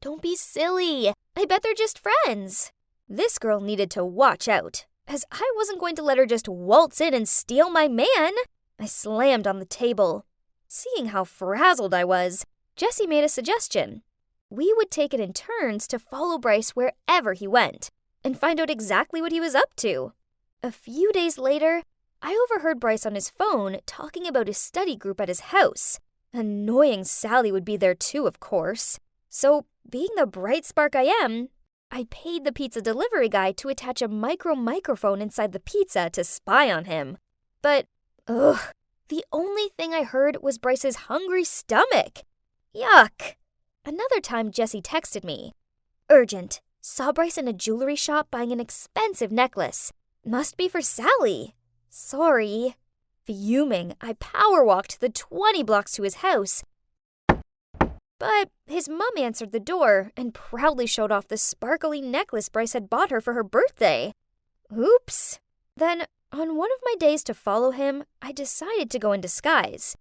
Speaker 5: Don't be silly. I bet they're just friends. This girl needed to watch out, as I wasn't going to let her just waltz in and steal my man. I slammed on the table. Seeing how frazzled I was, Jessie made a suggestion. We would take it in turns to follow Bryce wherever he went and find out exactly what he was up to. A few days later, I overheard Bryce on his phone talking about his study group at his house. Annoying Sally would be there too, of course. So, being the bright spark I am, I paid the pizza delivery guy to attach a microphone inside the pizza to spy on him. But, the only thing I heard was Bryce's hungry stomach. Yuck! Another time Jessie texted me. Urgent. Saw Bryce in a jewelry shop buying an expensive necklace. Must be for Sally. Sorry. Fuming, I power walked the 20 blocks to his house. But his mom answered the door and proudly showed off the sparkly necklace Bryce had bought her for her birthday. Oops. Then, on one of my days to follow him, I decided to go in disguise.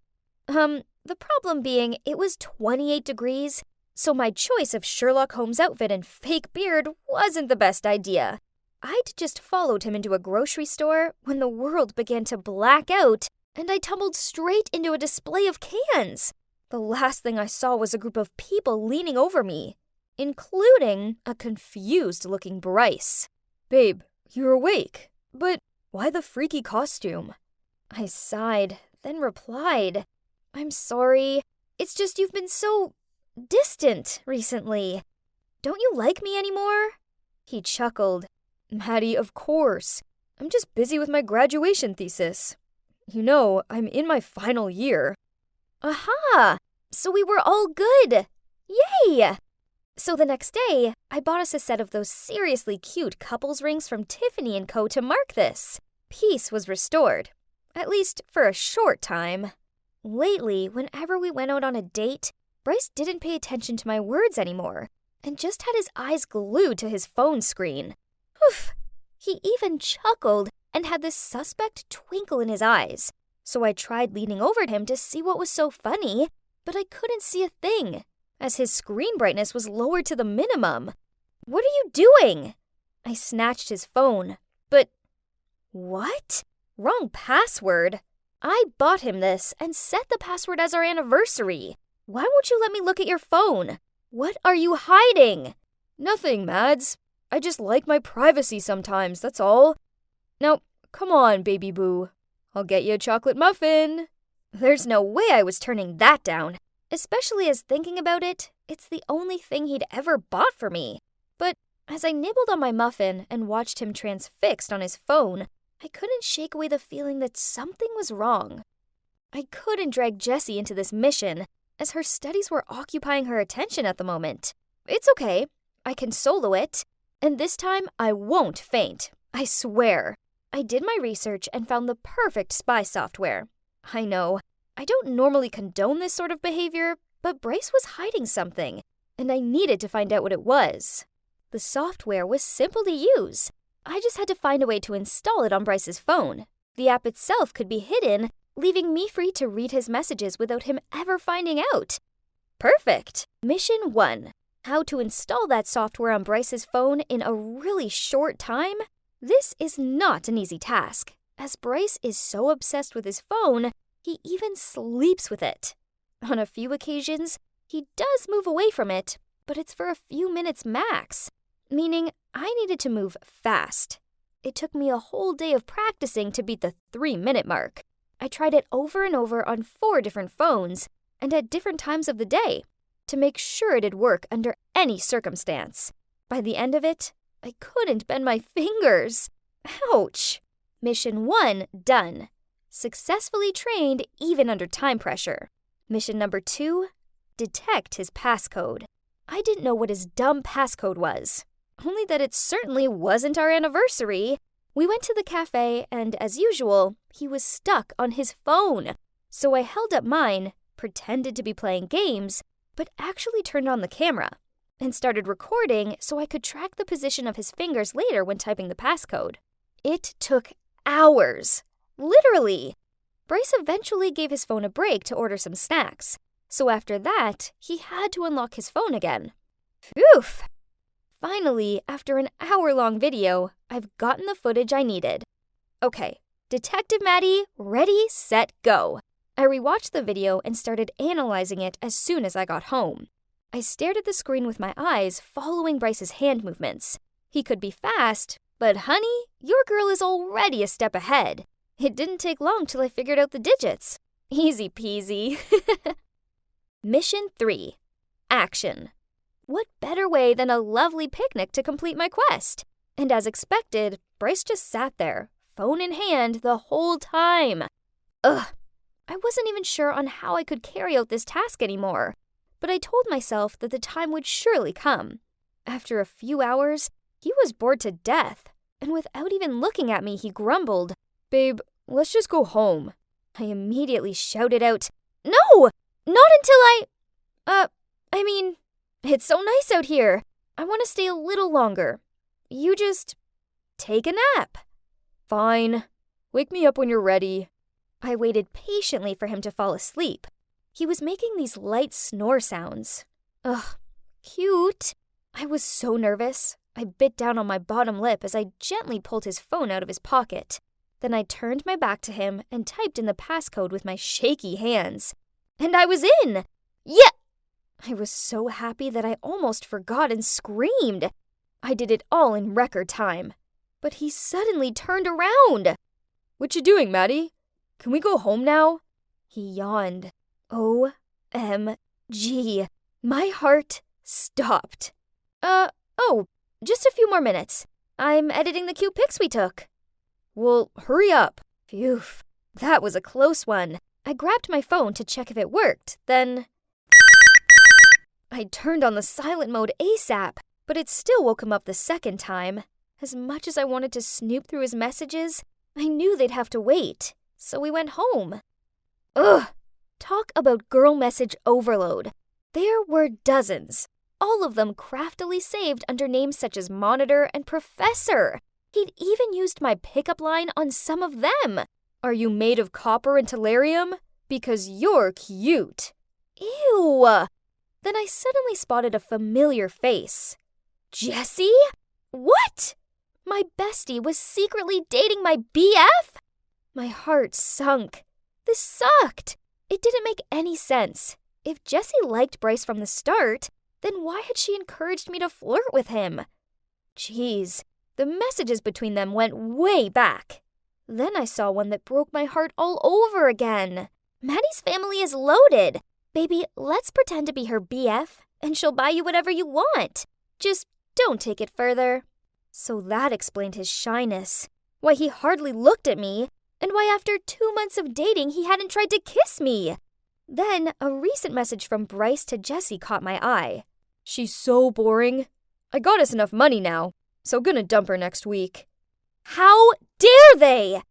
Speaker 5: The problem being it was 28 degrees, so my choice of Sherlock Holmes outfit and fake beard wasn't the best idea. I'd just followed him into a grocery store when the world began to black out, and I tumbled straight into a display of cans. The last thing I saw was a group of people leaning over me, including a confused-looking Bryce. Babe, you're awake, but why the freaky costume? I sighed, then replied, I'm sorry. It's just you've been so distant recently. Don't you like me anymore? He chuckled. Maddie, of course. I'm just busy with my graduation thesis. You know, I'm in my final year. Aha! So we were all good. Yay! So the next day, I bought us a set of those seriously cute couples rings from Tiffany & Co. to mark this. Peace was restored. At least for a short time. Lately, whenever we went out on a date, Bryce didn't pay attention to my words anymore and just had his eyes glued to his phone screen. Oof! He even chuckled and had this suspect twinkle in his eyes. So I tried leaning over to him to see what was so funny, but I couldn't see a thing, as his screen brightness was lowered to the minimum. What are you doing? I snatched his phone, but... What? Wrong password. I bought him this and set the password as our anniversary. Why won't you let me look at your phone? What are you hiding? Nothing, Mads. I just like my privacy sometimes, that's all. Now, come on, baby boo. I'll get you a chocolate muffin. There's no way I was turning that down, especially as thinking about it, it's the only thing he'd ever bought for me. But as I nibbled on my muffin and watched him transfixed on his phone, I couldn't shake away the feeling that something was wrong. I couldn't drag Jessie into this mission, as her studies were occupying her attention at the moment. It's okay. I can solo it. And this time, I won't faint. I swear. I did my research and found the perfect spy software. I know, I don't normally condone this sort of behavior, but Bryce was hiding something, and I needed to find out what it was. The software was simple to use. I just had to find a way to install it on Bryce's phone. The app itself could be hidden, leaving me free to read his messages without him ever finding out. Perfect! Mission 1. How to install that software on Bryce's phone in a really short time? This is not an easy task, as Bryce is so obsessed with his phone, he even sleeps with it. On a few occasions, he does move away from it, but it's for a few minutes max, meaning I needed to move fast. It took me a whole day of practicing to beat the 3-minute mark. I tried it over and over on 4 different phones and at different times of the day to make sure it'd work under any circumstance. By the end of it, I couldn't bend my fingers. Ouch! Mission 1 done. Successfully trained even under time pressure. Mission number 2, detect his passcode. I didn't know what his dumb passcode was. only that it certainly wasn't our anniversary. We went to the cafe, and as usual, he was stuck on his phone. So I held up mine, pretended to be playing games, but actually turned on the camera and started recording so I could track the position of his fingers later when typing the passcode. It took hours. Literally. Bryce eventually gave his phone a break to order some snacks. So after that, he had to unlock his phone again. Phew! Finally, after an hour-long video, I've gotten the footage I needed. Okay, Detective Maddie, ready, set, go. I rewatched the video and started analyzing it as soon as I got home. I stared at the screen with my eyes, following Bryce's hand movements. He could be fast, but honey, your girl is already a step ahead. It didn't take long till I figured out the digits. Easy peasy. Mission 3. Action. What better way than a lovely picnic to complete my quest? And as expected, Bryce just sat there, phone in hand, the whole time. Ugh. I wasn't even sure on how I could carry out this task anymore, but I told myself that the time would surely come. After a few hours, he was bored to death, and without even looking at me, he grumbled, "Babe, let's just go home." I immediately shouted out, "No! Not until it's so nice out here. I want to stay a little longer. You just take a nap." "Fine. Wake me up when you're ready." I waited patiently for him to fall asleep. He was making these light snore sounds. Ugh, cute. I was so nervous. I bit down on my bottom lip as I gently pulled his phone out of his pocket. Then I turned my back to him and typed in the passcode with my shaky hands. And I was in! Yeah! I was so happy that I almost forgot and screamed. I did it all in record time. But he suddenly turned around. "What you doing, Maddie? Can we go home now?" He yawned. OMG. My heart stopped. Just a few more minutes. I'm editing the cute pics we took." "Well, hurry up." Phew, that was a close one. I grabbed my phone to check if it worked, then I turned on the silent mode ASAP, but it still woke him up the second time. As much as I wanted to snoop through his messages, I knew they'd have to wait, so we went home. Ugh! Talk about girl message overload. There were dozens, all of them craftily saved under names such as Monitor and Professor. He'd even used my pickup line on some of them. "Are you made of copper and tellurium? Because you're cute." Ew! Then I suddenly spotted a familiar face. Jessie? What? My bestie was secretly dating my BF? My heart sunk. This sucked. It didn't make any sense. If Jessie liked Bryce from the start, then why had she encouraged me to flirt with him? Jeez, the messages between them went way back. Then I saw one that broke my heart all over again. "Maddie's family is loaded. Baby, let's pretend to be her BF, and she'll buy you whatever you want. Just don't take it further." So that explained his shyness, why he hardly looked at me, and why after 2 months of dating he hadn't tried to kiss me. Then a recent message from Bryce to Jessie caught my eye. "She's so boring. I got us enough money now, so gonna dump her next week." How dare they?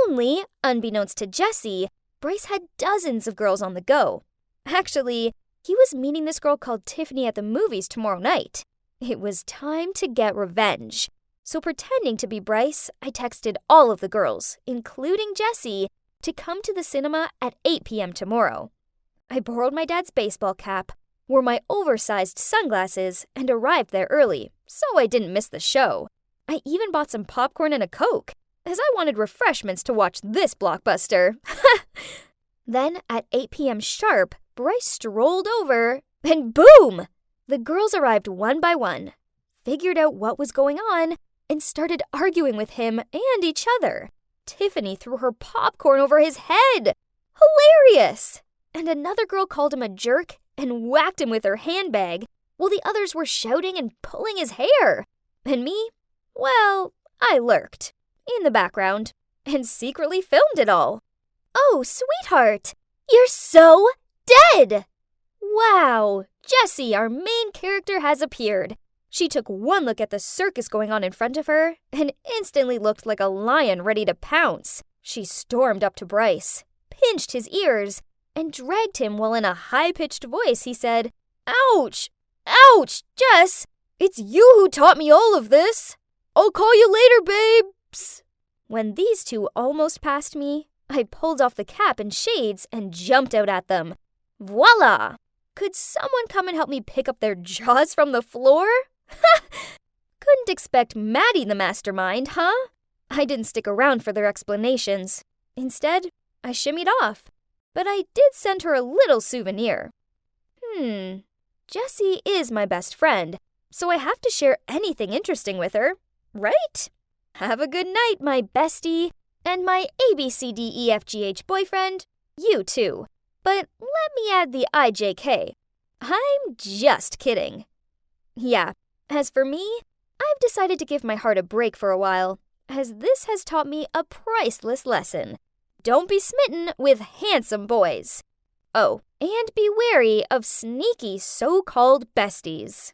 Speaker 5: Only, unbeknownst to Jessie, Bryce had dozens of girls on the go. Actually, he was meeting this girl called Tiffany at the movies tomorrow night. It was time to get revenge. So pretending to be Bryce, I texted all of the girls, including Jessie, to come to the cinema at 8 p.m. tomorrow. I borrowed my dad's baseball cap, wore my oversized sunglasses, and arrived there early, so I didn't miss the show. I even bought some popcorn and a Coke, as I wanted refreshments to watch this blockbuster. Then, at 8 p.m. sharp, Bryce strolled over, and boom! The girls arrived one by one, figured out what was going on, and started arguing with him and each other. Tiffany threw her popcorn over his head. Hilarious! And another girl called him a jerk and whacked him with her handbag, while the others were shouting and pulling his hair. And me? Well, I lurked in the background and secretly filmed it all. "Oh, sweetheart, you're so dead!" Wow, Jessie, our main character, has appeared. She took one look at the circus going on in front of her and instantly looked like a lion ready to pounce. She stormed up to Bryce, pinched his ears, and dragged him while in a high-pitched voice he said, "Ouch! Ouch! Jess! It's you who taught me all of this! I'll call you later, babes!" When these two almost passed me, I pulled off the cap and shades and jumped out at them. Voila! Could someone come and help me pick up their jaws from the floor? Couldn't expect Maddie the mastermind, huh? I didn't stick around for their explanations. Instead, I shimmied off. But I did send her a little souvenir. Jessie is my best friend, so I have to share anything interesting with her, right? Have a good night, my bestie. And my ABCDEFGH boyfriend, you too. But let me add the IJK. I'm just kidding. Yeah, as for me, I've decided to give my heart a break for a while, as this has taught me a priceless lesson. Don't be smitten with handsome boys. Oh, and be wary of sneaky so-called besties.